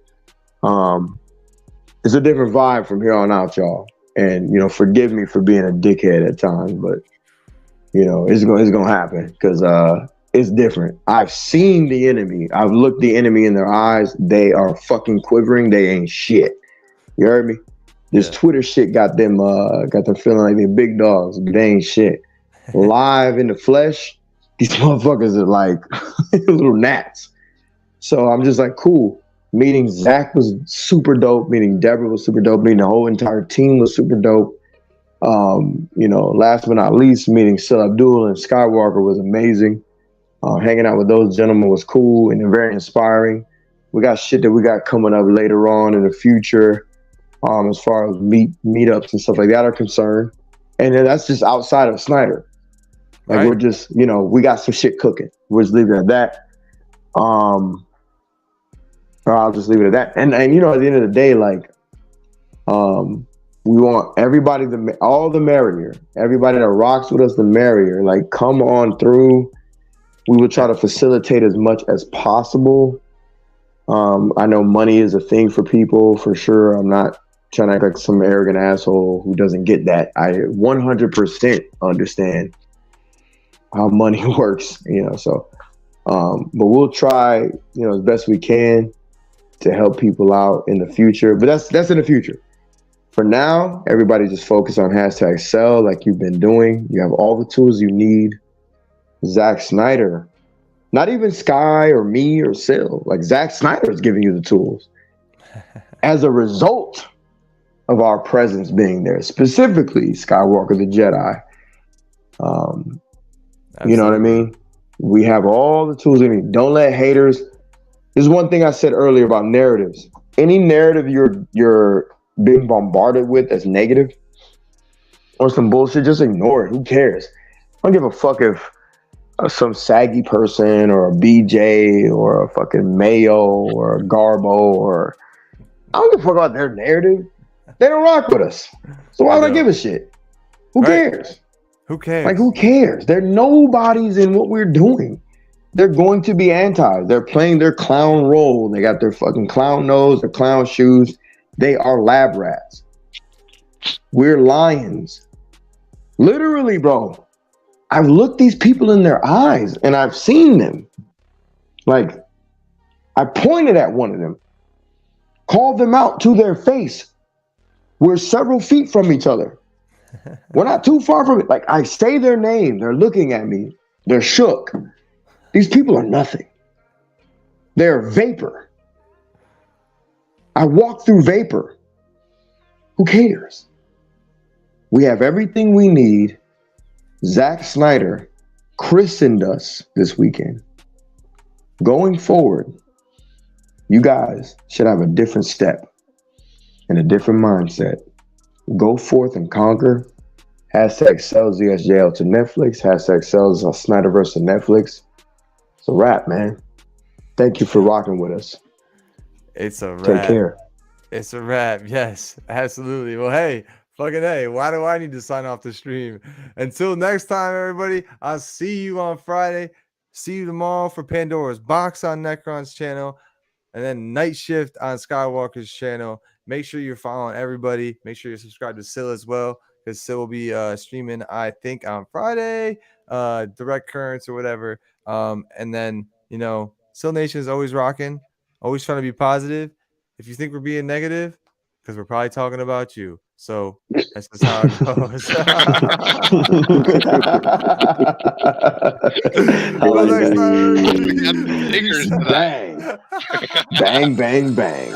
It's a different vibe from here on out, y'all. And, forgive me for being a dickhead at times, but, it's gonna happen because it's different. I've seen the enemy. I've looked the enemy in their eyes. They are fucking quivering. They ain't shit. You heard me? This Twitter shit got them feeling like they're big dogs, but they ain't shit. Live in the flesh, these motherfuckers are like little gnats. So I'm just like, cool. Meeting Zach was super dope. Meeting Deborah was super dope. Meeting the whole entire team was super dope. Last but not least, meeting Sil Abdul and Skiiwalker was amazing. Hanging out with those gentlemen was cool and very inspiring. We got shit that we got coming up later on in the future, as far as meetups and stuff like that are concerned. And then that's just outside of Snyder. Like, right. We're just, we got some shit cooking. We'll just leave it at that. I'll just leave it at that. And at the end of the day, like, we want everybody, all the merrier. Everybody that rocks with us, the merrier. Like, come on through. We will try to facilitate as much as possible. I know money is a thing for people, for sure. I'm not trying to act like some arrogant asshole who doesn't get that. I 100% understand how money works, so. But we'll try, as best we can to help people out in the future. But that's in the future. For now, everybody just focus on #Sell like you've been doing. You have all the tools you need. Zack Snyder, not even Sky or me or Sil, like Zack Snyder is giving you the tools as a result of our presence being there, specifically Skiiwalker the Jedi. You know what I mean? We have all the tools we need. Don't let haters. This is one thing I said earlier about narratives. Any narrative you're being bombarded with that's negative or some bullshit, just ignore it. Who cares? I don't give a fuck if some saggy person or a BJ or a fucking Mayo or a Garbo or I don't give a fuck about their narrative. They don't rock with us. So why would I give a shit? Who cares? Who cares? Like, who cares? They're nobodies in what we're doing. They're going to be anti. They're playing their clown role. They got their fucking clown nose, their clown shoes. They are lab rats. We're lions. Literally, bro. I've looked these people in their eyes and I've seen them. Like, I pointed at one of them, called them out to their face. We're several feet from each other. We're not too far from it. Like, I say their name. They're looking at me. They're shook. These people are nothing. They're vapor. I walk through vapor. Who cares? We have everything we need. Zack Snyder christened us this weekend. Going forward, you guys should have a different step and a different mindset. Go forth and conquer. #sells ZSJL to Netflix. #sells Snyderverse to Netflix. It's a wrap, man. Thank you for rocking with us. It's a wrap. Take care. It's a wrap. Yes, absolutely. Well, hey, fucking hey, why do I need to sign off the stream? Until next time, everybody, I'll see you on Friday. See you tomorrow for Pandora's Box on Necron's channel. And then Night Shift on Skiiwalker's channel. Make sure you're following everybody. Make sure you're subscribed to Sil as well, because Sil will be streaming, I think, on Friday, direct currents or whatever. And then, you know, Sil Nation is always rocking, always trying to be positive. If you think we're being negative, because we're probably talking about you. So that's just how it goes. Bang, bang, bang.